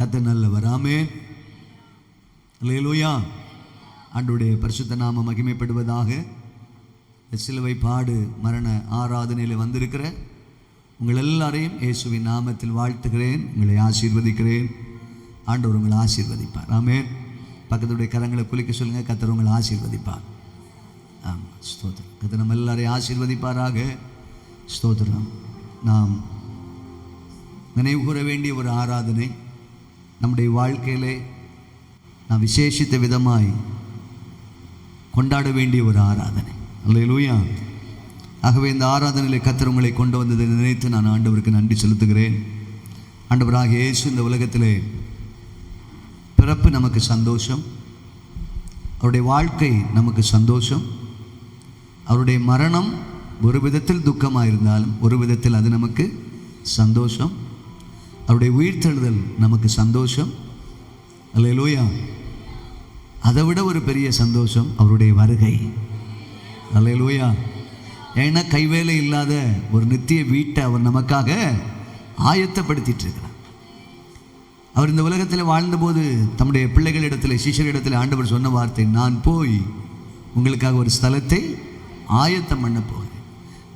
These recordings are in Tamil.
கர்த்தர் நல்லவர். ஆமென். அல்லேலூயா. ஆண்டவருடைய பரிசுத்த நாமம் மகிமைப்படுவதாக. சிலுவை பாடு மரண ஆராதனையில் வந்திருக்கிற உங்கள் எல்லாரையும் இயேசுவின் நாமத்தில் வாழ்த்துகிறேன். உங்களை ஆசீர்வதிக்கிறேன். ஆண்டவர் உங்களை ஆசீர்வதிப்பார். ஆமென். பக்கத்துடைய கரங்களை குலுக்க சொல்லுங்கள். கர்த்தர் உங்களை ஆசீர்வதிப்பார். ஆமாம், ஸ்தோத்திரம். கர்த்தர் நம்ம எல்லாரையும் ஆசீர்வதிப்பாராக. ஸ்தோத்திரம். நாம் நினைவு கூற வேண்டிய ஒரு ஆராதனை, நம்முடைய வாழ்க்கையிலே நாம் விசேஷித்த விதமாய் கொண்டாட வேண்டிய ஒரு ஆராதனை. அல்லேலூயா. ஆகவே இந்த ஆராதனையில் கர்த்தர் உங்களை கொண்டு வந்ததை நினைத்து நான் ஆண்டவருக்கு நன்றி செலுத்துகிறேன். ஆண்டவராக இயேசு இந்த உலகத்திலே பிறப்பு நமக்கு சந்தோஷம், அவருடைய வாழ்க்கை நமக்கு சந்தோஷம், அவருடைய மரணம் ஒரு விதத்தில் துக்கமாக இருந்தாலும் ஒரு விதத்தில் அது நமக்கு சந்தோஷம், அவருடைய உயிர்த்தெழுதல் நமக்கு சந்தோஷம். அல்லேலூயா. அதை விட ஒரு பெரிய சந்தோஷம் அவருடைய வருகை. அல்லேலூயா. ஏன்னா கைவேலை இல்லாத ஒரு நித்திய வீட்டை அவர் நமக்காக ஆயத்தப்படுத்திட்டு இருக்கிறார். அவர் இந்த உலகத்தில் வாழ்ந்தபோது தம்முடைய பிள்ளைகளிடத்தில் சீஷரிடத்தில் ஆண்டவர் சொன்ன வார்த்தை, நான் போய் உங்களுக்காக ஒரு ஸ்தலத்தை ஆயத்தம் பண்ண போகிறேன்.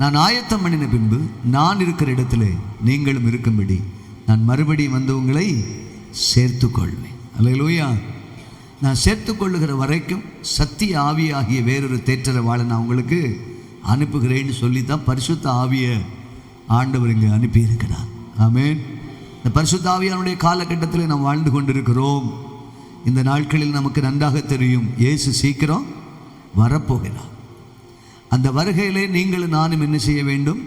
நான் ஆயத்தம் பண்ணின பின்பு நான் இருக்கிற இடத்துல நீங்களும் இருக்கும்படி நான் மறுபடியும் வந்து உங்களை சேர்த்து கொள்வேன். அல்லேலூயா. நான் சேர்த்து கொள்ளுகிற வரைக்கும் சத்திய ஆவியாகிய வேறொரு தேற்றரவாளை நான் உங்களுக்கு அனுப்புகிறேன்னு சொல்லித்தான் பரிசுத்த ஆவியை ஆண்டவர் இங்கே அனுப்பியிருக்கிறார். ஆமென். இந்த பரிசுத்த ஆவியானுடைய காலகட்டத்தில் நாம் வாழ்ந்து கொண்டிருக்கிறோம். இந்த நாட்களில் நமக்கு நன்றாக தெரியும், இயேசு சீக்கிரம் வரப்போகிறார். அந்த வருகையிலே நீங்களும் நானும் என்ன செய்ய வேண்டும்?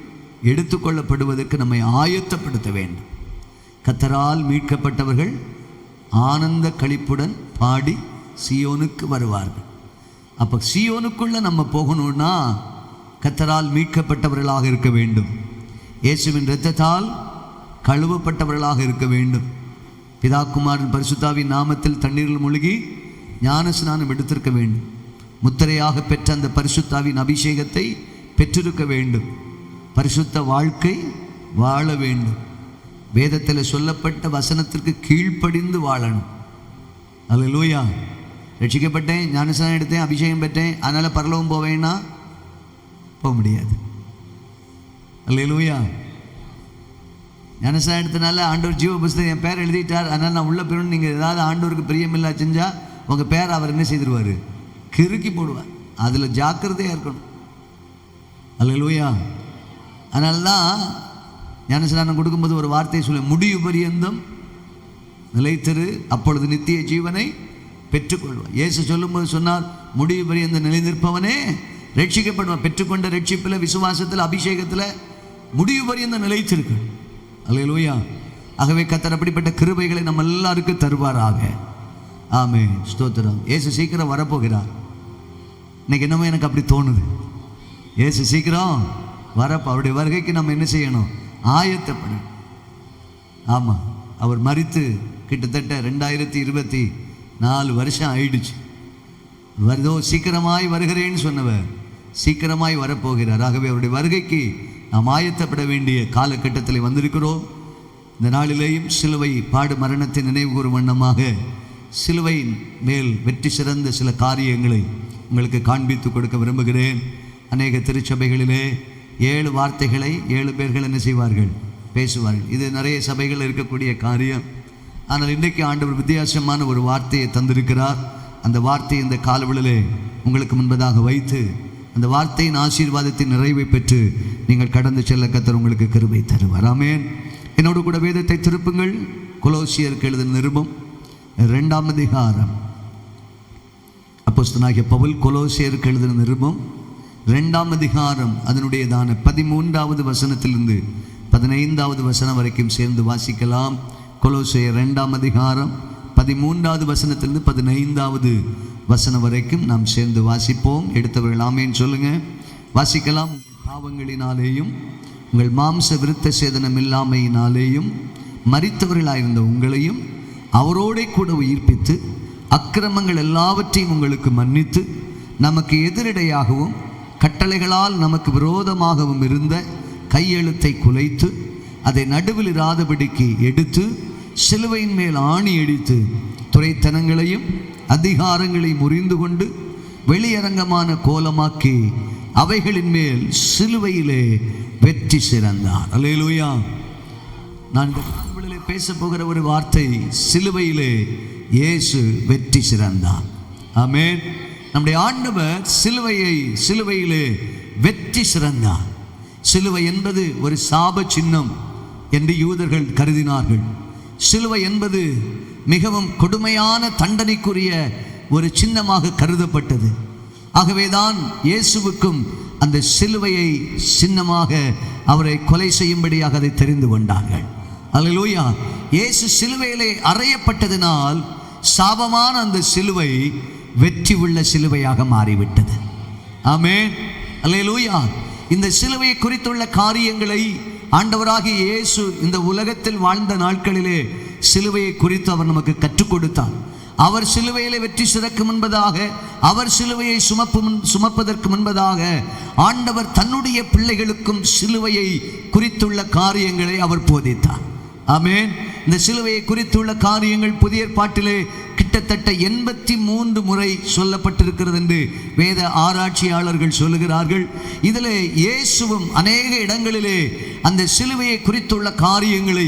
எடுத்துக்கொள்ளப்படுவதற்கு நம்மை ஆயத்தப்படுத்த வேண்டும். கர்த்தரால் மீட்கப்பட்டவர்கள் ஆனந்த களிப்புடன் பாடி சீயோனுக்கு வருவார்கள். அப்போ சீயோனுக்குள்ள நம்ம போகணும்னா கர்த்தரால் மீட்கப்பட்டவர்களாக இருக்க வேண்டும். இயேசுவின் இரத்தத்தால் கழுவப்பட்டவர்களாக இருக்க வேண்டும். பிதா குமாரன் பரிசுத்தாவின் நாமத்தில் தண்ணீரில் மூழ்கி ஞான ஸ்நானம் எடுத்திருக்க வேண்டும். முத்திரையாக பெற்ற அந்த பரிசுத்தாவின் அபிஷேகத்தை பெற்றிருக்க வேண்டும். பரிசுத்த வாழ்க்கை வாழ வேண்டும். வேதத்தில் சொல்லப்பட்ட வசனத்திற்கு கீழ்ப்படிந்து வாழணும். அல்லேலூயா. ரட்சிக்கப்பட்டேன், ஞானஸ்நானம் எடுத்தேன், அபிஷேகம் பெற்றேன், அதனால் பரலோகம் போவேன்னா போக முடியாது. அல்லேலூயா. ஞானஸ்நானம் எடுத்தனால ஆண்டவர் ஜீவ புஸ்தகம் என் பேர் எழுதிட்டார், அதனால் நான் உள்ள போயிடணும். நீங்கள் ஏதாவது ஆண்டவருக்கு பிரியமில்லா செஞ்சால் உங்கள் பேர் அவர் என்ன செய்திருவார்? கிறுக்கி போடுவார். அதில் ஜாக்கிரதையாக இருக்கணும். அல்லேலூயா. அதனால தான் ஞானஸ்நானம் கொடுக்கும்போது ஒரு வார்த்தையை சொல்ல, முடிவு பரியந்தம் நிலைத்திரு, அப்பொழுது நித்திய ஜீவனை பெற்றுக்கொள்வார். இயேசு சொல்லும்போது சொன்னார், முடிவு பரியந்தம் நிலை நிற்பவனே ரட்சிக்கப்படுவான். பெற்றுக்கொண்ட ரட்சிப்பில், விசுவாசத்தில், அபிஷேகத்தில் முடிவு பரியந்தம் நிலைத்திருக்கு. அல்லேலூயா. ஆகவே கர்த்தர் அப்படிப்பட்ட கிருபைகளை நம்ம எல்லாருக்கும் தருவாராக. ஆமென். ஸ்தோத்திரம். இயேசு சீக்கிரம் வரப்போகிறார். இன்னைக்கு என்னமோ எனக்கு அப்படி தோணுது, இயேசு சீக்கிரம் வரப்போ அவருடைய வருகைக்கு நம்ம என்ன செய்யணும்? ஆயத்தப்படணும். ஆமாம். அவர் மரித்து கிட்டத்தட்ட 2024 வருஷம் ஆயிடுச்சு. வருதோ சீக்கிரமாய் வருகிறேன்னு சொன்னவர் சீக்கிரமாய் வரப்போகிறார். ஆகவே அவருடைய வருகைக்கு நாம் ஆயத்தப்பட வேண்டிய காலகட்டத்தில் வந்திருக்கிறோம். இந்த நாளிலேயும் சிலுவை பாடு மரணத்தை நினைவு கூறும் வண்ணமாக சிலுவையின் மேல் வெற்றி சிறந்த சில காரியங்களை உங்களுக்கு காண்பித்து கொடுக்க விரும்புகிறேன். அநேக திருச்சபைகளிலே 7 வார்த்தைகளை 7 பேர்கள் என்ன செய்வார்கள்? பேசுவார்கள். இது நிறைய சபைகள் இருக்கக்கூடிய காரியம். ஆனால் இன்றைக்கு ஆண்டவர் வித்தியாசமான ஒரு வார்த்தையை தந்திருக்கிறார். அந்த வார்த்தையை இந்த காலவெளியிலே உங்களுக்கு முன்பதாக வைத்து அந்த வார்த்தையின் ஆசீர்வாதத்தின் நிறைவை பெற்று நீங்கள் கடந்து செல்ல கர்த்தர் உங்களுக்கு கிருபை தருவார். ஆமென். என்னோடு கூட வேதத்தை திருப்புங்கள். கொலோசியருக்கு எழுதின நிருபம் 2ஆம் அதிகாரம். அப்போஸ்தலனாகிய பவுல் கொலோசியருக்கு எழுதின நிருபம் 2ஆம் அதிகாரம் அதனுடையதான 13வது வசனத்திலிருந்து 15வது வசனம் வரைக்கும் சேர்ந்து வாசிக்கலாம். கொலோசியர் 2ஆம் அதிகாரம் 13வது வசனத்திலிருந்து 15வது வசனம் வரைக்கும் நாம் சேர்ந்து வாசிப்போம். எடுத்தவர்கள் ஆமேன் சொல்லுங்க. வாசிக்கலாம். பாவங்களினாலேயும் உங்கள் மாம்ச விருத்த சேதனம் இல்லாமையினாலேயும் மரித்தவர்களாயிருந்த உங்களையும் அவரோடே கூட உயிர்ப்பித்து அக்கிரமங்கள் எல்லாவற்றையும் உங்களுக்கு மன்னித்து நமக்கு எதிரடையாகவும் கட்டளைகளால் நமக்கு விரோதமாகவும் இருந்த கையெழுத்தை குலைத்து அதை நடுவில் இராதபடிக்கு எடுத்து சிலுவையின் மேல் ஆணி அடித்து துரைத்தனங்களையும் அதிகாரங்களையும் முறிந்து கொண்டு வெளியரங்கமான கோலமாக்கி அவைகளின் மேல் சிலுவையிலே வெற்றி சிறந்தார். அல்லேலூயா. நான் பேச போகிற ஒரு வார்த்தை, சிலுவையிலே இயேசு வெற்றி சிறந்தார். ஆமென். நம்முடைய ஆண்டவர் சிலுவையிலே வெற்றி சிறந்தார். சிலுவை என்பது ஒரு சாப சின்னம் என்று யூதர்கள் கருதினார்கள். சிலுவை என்பது மிகவும் கொடுமையான தண்டனைக்குரிய ஒரு சின்னமாக கருதப்பட்டது. ஆகவேதான் இயேசுவுக்கும் அந்த சிலுவையை சின்னமாக அவரை கொலை செய்யும்படியாக அதை தெரிந்து கொண்டார்கள். அல்லேலூயா. இயேசு சிலுவையிலே அறையப்பட்டதினால் சாபமான அந்த சிலுவை வெற்றி உள்ள சிலுவையாக மாறிவிட்டது. ஆமென். அல்லேலூயா. இந்த சிலுவையை குறித்துள்ள காரியங்களை ஆண்டவராகிய இயேசு இந்த உலகத்தில் வாழ்ந்த நாட்களிலே சிலுவையை குறித்து அவர் நமக்கு கற்றுக் கொடுத்தார். அவர் சிலுவையிலே வெற்றி சிறக்கும் என்பதாக, அவர் சிலுவையை சுமப்பதற்கு முன்பதாக ஆண்டவர் தன்னுடைய பிள்ளைகளுக்கும் சிலுவையை குறித்துள்ள காரியங்களை அவர் போதித்தார். ஆமென். இந்த சிலுவையை குறித்துள்ள காரியங்கள் புதிய ஏற்பாட்டிலே கிட்டத்தட்ட 83 முறை சொல்லப்பட்டிருக்கிறது என்று வேத ஆராய்ச்சியாளர்கள் சொல்லுகிறார்கள். இதில் இயேசுவும் அநேக இடங்களிலே அந்த சிலுவையை குறித்துள்ள காரியங்களை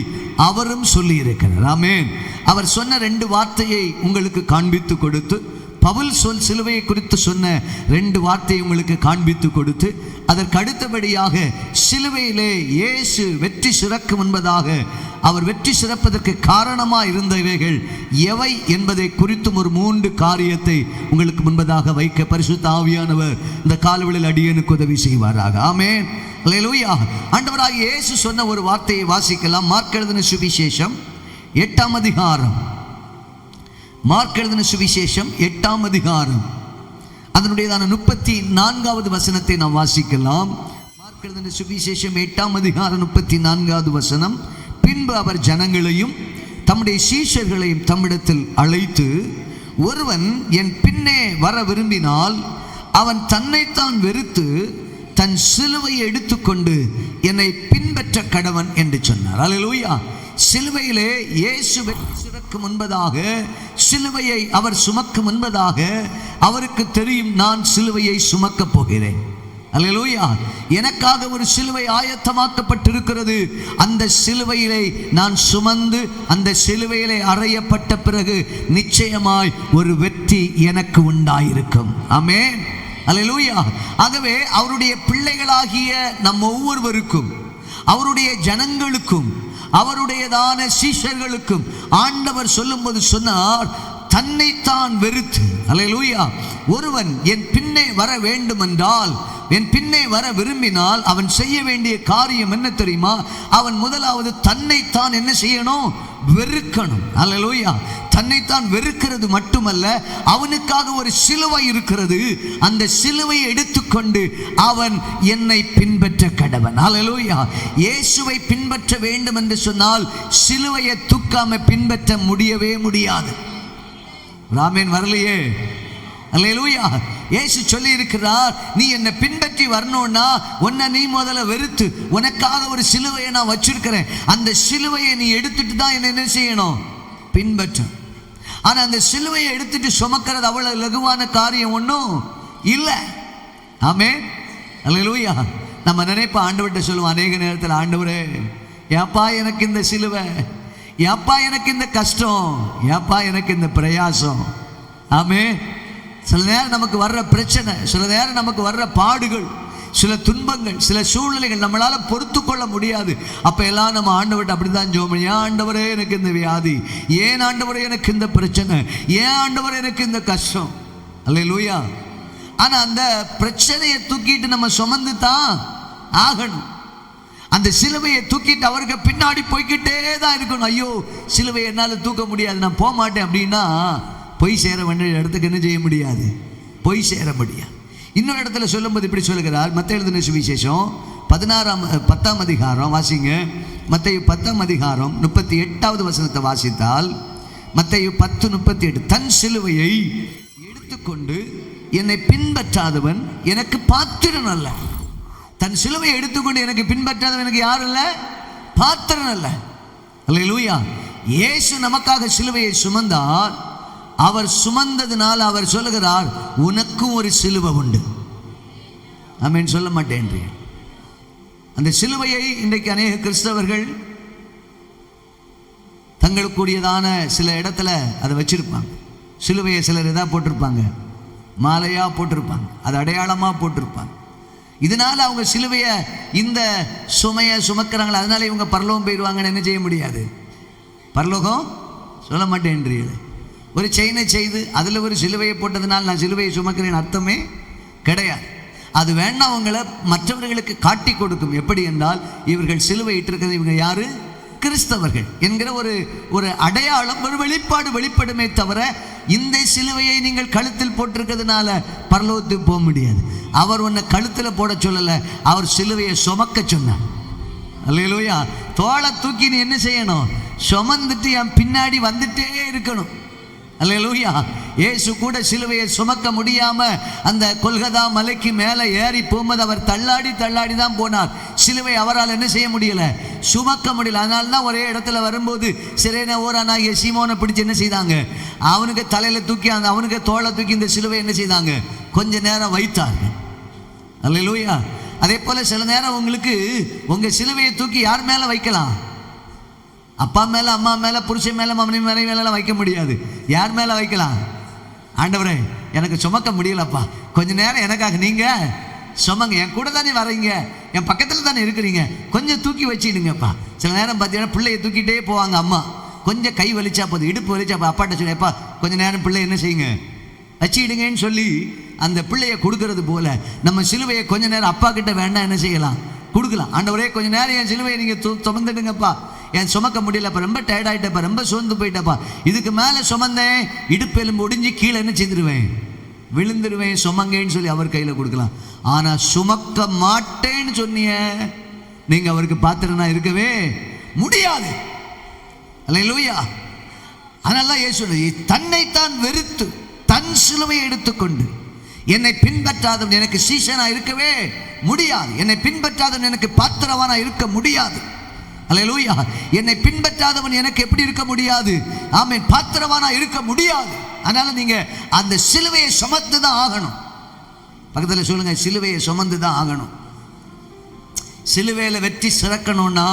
அவரும் சொல்லி இருக்கிறார். ஆமென். அவர் சொன்ன 2 வார்த்தையை உங்களுக்கு காண்பித்து கொடுத்து, பவுல் சிலுவையை குறித்து சொன்ன 2 வார்த்தையை உங்களுக்கு காண்பித்து கொடுத்து, அதற்கு அடுத்தபடியாக சிலுவையிலே இயேசு வெற்றி சிறக்கும் என்பதாக, அவர் வெற்றி சிறப்பதற்கு காரணமாக இருந்தவைகள் எவை என்பதை குறித்தும் ஒரு 3 காரியத்தை உங்களுக்கு முன்பதாக வைக்க பரிசுத்த ஆவியானவர் இந்த காலவெளியில் அடியேனுக்கு உதவி செய்வாராக. ஆமென். அல்லேலூயா. ஆண்டவராகிய இயேசு சொன்ன ஒரு வார்த்தையை வாசிக்கலாம். மார்க் எழுதின சுவிசேஷம் 8ஆம் அதிகாரம். மார்க் எழுதின சுவிசேஷம் 8ஆம் அதிகாரம் அதனுடையதான 34வது வசனத்தை நாம் வாசிக்கலாம். மார்க் எழுதின சுவிசேஷம் 8ஆம் அதிகாரம் 34வது வசனம். பின்பு அவர் ஜனங்களையும் தம்முடைய சீஷர்களையும் தம்மிடத்தில் அழைத்து, ஒருவன் என் பின்னே வர விரும்பினால் அவன் தன்னைத்தான் வெறுத்து தன் சிலுவையை எடுத்துக்கொண்டு என்னை பின்பற்ற கடவன் என்று சொன்னார். அல்லேலூயா. சிலுவையிலே இயேசு வெற்றி சிறக்கும் முன்பதாக, சிலுவையை அவர் சுமக்கும் முன்பதாக அவருக்கு தெரியும், நான் சிலுவையை சுமக்கப் போகிறேன். அல்லேலூயா. எனக்காக ஒரு சிலுவை ஆயத்தமாக்கப்பட்டிருக்கிறது. அந்த சிலுவையிலே நான் சுமந்து அந்த சிலுவையிலே அறையப்பட்ட பிறகு நிச்சயமாய் ஒரு வெற்றி எனக்கு உண்டாயிருக்கும். ஆமென். அல்லேலூயா. ஆகவே அவருடைய பிள்ளைகளாகிய நம் ஒவ்வொருவருக்கும், அவருடைய ஜனங்களுக்கும், அவருடையதான சீஷர்களுக்கும் ஆண்டவர் சொல்லும்போது சொன்னார், தன்னைத்தான் வெறுத்து, அல்லேலூயா, ஒருவன் என் பின்னே வர வேண்டும் என்றால், என் பின்னே வர விரும்பினால் அவன் செய்ய வேண்டிய காரியம் என்ன தெரியுமா? அவன் முதலாவது தன்னைத்தான் என்ன செய்யணும்? வெறுக்கணும். அல்லேலூயா. தன்னைத்தான் வெறுக்கிறது மட்டுமல்ல, அவனுக்காக ஒரு சிலுவை இருக்கிறது. அந்த சிலுவையை எடுத்துக்கொண்டு அவன் என்னை பின்பற்ற கடவன். அல்லேலூயா. இயேசுவை பின்பற்ற வேண்டும் என்று சொன்னால் சிலுவையை தூக்காம பின்பற்ற முடியவே முடியாது. ராமேன் வரலையே. அல்லேலூயா. இயேசு சொல்லி இருக்கிறார், நீ என்னை பின்பற்றி வரணும்னா உன்னை நீ முதல்ல வெறுத்து, உனக்காக ஒரு சிலுவையை நான் வச்சிருக்கிறேன், அந்த சிலுவையை நீ எடுத்துட்டு தான் என்ன செய்யணும்? பின்பற்ற. ஆனா அந்த சிலுவையை எடுத்துட்டு சுமக்கிறது அவ்வளவு லகுவான காரியம் ஒன்றும் இல்லை. ஆமென். அல்லேலூயா. நம்ம நினைப்ப ஆண்டவர்கிட்ட சொல்லுவோம் அநேக நேரத்தில், ஆண்டவரே ஏப்பா எனக்கு இந்த சிலுவை, ஏப்பா எனக்கு இந்த கஷ்டம், ஏப்பா எனக்கு இந்த பிரயாசம். ஆமென். சில நேரம் நமக்கு வர்ற பிரச்சனை, சில நேரம் நமக்கு வர்ற பாடுகள், சில துன்பங்கள், சில சூழ்நிலைகள் நம்மளால பொறுத்து கொள்ள முடியாது. அப்ப எல்லாம் நம்ம ஆண்டவர்கிட்ட அப்படிதான் ஜெபம் பண்ணி, ஏன் ஆண்டவரே எனக்கு இந்த வியாதி, ஏன் ஆண்டவரே எனக்கு இந்த பிரச்சனை, ஏன் ஆண்டவரே எனக்கு இந்த கஷ்டம். அல்லேலூயா. ஆனா அந்த பிரச்சனையை தூக்கிட்டு நம்ம சுமந்து தான் ஆகணும். அந்த சிலுவையை தூக்கிட்டு அவருக்கு பின்னாடி போய்கிட்டே தான் இருக்கணும். ஐயோ சிலுவையை என்னால் தூக்க முடியாது, நான் போக மாட்டேன் அப்படின்னா போய் சேர வேண்டிய இடத்துக்கு என்ன செய்ய முடியாது? போய் சேர முடியாது. இன்னொரு இடத்துல சொல்லும்போது இப்படி சொல்லுகிறார். மத்தேயு எழுதின சுவிசேஷம் 10ஆம் அதிகாரம் வாசிங்க. மத்தேயு 10ஆம் அதிகாரம் 38வது வசனத்தை வாசித்தால், மத்தேயு 10:38, தன் சிலுவையை எடுத்துக்கொண்டு என்னை பின்பற்றாதவன் எனக்கு பாத்திரன் அல்ல. தன் சிலுவையை எடுத்துக்கொண்டு எனக்கு பின்பற்றாதவன் எனக்கு யார் அல்ல? பாத்திரன் அல்ல. அல்லேலூயா. இயேசு நமக்காக சிலுவையை சுமந்தார். அவர் சுமந்ததுனால் அவர் சொல்லுகிறார், உனக்கும் ஒரு சிலுவை உண்டு. ஆமென். சொல்ல மாட்டேன். அந்த சிலுவையை இன்றைக்கு அநேக கிறிஸ்தவர்கள் தங்களுக்குரியதான சில இடத்துல அதை வச்சிருப்பாங்க. சிலுவையை சிலர் எதா போட்டிருப்பாங்க, மாலையா போட்டிருப்பாங்க, அது அடையாளமாக போட்டிருப்பாங்க. இதனால அவங்க சிலுவையை இந்த சுமையை சுமக்கிறாங்களா, அதனால இவங்க பரலோகம் போயிடுவாங்கன்னு என்ன செய்ய முடியாது. பரலோகம் சொல்ல மாட்டேன்றீங்களே. ஒரு செயினை செய்து அதில் ஒரு சிலுவையை போட்டதுனால நான் சிலுவையை சுமக்கிறேன் அர்த்தமே கிடையாது. அது வேணா அவங்களை மற்றவர்களுக்கு காட்டி கொடுக்கும். எப்படி என்றால், இவர்கள் சிலுவை இட்டிருக்கிறது, இவங்க யாரு, கிறிஸ்தவர்கள் என்கிற ஒரு அடையாளம், ஒரு வெளிப்பாடு வெளிப்படுமே தவிர, இந்த சிலுவையை நீங்கள் கழுத்தில் போட்டிருக்கிறதுனால பரலோகத்துக்கு போக முடியாது. அவர் உன்னை கழுத்தில் போட சொல்லலை, அவர் சிலுவையை சுமக்க சொன்னார். அல்லேலூயா. தோளை தூக்கி நீ என்ன செய்யணும், சுமந்துட்டு என் பின்னாடி வந்துட்டே இருக்கணும். அல்லேலூயா. இயேசு கூட சிலுவையை சுமக்க முடியாம அந்த கொல்கதா மலைக்கு மேலே ஏறி போகும்போது அவர் தள்ளாடி தள்ளாடி தான் போனார். சிலுவை அவரால் என்ன செய்ய முடியல, சுமக்க முடியல. அதனால தான் ஒரே இடத்துல வரும்போது சிறைன ஓரானாகிய சீமோனை பிடிச்சி என்ன செய்தாங்க, அவனுக்கு தலையில தூக்கி அவனுக்கு தோளை தூக்கி இந்த சிலுவை என்ன செய்தாங்க, கொஞ்ச நேரம் வைத்தார்கள். அல்லேலூயா. அதே போல சில நேரம் உங்களுக்கு உங்க சிலுவையை தூக்கி யார் மேல வைக்கலாம், அப்பா மேல, அம்மா மேல, புருஷன் மேல, மனைவி மேல வைக்க முடியாது. யார் மேல வைக்கலாம், ஆண்டவரே எனக்கு சுமக்க முடியலப்பா, கொஞ்ச நேரம் எனக்காக நீங்க சுமங்க, என் கூட தானே வரீங்க, என் பக்கத்துல தானே இருக்கிறீங்க, கொஞ்சம் தூக்கி வச்சிடுங்கப்பா. சில நேரம் பார்த்தீங்கன்னா பிள்ளையை தூக்கிட்டே போவாங்க அம்மா, கொஞ்சம் கை வலிச்சா போதும், இடுப்பு வலிச்சா அப்பாட்ட சொல்லியப்பா கொஞ்ச நேரம் பிள்ளை என்ன செய்யுங்க வச்சிடுங்கன்னு சொல்லி அந்த பிள்ளையை கொடுக்கறது போல நம்ம சிலுவையை கொஞ்ச நேரம் அப்பா கிட்ட வேண்டாம் என்ன செய்யலாம், கொடுக்கலாம். ஆண்டவரே கொஞ்ச நேரம் என் சிலுவையை நீங்க சுமந்துடுங்கப்பா, என் சுமக்க முடியலப்பா, ரொம்ப டயர்டாயிட்டப்பா, ரொம்ப சோர்ந்து போயிட்டப்பா, இதுக்கு மேலே சுமந்தேன் இடுப்பெலும்பு ஒடிஞ்சு கீழே என்ன செய்திருவேன், விழுந்துருவேன், சுமங்கன்னு சொல்லி அவர் கையில் கொடுக்கலாம். ஆனால் சுமக்க மாட்டேன்னு சொன்னிய நீங்க அவருக்கு பாத்திரனா இருக்கவே முடியாது. அல்லேலூயா. அதனால இயேசு தன்னைத்தான் வெறுத்து தன் சிலுவையை எடுத்துக்கொண்டு என்னை பின்பற்றாதவன் எனக்கு சீஷனா இருக்கவே முடியாது, என்னை பின்பற்றாதவன் எனக்கு பாத்திரவானா இருக்க முடியாது. அல்லேலூயா. என்னை பின்பற்றாதவன் எனக்கு எப்படி இருக்க முடியாது, ஆமென், பாத்திரவானா இருக்க முடியாது. அதனால நீங்க அந்த சிலுவையை சுமந்து தான் ஆகணும். பக்கத்தில் சொல்லுங்க, சிலுவையை சுமந்து தான் ஆகணும். சிலுவையில் வெற்றி சிறக்கணும்னா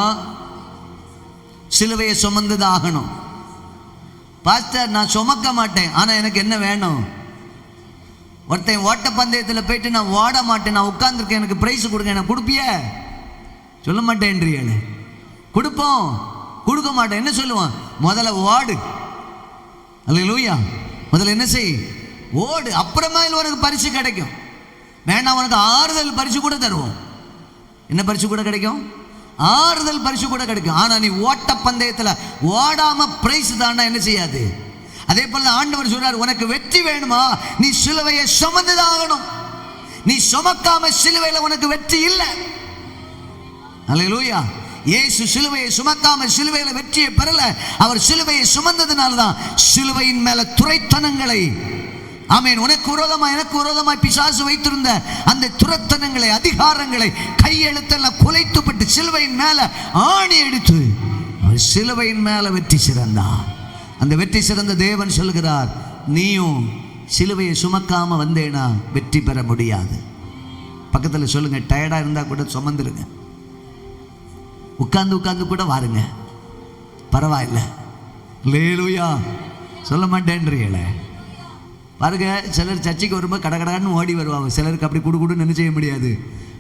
சிலுவையை சுமந்து தான் ஆகணும். பாஸ்டர் நான் சுமக்க மாட்டேன், ஆனா எனக்கு என்ன வேணும், ஒருத்தன் ஓட்ட பந்தயத்தில் போயிட்டு நான் ஓட மாட்டேன், நான் உட்கார்ந்துருக்கேன், எனக்கு பிரைஸ் கொடுங்க, எனக்கு கொடுப்பிய, சொல்ல மாட்டேன்றீங்களே. கொடுப்போம், கொடுக்க மாட்டேன், என்ன சொல்லுவான், முதல்ல ஓடு. அல்லேலூயா. முதல்ல என்ன செய், ஓடு, அப்புறமா உனக்கு பரிசு கிடைக்கும். வேணா உனக்கு ஆறுதல் பரிசு கூட தருவோம். என்ன பரிசு கூட கிடைக்கும், ஆறுதல் பரிசு கூட கிடைக்கும். ஆனா நீ ஓட்ட பந்தயத்தில் ஓடாம பிரைஸ் தானா என்ன செய்யாது. அதே போல ஆண்டவர் சொல்றார், உனக்கு வெற்றி வேணுமா நீ சிலுவையை சுமந்துதான் ஆகணும். நீ சுமக்காம சிலுவையில் உனக்கு வெற்றி இல்லை. அல்லேலூயா. இயேசு சிலுவையை சுமக்காம சிலுவையில வெற்றியை பெறல, அவர் சிலுவையை சுமந்ததுனால்தான் சிலுவையின் மேல துரைத்தனங்களை, ஆமென், உனக்கு விரோதமாய் எனக்கு விரோதமாய் பிசாசு வைத்திருந்த அந்த துரைத்தனங்களை, அதிகாரங்களை கையெழுத்தெல்லாம் குலைத்துப்பட்டு சிலுவையின் மேல ஆணி எடுத்து அவர் சிலுவையின் மேல வெற்றி சிறந்தார். அந்த வெற்றி சிறந்த தேவன் சொல்கிறார், நீயும் சிலுவையை சுமக்காம வந்தேனா வெற்றி பெற முடியாது. பக்கத்தில் சொல்லுங்க, டயர்டா இருந்தா கூட சுமந்துருங்க, உட்கார்ந்து உட்கார்ந்து கூட வாருங்க, பரவாயில்ல. அல்லேலூயா. சொல்ல மாட்டேன்றீங்களே. பாருங்க, சிலர் சர்ச்சைக்கு வரும்போது கடகடான்னு ஓடி வருவாங்க, சிலருக்கு அப்படி குடுக்குடுன்னு என்ன செய்ய முடியாது.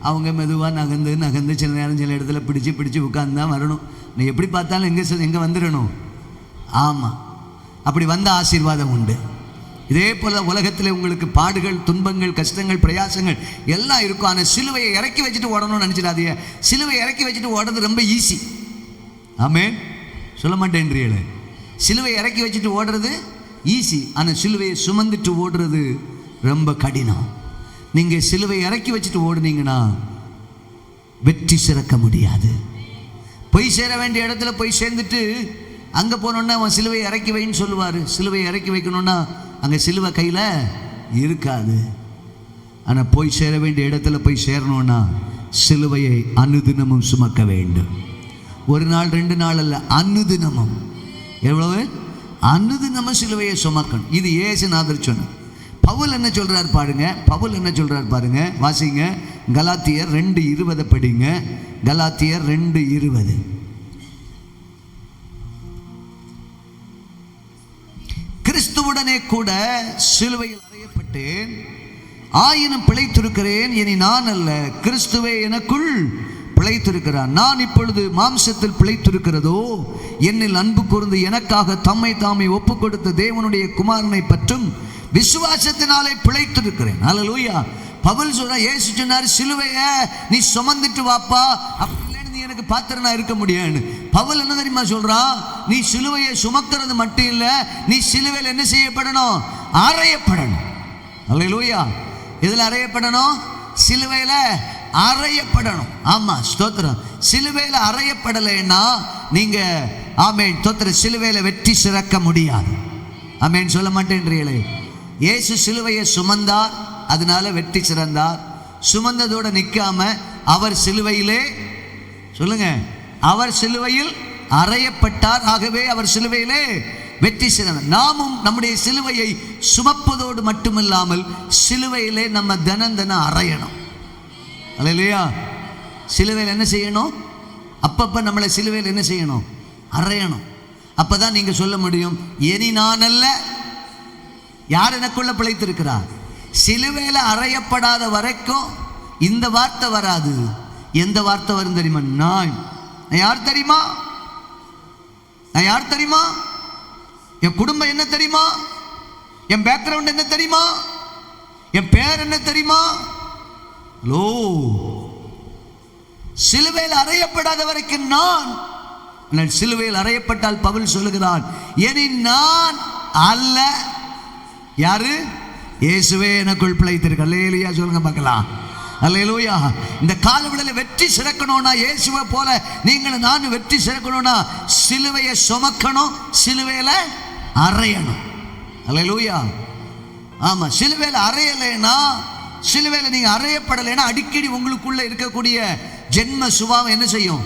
அவங்க மெதுவாக நகர்ந்து சில நேரம் சில இடத்துல பிடிச்சி உட்கார்ந்து தான் வரணும். நீ எப்படி பார்த்தாலும் எங்கே வந்துடணும். ஆமாம், அப்படி வந்த ஆசீர்வாதம் உண்டு. இதே போல உலகத்தில் உங்களுக்கு பாடுகள், துன்பங்கள், கஷ்டங்கள், பிரயாசங்கள் எல்லாம் இருக்கும். ஆனால் சிலுவையை இறக்கி வச்சுட்டு ஓடணும்னு நினச்சிடாதீங்க. சிலுவையை இறக்கி வச்சுட்டு ஓடுறது ரொம்ப ஈஸி. ஆமென். சொல்ல மாட்டேன்றீங்களே. சிலுவையை இறக்கி வச்சுட்டு ஓடுறது ஈஸி, ஆனால் சிலுவையை சுமந்துட்டு ஓடுறது ரொம்ப கடினம். நீங்கள் சிலுவையை இறக்கி வச்சுட்டு ஓடுனீங்கன்னா வெற்றி சிறக்க முடியாது. போய் சேர வேண்டிய இடத்துல போய் சேர்ந்துட்டு அங்கே போனோன்னா அவன் சிலுவையை இறக்கி வைன்னு சொல்லுவார். சிலுவையை இறக்கி வைக்கணும்னா அங்கே சிலுவை கையில் இருக்காது. ஆனால் போய் சேர வேண்டிய இடத்துல போய் சேரணும்னா சிலுவையை அனுதினமும் சுமக்க வேண்டும். ஒரு நாள் 2 நாள் அல்ல, அனுதினமும் எவ்வளவு? அனுதினமும் சிலுவையை சுமக்கணும். இது இயேசுநாதர் சொன்னார். பவுல் என்ன சொல்றார் பாருங்க. பவுல் என்ன சொல்றார் பாருங்க, வாசிங்க. கலாத்தியர் 2:20 படிங்க. கலாத்தியர் 2:20. கிறிஸ்துவுடனே கூட சிலுவையில் அறையப்பட்டேன், ஆயினும் பிழைத்திருக்கிறேன். இனி நான் அல்ல, கிறிஸ்துவே எனக்குள் பிழைத்திருக்கிறார். நான் இப்பொழுது மாம்சத்தில் பிழைத்திருக்கிறதோ, என்னில் அன்பு கூர்ந்து எனக்காக தம்மை தாமே ஒப்பு கொடுத்த தேவனுடைய குமாரனை பற்றும் விசுவாசத்தினாலே பிழைத்திருக்கிறேன். அல்லேலூயா. பவுல் சொல்ற, இயேசு சொன்னார், சிலுவைய நீ சுமந்துட்டு வாப்பா, அப்படி இல்லைன்னு நீ எனக்கு பாத்திரனா இருக்க முடியாது. பவுல் என்ன தெரியுமா சொல்றான்? நீ சிலுவையை சுமக்கிறது மட்டும் இல்ல, நீ சிலுவையில் என்ன செய்யப்படணும்? அறையப்படணும். அல்லேலூயா. இதுல அறையப்படணும், சிலுவையில அறையப்படணும். ஆமா, ஸ்தோத்திரம். சிலுவையில அறையப்படலைன்னா நீங்க ஆமென் ஸ்தோத்திரம் சிலுவையில வெற்றி சிறக்க முடியாது. ஆமென் சொல்ல மாட்டேன்றீங்களே. இயேசு சிலுவையை சுமந்தார், அதனால வெற்றி சிறந்தார். சுமந்ததோடு நிற்காம அவர் சிலுவையிலே, சொல்லுங்க, அவர் சிலுவையில் அறையப்பட்டார். ஆகவே அவர் சிலுவையிலே வெற்றி சிறந்தார். நாமும் நம்முடைய சிலுவையை சுமப்பதோடு மட்டுமில்லாமல் சிலுவையிலே நம்ம தினம் அறையணும். அல்லேலூயா. சிலுவையில் என்ன செய்யணும்? அப்பப்ப நம்மளை சிலுவையில் என்ன செய்யணும்? அறையணும். அப்பதான் நீங்க சொல்ல முடியும், இனி நான் அல்ல, யார் எனக்குள்ள பிழைத்திருக்கிறார். சிலுவையில் அறையப்படாத வரைக்கும் இந்த வார்த்தை வராது. எந்த வார்த்தை வரும் தெரியுமா? நான் யார் தெரியுமா? நான் யார் தெரியுமா? என் குடும்பம் என்ன தெரியுமா? என் பேக்ரவுண்ட் என்ன தெரியுமா? என் பேர் என்ன தெரியுமா? லோ, சிலுவையில் அறையப்படாத வரைக்கும் நான். சிலுவையில் அறையப்பட்டால் பவுல் சொல்லுகிறான், இனி நான் அல்ல, யாரு? இயேசுவே எனக்குள் பிழைத்திருக்க. அல்லேலூயா சொல்லுங்க பார்க்கலாம். அல்லேலூயா. இந்த காலவெளியில வெற்றி சிறக்கணும்னா, இயேசுவை போல நீங்களும் நானும் வெற்றி சிறக்கணும்னா சிலுவையை சுமக்கணும், சிலுவையில அறையணும். அல்லேலூயா. ஆமா, சிலுவையில் அறையலைன்னா, சிலுவையில் நீங்க அறையப்படலைன்னா அடிக்கடி உங்களுக்குள்ள இருக்கக்கூடிய ஜென்ம சுபாவம் என்ன செய்யும்?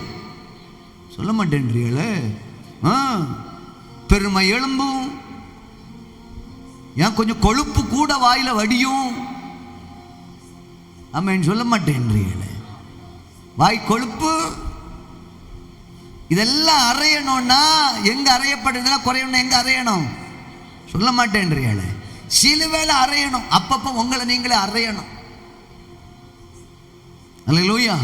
சொல்ல மாட்டேன்றீங்களே. பெருமை எழும்பும், ஏன் கொஞ்சம் கொழுப்பு கூட வாயில வடியும். ஆமென் சொல்ல மாட்டேன்றீங்களே. வாய் கொழுப்பு இதெல்லாம் அறையணும்னா எங்க அறையப்படுறதுலாம் குறையணும்? எங்க அறையணும்? சொல்ல மாட்டேன்றீங்களே. சிலுவையில அறையணும். அப்பப்ப உங்களை நீங்களே அறையணும். அல்லேலூயா.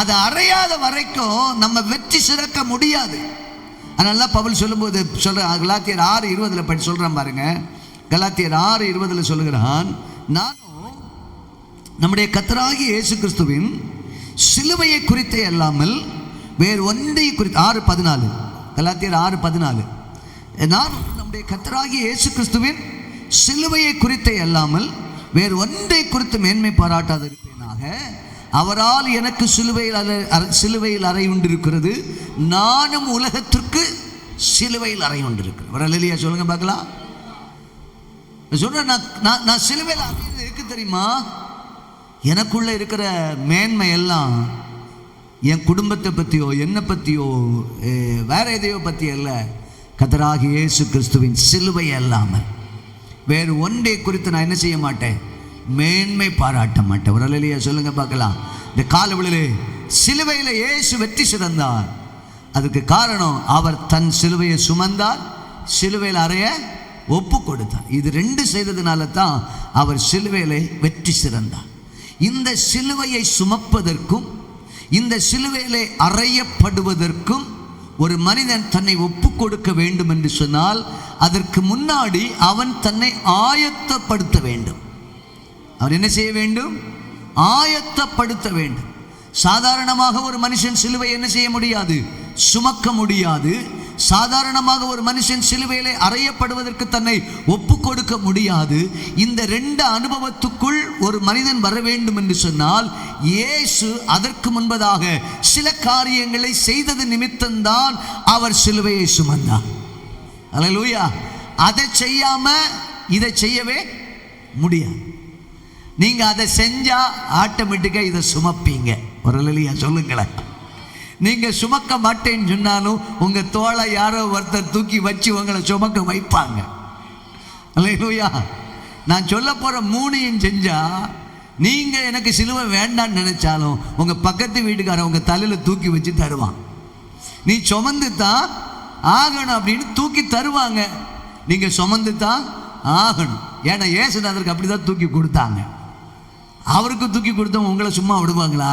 அது அறையாத வரைக்கும் நம்ம வெற்றி சிறக்க முடியாது. அதனால பவுல் சொல்லும்போது சொல்ற, கலாத்தியர் 6:20 படி சொல்றான் பாருங்க. கலாத்தியர் 6:20 சொல்லுகிறான், நானும் நம்முடைய கர்த்தராகிய இயேசு கிறிஸ்துவின் சிலுவையை குறித்தே அல்லாமல் வேறு ஒன்றை குறித்து. 6:14 கலாத்தியர் 6:14 நானும் நம்முடைய கர்த்தராகிய இயேசு கிறிஸ்துவின் சிலுவையை குறித்தே அல்லாமல் வேறு ஒன்றை குறித்து மேன்மை பாராட்டாத இருப்பேனாக. அவரால் எனக்கு சிலுவையில் அறை உண்டிருக்கிறது, நானும் உலகத்திற்கு சிலுவையில் அறை உண்டிருக்கிறேன். வரலையா சொல்லுங்க பார்க்கலாம். சொல்றேன், நான் சிலுவையில் அறையிறது இருக்கு தெரியுமா? எனக்குள்ள இருக்கிற மேன்மை எல்லாம் என் குடும்பத்தை பற்றியோ என்னை பற்றியோ வேற எதையோ பற்றி அல்ல, கர்த்தராகிய இயேசு கிறிஸ்துவின் சிலுவை அல்லாமல் வேறு ஒன்றை குறித்து நான் என்ன செய்ய மாட்டேன்? மேன்மை பாராட்ட மாட்டேன். ஒரு அல்லேலூயா சொல்லுங்க பார்க்கலாம். இந்த காலவெளியிலே சிலுவையில் இயேசு வெற்றி சிறந்தார். அதுக்கு காரணம் அவர் தன் சிலுவையை சுமந்தார், சிலுவையில் அறைய ஒப்பு கொடுத்தார். இது ரெண்டு செய்ததுனால தான் அவர் சிலுவையிலே வெற்றி சிறந்தார். இந்த சிலுவையை சுமப்பதற்கும் இந்த சிலுவையிலே அறையப்படுவதற்கும் ஒரு மனிதன் தன்னை ஒப்பு கொடுக்க வேண்டும் என்று சொன்னால் அதற்கு முன்னாடி அவன் தன்னை ஆயத்தப்படுத்த வேண்டும். அவர் என்ன செய்ய வேண்டும்? ஆயத்தப்படுத்த வேண்டும். சாதாரணமாக ஒரு மனுஷன் சிலுவை என்ன செய்ய முடியாது? சுமக்க முடியாது. சாதாரணமாக ஒரு மனுஷன் சிலுவையிலே அறையப்படுவதற்கு தன்னை ஒப்பு கொடுக்க முடியாது. இந்த ரெண்டு அனுபவத்துக்குள் ஒரு மனிதன் வர வேண்டும் என்று சொன்னால் இயேசு அதற்கு முன்பதாக சில காரியங்களை செய்தது நிமித்தம்தான் அவர் சிலுவையை சுமந்தார். அல்லேலூயா. அதை செய்யாம இதை செய்யவே முடியாது. நீங்க அதை செஞ்சா ஆட்டோமேட்டிக்கா இதை சுமப்பீங்க. ஒரு அல்லேலூயா சொல்லுங்களேன். நீங்க சுமக்க மாட்டேன்னு சொன்னாலும் உங்க தோளை யாரோ ஒருத்தர் தூக்கி வச்சு உங்களை சுமக்க வைப்பாங்க. அல்லேலூயா. நான் சொல்ல போற மூணையும் செஞ்சா நீங்க எனக்கு சிலுவை வேண்டான்னு நினைச்சாலும் உங்க பக்கத்து வீட்டுக்காரன் உங்க தலையில தூக்கி வச்சு தருவான். நீ சுமந்து தான் ஆகணும் அப்படின்னு தூக்கி தருவாங்க. நீங்க சுமந்து தான் ஆகணும். ஏன்னா இயேசுநாதருக்கு அப்படிதான் தூக்கி கொடுத்தாங்க. அவருக்கு தூக்கி கொடுத்தவங்க உங்களை சும்மா விடுவாங்களா?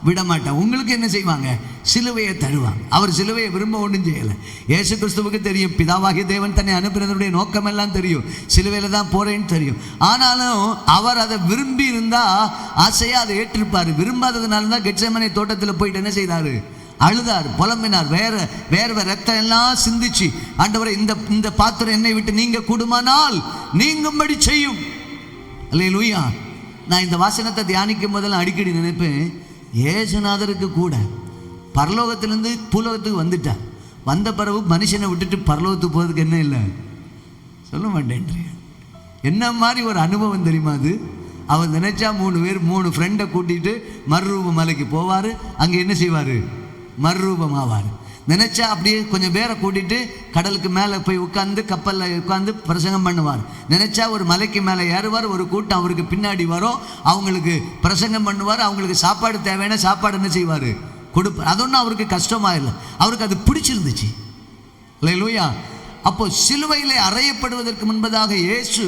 விட மாட்டேன். உங்களுக்கு என்ன செய்வாங்க? சிலுவையை தருவாங்க. அவர் சிலுவையை விரும்ப ஒன்றும் செய்யலை. இயேசு கிறிஸ்துவுக்கு தெரியும் பிதாவாகிய தேவன் தன்னை அனுப்பினதுடைய நோக்கமெல்லாம் தெரியும். சிலுவையில் தான் போறேன்னு தெரியும். ஆனாலும் அவர் அதை விரும்பி இருந்தா ஆசையா அதை ஏற்றிருப்பார். விரும்பாததுனால தான் கெத்செமனே தோட்டத்தில் போயிட்டு என்ன செய்தாரு? அழுதார், புலம்பினார், வேற ரத்தம் எல்லாம் சிந்திச்சு, ஆண்டவரே இந்த பாத்திரம் என்னை விட்டு நீங்க கூடுமானால் நீங்கும்படி செய்யும். அல்லேலூயா. நான் இந்த வாசனத்தை தியானிக்கும் போதெல்லாம் அடிக்கடி நினைப்பேன், இயேசுநாதருக்கு கூட பரலோகத்திலிருந்து பூலோகத்துக்கு வந்துட்டார். வந்த பிறகு மனுஷனை விட்டுட்டு பரலோகத்துக்கு போகிறதுக்கு என்ன இல்லை? சொல்ல மாட்டேன். என்ன மாதிரி ஒரு அனுபவம் தெரியுமா அது? அவர் நினைச்சா 3 ஃப்ரெண்டை கூட்டிட்டு மறுரூப மலைக்கு போவார். அங்கே என்ன செய்வார்? மறுரூபம் ஆவார். நினைச்சா அப்படியே கொஞ்சம் பேரை கூட்டிட்டு கடலுக்கு மேலே போய் உட்காந்து கப்பலில் உட்காந்து பிரசங்கம் பண்ணுவார். நினைச்சா ஒரு மலைக்கு மேலே ஏறுவார். ஒரு கூட்டம் அவருக்கு பின்னாடி வரும். அவங்களுக்கு பிரசங்கம் பண்ணுவார். அவங்களுக்கு சாப்பாடு தேவையான சாப்பாடு என்ன செய்வார்? கொடுப்பார். அது ஒன்றும் அவருக்கு கஷ்டமாக இல்லை. அவருக்கு அது பிடிச்சிருந்துச்சு. அல்லேலூயா. அப்போ சிலுவையிலே அறையப்படுவதற்கு முன்பதாக இயேசு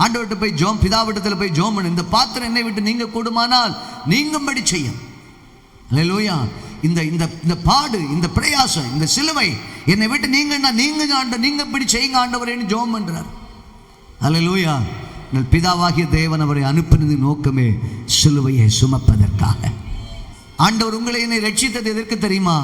ஆண்டவர்கிட்ட போய் பிதாவிடத்தில் போய் ஜோம் பண்ணு, இந்த பாத்திரம் என்னை விட்டு நீங்க கூடுமானால் நீங்கும்படி செய்யும். அல்லேலூயா. இந்த பாடு, இந்த பிரயாசம், இந்த சிலுவை என்னை விட்டு நீங்க இப்படி செய்யுங்க ஆண்டவரேன்னு ஜோம் பண்றார். அல்லேலூயா. பிதாவாகிய தேவன் அவரை அனுப்பினது நோக்கமே சிலுவையை சுமப்பதற்காக. ஆண்டவர் உங்களை என்னை ரட்சித்தது எதற்கு தெரியுமா?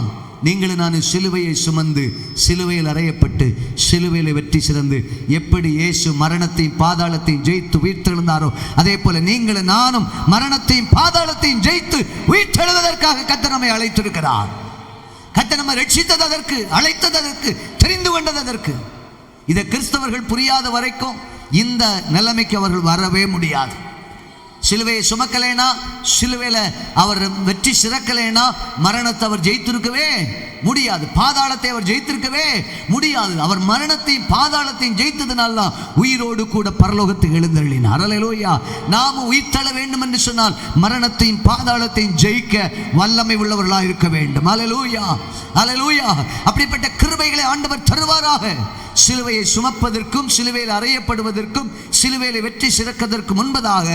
நீங்களும் நான் சிலுவையை சுமந்து சிலுவையில் அறையப்பட்டு சிலுவையில் வெற்றி சிறந்து எப்படி இயேசு மரணத்தையும் பாதாளத்தையும் ஜெயித்து உயிர்த்தெழுந்தாரோ அதே போல நீங்களும் நானும் மரணத்தையும் பாதாளத்தையும் ஜெயித்து உயிர்த்தெழுவதற்காக கர்த்தர் நம்மை அழைத்திருக்கிறார். கர்த்தர் நம்மை ரட்சித்தது அதற்கு, அழைத்தது அதற்கு, தெரிந்து கொண்டது அதற்கு. இதை கிறிஸ்தவர்கள் புரியாத வரைக்கும் இந்த நிலைமைக்கு அவர்கள் வரவே முடியாது. சிலுவையை சுமக்கலைனா, சிலுவையில் அவர் வெற்றி சிறக்கலைனா மரணத்தை அவர் ஜெயித்திருக்கவே முடியாது. பாதாளத்தை அவர் ஜெயித்திருக்கவே முடியாது. அவர் மரணத்தையும் பாதாளத்தையும் ஜெயித்ததுனால்தான் உயிரோடு கூட பரலோகத்துக்கு எழுந்தருளினார். அல்லேலூயா. நாமும் உயிர் தள்ள வேண்டும் என்று சொன்னால் மரணத்தையும் பாதாளத்தையும் ஜெயிக்க வல்லமை உள்ளவர்களாக இருக்க வேண்டும். அல்லேலூயா, அல்லேலூயா. அப்படிப்பட்ட கிருபைகளை ஆண்டவர் தருவாராக. சிலுவையை சுமப்பதற்கும் சிலுவையில் அறையப்படுவதற்கும் சிலுவையில் வெற்றி சிறப்பதற்கு முன்பதாக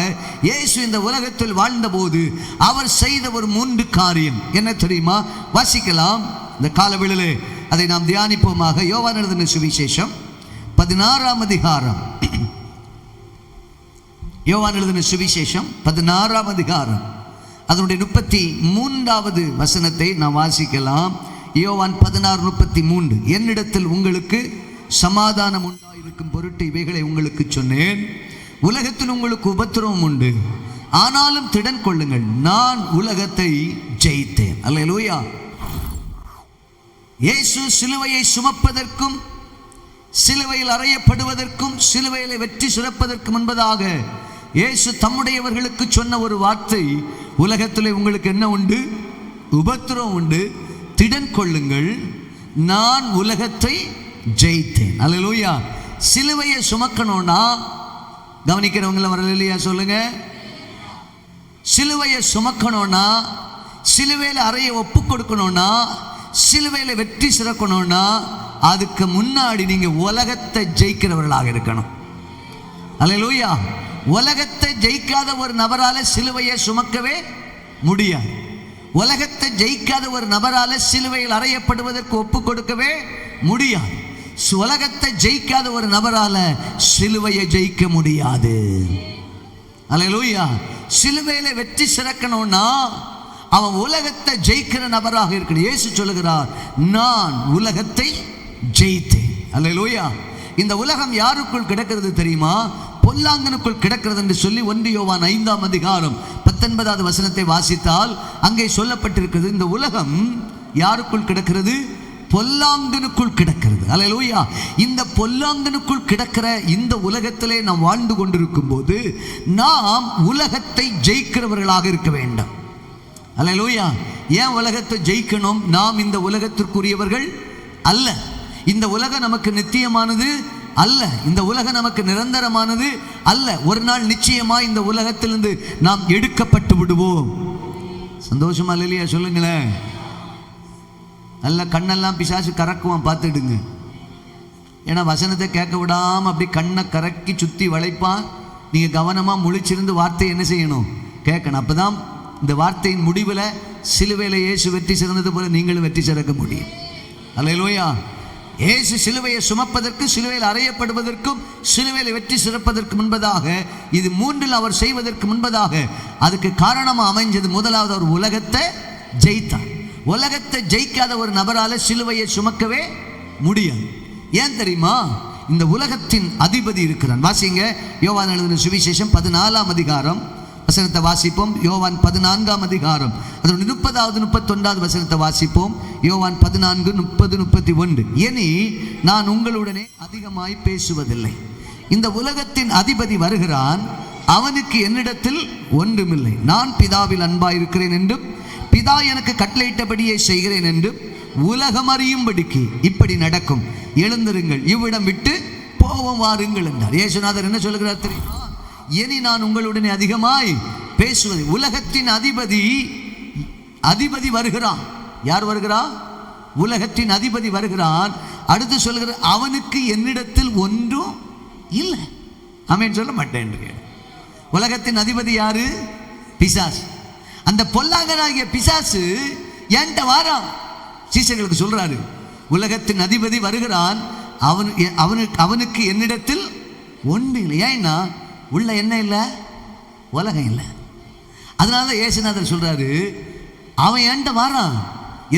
இயேசு இந்த உலகத்தில் வாழ்ந்தபோது அவர் செய்த ஒரு 3 காரியம் என்ன தெரியுமா? வாசிக்கலாம். இந்த காலவெளியிலே அதை நாம் தியானிப்போமாக. யோவான் எழுதின சுவிசேஷம் 16ஆம் அதிகாரம். யோவான் எழுதின சுவிசேஷம் 16ஆம் அதிகாரம் அதனுடைய 33வது வசனத்தை நாம் வாசிக்கலாம். யோவான் 16:33. என்னிடத்தில் உங்களுக்கு சமாதானம் உண்டாயிருக்கும் பொருட்டு இவைகளை உங்களுக்கு சொன்னேன். உலகத்தில் உங்களுக்கு உபத்திரவம் உண்டு, ஆனாலும் திடன் கொள்ளுங்கள், நான் உலகத்தை ஜெயித்தேன். அல்லேலூயா. இயேசு சிலுவையை சுமப்பதற்கும் சிலுவையில் அறையப்படுவதற்கும் சிலுவையில் வெற்றி சிறப்பதற்கு முன்பதாக இயேசு தம்முடையவர்களுக்கு சொன்ன ஒரு வார்த்தை, உலகத்தில் உங்களுக்கு என்ன உண்டு? உபத்திரவம் உண்டு, திடன் கொள்ளுங்கள், நான் உலகத்தை ஜெயித்தேன். அல்லேலூயா. சிலுவையை சுமக்கணும்னா கவனிக்கிறவங்கள வரலையா சொல்லுங்க. சிலுவையை சுமக்கணும்னா, சிலுவையில் அறைய ஒப்பு கொடுக்கணும்னா, சிலுவையில் வெற்றி சிறக்கணும்னா அதுக்கு முன்னாடி நீங்க உலகத்தை ஜெயிக்கிறவர்களாக இருக்கணும். அல்லேலூயா. உலகத்தை ஜெயிக்காத ஒரு நபரால சிலுவையை சுமக்கவே முடியாது. உலகத்தை ஜெயிக்காத ஒரு நபரால சிலுவையில் அறையப்படுவதற்கு ஒப்பு கொடுக்கவே முடியாது. உலகத்தை ஜெயிக்காத ஒரு நபரால சிலுவையை ஜெயிக்க முடியாது. அல்லேலூயா. சிலுவையில வெற்றி சிறக்கணும்னா அவன் உலகத்தை ஜெயிக்கிற நபராக இருக்கணும். இயேசு சொல்லுகிறார், நான் உலகத்தை ஜெயித்தேன். அல்லேலூயா. இந்த உலகம் யாருக்குள் கிடக்கிறது தெரியுமா? பொல்லாங்கனுக்குள் கிடக்கிறது என்று சொல்லி 1 யோவான் 5ஆம் அதிகாரம் 19வது வசனத்தை வாசித்தால் அங்கே சொல்லப்பட்டிருக்கிறது, இந்த உலகம் யாருக்குள் கிடக்கிறது? பொல்லாங்கனுக்குள் கிடக்கிறது. அல்லேலூயா. இந்த பொல்லாங்கனுக்குள் கிடக்கிற இந்த உலகத்திலே நாம் வாழ்ந்து கொண்டிருக்கும் போது நாம் உலகத்தை ஜெயிக்கிறவர்களாக இருக்க வேண்டும். அல்லேலூயா. ஏன் உலகத்தை ஜெயிக்கணும்? நாம் இந்த உலகத்திற்குரியவர்கள் அல்ல. இந்த உலகம் நமக்கு நித்தியமானது அல்ல. இந்த உலகம் நமக்கு நிரந்தரமானது அல்ல. ஒரு நாள் நிச்சயமா இந்த உலகத்திலிருந்து நாம் எடுக்கப்பட்டு விடுவோம். சந்தோஷமா இல்லையா? சொல்லுங்களேன். நல்ல கண்ணெல்லாம் பிசாசு கறக்குவான், பார்த்துடுங்க. ஏன்னா வசனத்தை கேட்க விடாம அப்படி கண்ணை கறக்கி சுத்தி வளைப்பான். நீங்க கவனமா முழிச்சிருந்து வார்த்தையை என்ன செய்யணும்? கேட்கணும். அப்பதான் இந்த வார்த்தையின் முடிவில் சிலுவையில் இயேசு வெற்றி சிறந்தது போல நீங்களும் வெற்றி சிறக்க முடியும். அல்லேலூயா. இயேசு சிலுவையை சுமப்பதற்கு, சிலுவையில் அறையப்படுவதற்கும், சிலுவையில் வெற்றி சிறப்பதற்கு முன்பதாக, இது மூன்றில் அவர் செய்வதற்கு முன்பதாக அதுக்கு காரணமாக அமைஞ்சது. முதலாவது, அவர் உலகத்தை ஜெயித்தார். உலகத்தை ஜெயிக்காத ஒரு நபரால் சிலுவையை சுமக்கவே முடியாது. ஏன் தெரியுமா? இந்த உலகத்தின் அதிபதி இருக்கிறான். வாசிங்க, யோவான் எழுதின சுவிசேஷம் 14ஆம் அதிகாரம் வசனத்தை வாசிப்போம். யோவான் 14ஆம் அதிகாரம் அதோட 30வது 31வது வசனத்தை வாசிப்போம். யோவான் 14, 30, 31. இனி நான் உங்களுடனே அதிகமாய் பேசுவதில்லை. இந்த உலகத்தின் அதிபதி வருகிறான். அவனுக்கு என்னிடத்தில் ஒன்றுமில்லை. நான் பிதாவில் அன்பாயிருக்கிறேன் என்றும் பிதா எனக்கு கட்டளையிட்டபடியே செய்கிறேன் என்றும் உலகம் அறியும்படிக்கு இப்படி நடக்கும். எழுந்திருங்கள், இவ்விடம் விட்டு போவோம் வாருங்கள் என்றார். இயேசுநாதர் என்ன சொல்லுகிறார் தெரியுமா? இனி நான் உங்களுடனே அதிகமாய் பேசுவது. உலகத்தின் அதிபதி வருகிறான். யார் வருகிறான்? உலகத்தின் அதிபதி வருகிறான். அடுத்து சொல்லுகிற, அவனுக்கு என்னிடத்தில் ஒன்றும் இல்லை. ஆமென் சொல்ல மாட்டேன். உலகத்தின் அதிபதி யாரு? பிசாசு. அந்த பொல்லாங்கனாகிய பிசாசு என்கிட்ட வாரான். சீசர்களுக்கு சொல்றாரு, உலகத்தின் அதிபதி வருகிறான். அவனுக்கு என்னிடத்தில் ஒன்று இல்லை. ஏன்னா உள்ள என்ன இல்லை? உலகம் இல்லை. அதனால இயேசுநாதர் சொல்றாரு, அவன் என்கிட்ட வாரான்.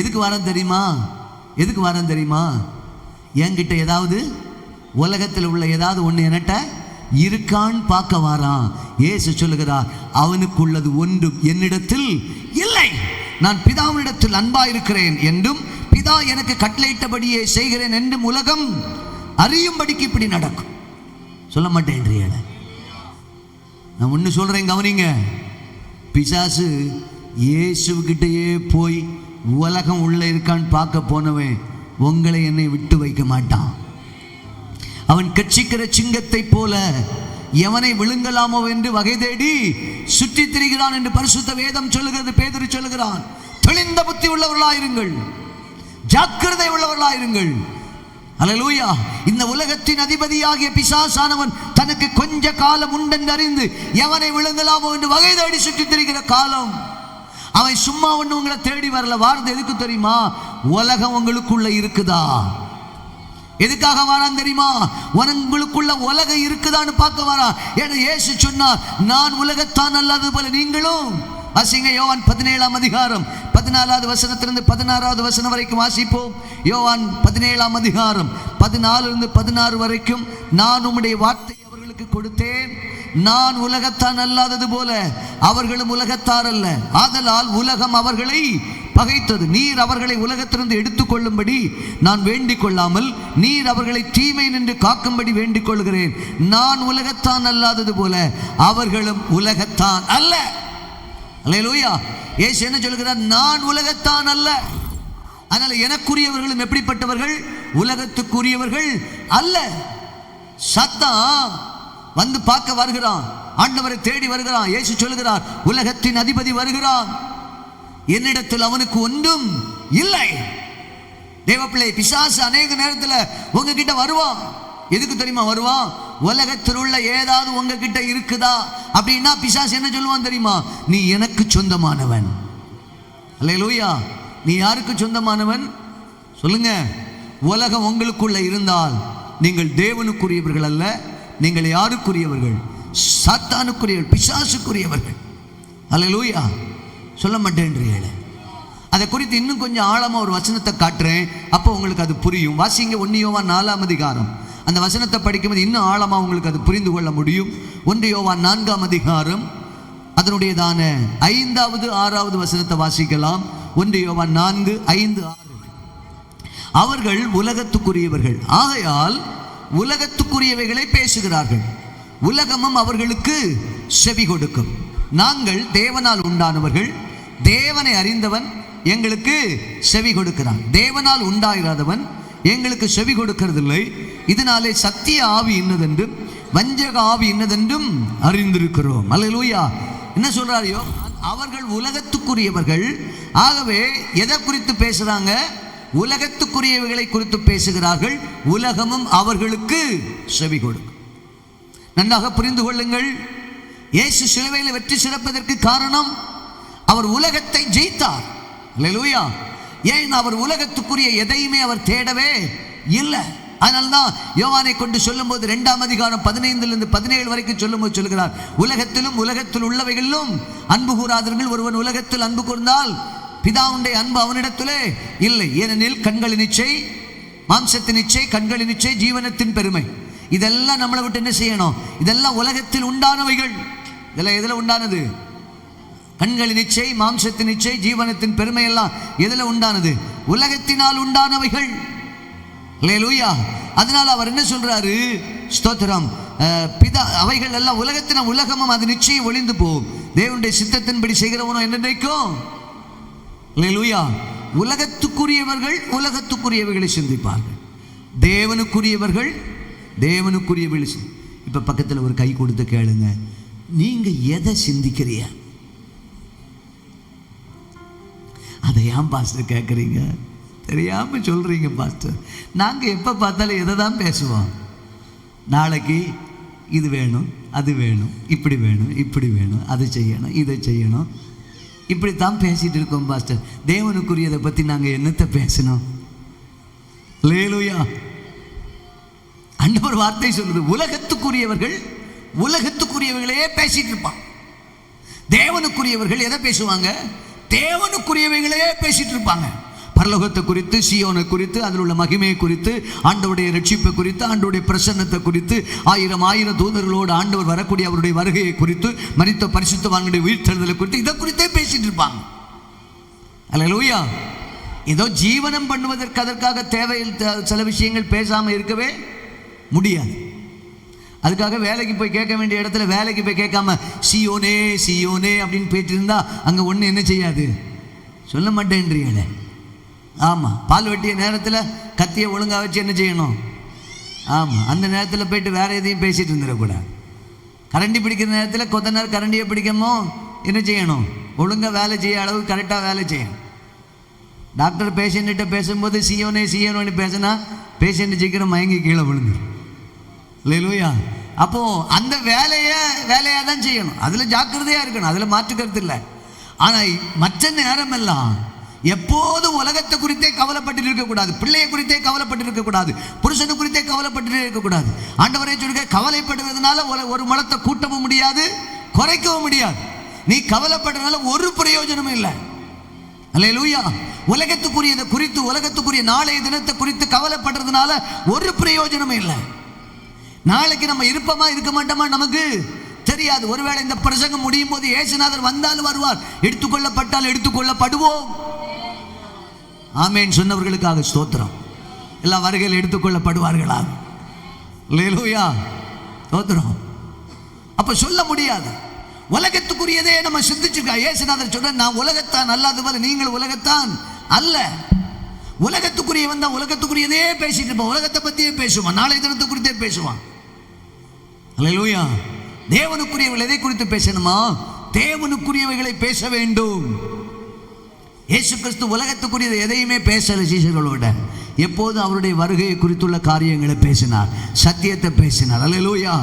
எதுக்கு வாரான் தெரியுமா? எதுக்கு வாரான் தெரியுமா? என்கிட்ட ஏதாவது உலகத்தில் உள்ள ஏதாவது ஒன்று என்கிட்ட இருக்கான்னு பார்க்க வாரான். இயேசு சொல்லுகிறார், அவனுக்குள்ளது ஒன்றும் என்னிடத்தில் இல்லை. நான் பிதாவினிடத்தில் அன்பாயிருக்கிறேன் என்றும் பிதா எனக்கு கட்டளையிட்டபடியே செய்கிறேன் என்றும் உலகம் அறியும்படிக்கு இப்படி நடக்கும். சொல்ல மாட்டேன். நான் ஒன்று சொல்றேன், கவனிங்க. பிசாசு இயேசுகிட்டயே போய் உலகம் உள்ள இருக்கான்னு பார்க்க போனவன் உங்களை என்னை விட்டு வைக்க மாட்டான். அவன் கட்சிக்கிற சிங்கத்தை போல எவனை விழுங்கலாமோ என்று வகை தேடி சுற்றி திரிகிறான் என்று பரிசுத்த வேதம் சொல்லுகிறது. பேதுரு சொல்லுகிறான், தெளிந்த புத்தி உள்ளவர்களாயிருங்கள், ஜாக்கிரதை உள்ளவர்களாயிருங்கள். அல்லேலூயா. இந்த உலகத்தின் அதிபதியாகிய பிசாசானவன் தனக்கு கொஞ்ச காலம் உண்டென்று அறிந்து எவனை விழுங்கலாமோ என்று வகை தேடி சுற்றி திரிகிற காலம். அவன் சும்மா ஒன்று உங்களை தேடி வரல. வார்த்தை எதுக்கு தெரியுமா? உலகம் உங்களுக்குள்ள இருக்குதா? எதுக்காக வரான் தெரியுமா? உங்களுக்குள்ள உலகம் இருக்குதான்னு பார்க்க வரான். ஏன்னா இயேசு சொன்னார், நான் உலகத்தான் அல்லாதது போல நீங்களும். வாசிங்க, யோவான் 17ஆம் அதிகாரம் 14வது வசனத்திலிருந்து 16வது வசனம் வரைக்கும் வாசிப்போம். யோவான் 17ஆம் அதிகாரம் 14லிருந்து 16 வரைக்கும். நான் உம்முடைய வார்த்தை அவர்களுக்கு கொடுத்தேன். நான் உலகத்தான் அல்லாதது போல அவர்களும் உலகத்தார் அல்ல. ஆதலால் உலகம் அவர்களை பகைத்தது. நீர் அவர்களை உலகத்திலிருந்து எடுத்துக்கொள்ளும்படி நான் வேண்டிக் கொள்ளாமல் நீர் அவர்களை தீமை நின்று காக்கும்படி வேண்டிக் கொள்கிறேன். நான் உலகத்தான் அல்லாதது போல அவர்களும் உலகத்தான் அல்ல. அல்லேலூயா. இயேசு என்ன சொல்கிறார்? நான் உலகத்தான் அல்ல. அதனால எனக்குரியவர்களும் எப்படிப்பட்டவர்கள்? உலகத்துக்குரியவர்கள் அல்ல. சத்தான் வந்து பார்க்க வருகிறான், ஆண்டவரை தேடி வருகிறான். இயேசு சொல்லுகிறார், உலகத்தின் அதிபதி வருகிறான், என்னிடத்தில் அவனுக்கு ஒன்றும் இல்லை. தேவப்பிள்ளை, பிசாசு அநேக நேரத்தில் உங்ககிட்ட வருவான். எதுக்கு தெரியுமா வருவான்? உலகத்தில் உள்ள ஏதாவது உங்ககிட்ட இருக்குதா அப்படின்னா பிசாசு என்ன சொல்லுவான் தெரியுமா? நீ எனக்கு சொந்தமானவன். அல்லேலூயா. நீ யாருக்கு சொந்தமானவன் சொல்லுங்க. உலகம் உங்களுக்குள்ள இருந்தால் நீங்கள் தேவனுக்குரியவர்கள் அல்ல. நீங்கள் யாருக்குரியவர்கள்? சாத்தானுக்குரியவர்கள், பிசாசுக்குரியவர்கள். அல்லேலூயா. சொல்ல மாட்டேன்றீங்களே. அதை குறித்து இன்னும் கொஞ்சம் ஆழமாக ஒரு வசனத்தை காட்டுறேன், அப்போ உங்களுக்கு அது புரியும். வாசிங்க 1 யோவான் 4ஆம் அதிகாரம். அந்த வசனத்தை படிக்கும்போது இன்னும் ஆழமாக உங்களுக்கு அது புரிந்து கொள்ள முடியும். 1 யோவான் 4ஆம் அதிகாரம் அதனுடையதான 5வது 6வது வசனத்தை வாசிக்கலாம். 1 யோவான் 4, 5, 6. அவர்கள் உலகத்துக்குரியவர்கள், ஆகையால் உலகத்துக்குரியவைகளை பேசுகிறார்கள். உலகமும் அவர்களுக்கு செவி கொடுக்கும். நாங்கள் தேவனால் உண்டானவர்கள், தேவனை அறிந்தவன் எங்களுக்கு செவி கொடுக்கிறான். தேவனால் உண்டாயிராதவன் எங்களுக்கு செவி கொடுக்கிறதில்லை. இதனாலே சத்திய ஆவி இன்னதென்றும் வஞ்சக ஆவி இன்னதென்றும் அறிந்திருக்கிறோம். அல்லேலூயா. என்ன சொல்றாரியோ, அவர்கள் உலகத்துக்குரியவர்கள். ஆகவே எதை குறித்து பேசுறாங்க? உலகத்துக்குரியவைகளை குறித்து பேசுகிறார்கள். உலகமும் அவர்களுக்கு செவி கொடுக்கும். நன்றாக புரிந்து கொள்ளுங்கள். இயேசு சிலுவையில் வெற்றி சிறப்பதற்கு காரணம் அவர் உலகத்தை ஜெயித்தார். அல்லேலூயா. ஏன்? அவர் உலகத்துக்குரிய எதையுமே அவர் தேடவே இல்லை. அதனால்தான் யோவானை கொண்டு சொல்லும் போது 2ஆம் அதிகாரம் 15-17 வரைக்கும் சொல்லும் போது சொல்கிறார், உலகத்திலும் உலகத்தில் உள்ளவைகளிலும் அன்பு கூறாதவர்கள் ஒருவன் உலகத்தில் அன்பு கூர்ந்தால் பிதாவுடைய அன்பு அவனிடத்திலே இல்லை. ஏனெனில் கண்களின் இச்சை, மாம்சத்தின் இச்சை, கண்களின் இச்சை, ஜீவனத்தின் பெருமை, இதெல்லாம் நம்மளை விட்டு என்ன செய்யணும்? இதெல்லாம் உலகத்தில் உண்டானவைகள். இதெல்லாம் எதில் உண்டானது? கண்களின் இச்சை, மாம்சத்தின் இச்சை, ஜீவனத்தின் பெருமை எல்லாம் எதில் உண்டானது? உலகத்தினால் உண்டானவைகள். அல்லேலூயா. அதனால அவர் என்ன சொல்றாரு? ஸ்தோத்திரம். பிதா அவைகள் எல்லாம் உலகத்தின உலகமும் அது நிச்சயம் ஒளிந்து போகும், தேவனுடைய சித்தத்தின்படி செய்கிறவனோ என்ன நினைக்கும்? அல்லேலூயா. உலகத்துக்குரியவர்கள் உலகத்துக்குரியவைகளை சிந்திப்பார்கள், தேவனுக்குரியவர்கள் தேவனுக்குரியவைகளை. இப்ப பக்கத்தில் ஒரு கை கொடுத்து கேளுங்க, நீங்க எதை சிந்திக்கிறீங்க? அதை ஏன் பாஸ்டர் கேட்குறீங்க? தெரியாமல் சொல்கிறீங்க பாஸ்டர். நாங்கள் எப்போ பார்த்தாலும் எதை தான் பேசுவோம்? நாளைக்கு இது வேணும், அது வேணும், இப்படி வேணும், இப்படி வேணும், அது செய்யணும், இதை செய்யணும், இப்படித்தான் பேசிகிட்டு இருக்கோம் பாஸ்டர். தேவனுக்குரியதை பற்றி நாங்கள் என்னத்தை பேசணும்? அல்லேலூயா. ஆண்டவர் வார்த்தை சொல்லுது, உலகத்துக்குரியவர்கள் உலகத்துக்குரியவர்களே பேசிட்டு இருப்பான். தேவனுக்குரியவர்கள் எதை பேசுவாங்க? தேவனுக்குரியவைகளே பேசிட்டு இருப்பாங்க. பரலோகத்தை குறித்து, சீயோனை குறித்து, அதில் உள்ள மகிமையை குறித்து, ஆண்டவருடைய ரட்சிப்பை குறித்து, ஆண்டவருடைய பிரசன்னத்தை குறித்து, 1000 தூதர்களோடு ஆண்டவர் வரக்கூடிய அவருடைய வருகையை குறித்து, மரித்த பரிசுத்தவான்களுடைய உயிர்த்தெழுதலை குறித்து, இதை குறித்தே பேசிட்டு இருப்பாங்க. அல்லேலூயா. ஏதோ ஜீவனம் பண்ணுவதற்கு அதற்காக தேவையில் சில விஷயங்கள் பேசாமல் இருக்கவே முடியாது. அதுக்காக வேலைக்கு போய் கேட்க வேண்டிய இடத்துல வேலைக்கு போய் கேட்காம சியோனே சியோனே அப்படின்னு பேசிட்டு இருந்தா அங்கே ஒன்று என்ன செய்யாது? சொல்ல மாட்டேன்றீங்களே. ஆமாம். பால் வெட்டிய நேரத்தில் கத்தியை ஒழுங்காக வச்சு என்ன செய்யணும்? ஆமாம். அந்த நேரத்தில் போயிட்டு வேற எதையும் பேசிட்டு இருந்துடக்கூடாது. கரண்டி பிடிக்கிற நேரத்தில் கொஞ்ச நேரம் கரண்டியை பிடிக்கமோ என்ன செய்யணும்? ஒழுங்காக வேலை செய்ய அளவு கரெக்டாக வேலை செய்யணும். டாக்டர் பேஷண்ட்ட பேசும்போது சியோனே சியோனு பேசினா பேஷண்ட் சீக்கிரம் மயங்கி கீழே விழுந்துடும். அல்லேலூயா. அப்போ அந்த வேலையாக தான் செய்யணும். அதில் ஜாக்கிரதையாக இருக்கணும், அதில் மாற்றுக்கிறது இல்லை. ஆனால் மற்ற நேரமெல்லாம் எப்போதும் உலகத்தை குறித்தே கவலைப்பட்டு இருக்கக்கூடாது, பிள்ளையை குறித்தே கவலைப்பட்டு இருக்கக்கூடாது, புருஷனை குறித்தே கவலைப்பட்டு இருக்கக்கூடாது. ஆண்டவரே சொல்லுங்க, கவலைப்படுவதனால ஒரு மலத்தை கூட்டவும் முடியாது, குறைக்கவும் முடியாது. நீ கவலைப்படுறதுனால ஒரு பிரயோஜனமும் இல்லை. அல்லேலூயா. உலகத்துக்குரியதை குறித்து, உலகத்துக்குரிய நாளைய தினத்தை குறித்து கவலைப்படுறதுனால ஒரு பிரயோஜனமும் இல்லை. நாளைக்கு நம்ம இருப்போமா இருக்க மாட்டோமா நமக்கு தெரியாது. ஒருவேளை இந்த பிரசங்கம் முடியும் போது இயேசுநாதர் வந்தாலும் வருவார், எடுத்துக்கொள்ளப்பட்டால் எடுத்துக்கொள்ளப்படுவோம். ஆமேன் சொன்னவர்களுக்காக ஸ்தோத்திரம். எல்லா வருகையில் எடுத்துக்கொள்ளப்படுவார்களா? அல்லேலூயா. ஸ்தோத்திரம். அப்ப சொல்ல முடியாது. உலகத்துக்குரியதே நம்ம சிந்திச்சிருக்கா. இயேசுநாதர் சொல்ற, நான் உலகத்தான் அல்லாத போல நீங்கள் உலகத்தான் அல்ல. உலகத்துக்குரிய வந்தா உலகத்துக்குரியதே பேசிட்டு இருப்பான், உலகத்தை பத்தியே பேசுவான், நாளை தினத்தை குறித்தே பேசுவான். அல்லேலூயா. தேவனுக்குரியவர்கள் எதை குறித்து பேசணுமா? தேவனுக்குரியவைகளை பேச வேண்டும். இயேசு கிறிஸ்து உலகத்துக்குரியதை எதையுமே பேசல சீஷர்களோட. எப்போதும் அவருடைய வருகையை குறித்துள்ள காரியங்களை பேசினார், சத்தியத்தை பேசினார். அல்லேலூயா.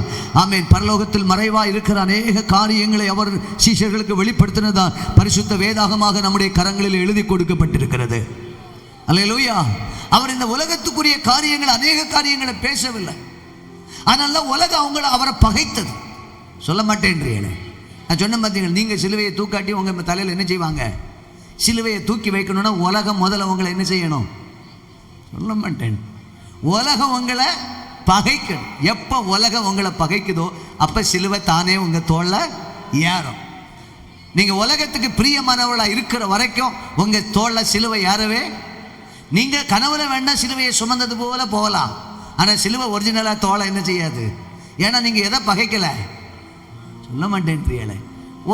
ஆமென். பரலோகத்தில் மறைவா இருக்கிற அநேக காரியங்களை அவர் சீஷர்களுக்கு வெளிப்படுத்தினதால் பரிசுத்த வேதாகமாக நம்முடைய கரங்களில் எழுதி கொடுக்கப்பட்டிருக்கிறது. அல்லேலூயா. அவர் இந்த உலகத்துக்குரிய காரியங்கள் அநேக காரியங்களை பேசவில்லை. அதனால உலகம் அவரை பகைத்தது. சொல்ல மாட்டேன்றீங்களே. நான் சொன்ன பார்த்தீங்க, நீங்கள் சிலுவையை தூக்காட்டி உங்கள் தலையில் என்ன செய்வாங்க? சிலுவையை தூக்கி வைக்கணும்னா உலகம் முதல்ல உங்களை என்ன செய்யணும்? சொல்ல மாட்டேன். உலகம் உங்களை பகைக்கணும். எப்போ உலகம் உங்களை பகைக்குதோ அப்போ சிலுவை தானே உங்கள் தோளில் ஏறும். நீங்கள் உலகத்துக்கு பிரியமானவர்களாக இருக்கிற வரைக்கும் உங்கள் தோளில் சிலுவை ஏறவே. நீங்கள் கனவுல வேணா சிலுவையை சுமந்தது போல போகலாம், ஆனால் சிலுவை ஒரிஜினலாக தோலை என்ன செய்யாது. ஏன்னா நீங்கள் எதை பகைக்கலை? சொல்ல மாட்டேன்றீங்களே.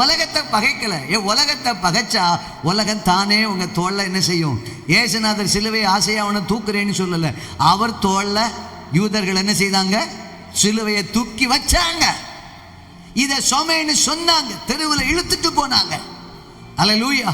உலகத்தை பகைக்கல. உலகத்தை பகைச்சா உலகம் தானே உங்க தோல்ல என்ன செய்யும்? ஏசுநாதர் சிலுவை ஆசையா அவனை தூக்குறேன்னு சொல்லல. அவர் தோல்ல யூதர்கள் என்ன செய்தாங்க? சிலுவையை தூக்கி வச்சாங்க. இதை சொமேன்னு சொன்னாங்க, தெருவில் இழுத்துட்டு போனாங்க. அல்லேலூயா.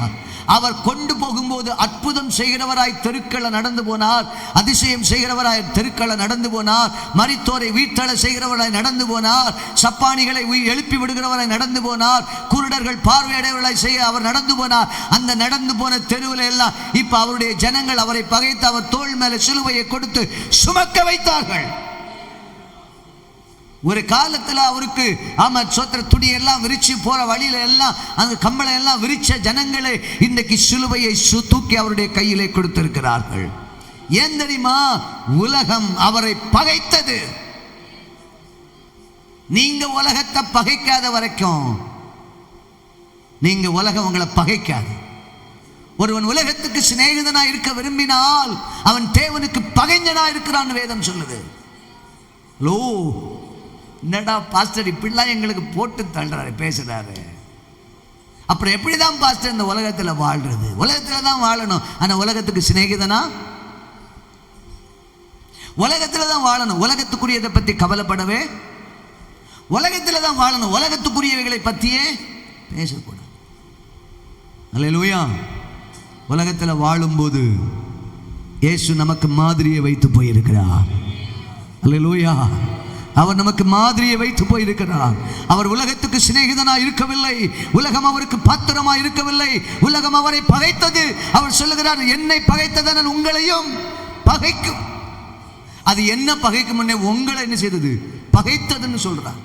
அவர் கொண்டு போகும்போது அற்புதம் செய்கிறவராய் தெருக்களை நடந்து போனார், அதிசயம் செய்கிறவராய் தெருக்களை நடந்து போனார், மரித்தோரை வீட்டள செய்கிறவராய் நடந்து போனார், சப்பானிகளை எழுப்பி விடுகிறவராய் நடந்து போனார், குருடர்கள் பார்வையடைவர்களாய் செய்ய அவர் நடந்து போனார். அந்த நடந்து போன தெருவில் எல்லாம் இப்ப அவருடைய ஜனங்கள் அவரை பகைத்து அவர் தோள் மேல சிலுவையை கொடுத்து சுமக்க வைத்தார்கள். ஒரு காலத்தில் அவருக்கு சோத்திர துணி எல்லாம் விரிச்சு போற வழியில எல்லாம் அந்த கம்பளை எல்லாம் விரிச்ச ஜனங்களே இன்றைக்கு சிலுவையை தூக்கி அவருடைய கையிலே கொடுத்திருக்கிறார்கள். ஏன் தெரியுமா? உலகம் அவரை பகைத்தது. நீங்க உலகத்தை பகைக்காத வரைக்கும் நீங்க உலகம் உங்களை பகைக்காது. ஒருவன் உலகத்துக்கு சிநேகிதனா இருக்க விரும்பினால் அவன் தேவனுக்கு பகைஞனா இருக்கிறான் வேதம் சொல்லுது. லோ, என்னடா பாஸ்டர் இப்படிலாம் எங்களுக்கு போட்டு தள்ளுறாரு, பேசுறாரு. அப்புறம் எப்படிதான் பாஸ்டர் இந்த உலகத்துல வாழ்றது? உலகத்துல தான் வாழணும். ஆனா உலகத்துக்கு சிநேகிதனா? உலகத்துல தான் வாழணும். உலகத்துக்குரியதை பத்தி கவலைப்படவே, உலகத்துல தான் வாழணும். உலகத்துக்குரியவைகளை பத்தியே பேசக்கூடாது. அல்லேலூயா. உலகத்துல வாழும்போது இயேசு நமக்கு மாதிரியை வைத்து போயிருக்கிறார். அல்லேலூயா. அவர் நமக்கு மாதிரியை வைத்து போயிருக்கிறார். அவர் உலகத்துக்கு சிநேகிதனா இருக்கவில்லை. உலகம் அவருக்கு பாத்திரமா இருக்கவில்லை. உலகம் அவரை பகைத்தது. அவர் சொல்லுகிறார், என்னை பகைத்ததனால் உங்களையும் பகைக்கும். அது என்ன பகைக்கும்? உங்களை என்ன செய்தது? பகைத்ததுன்னு சொல்றார்.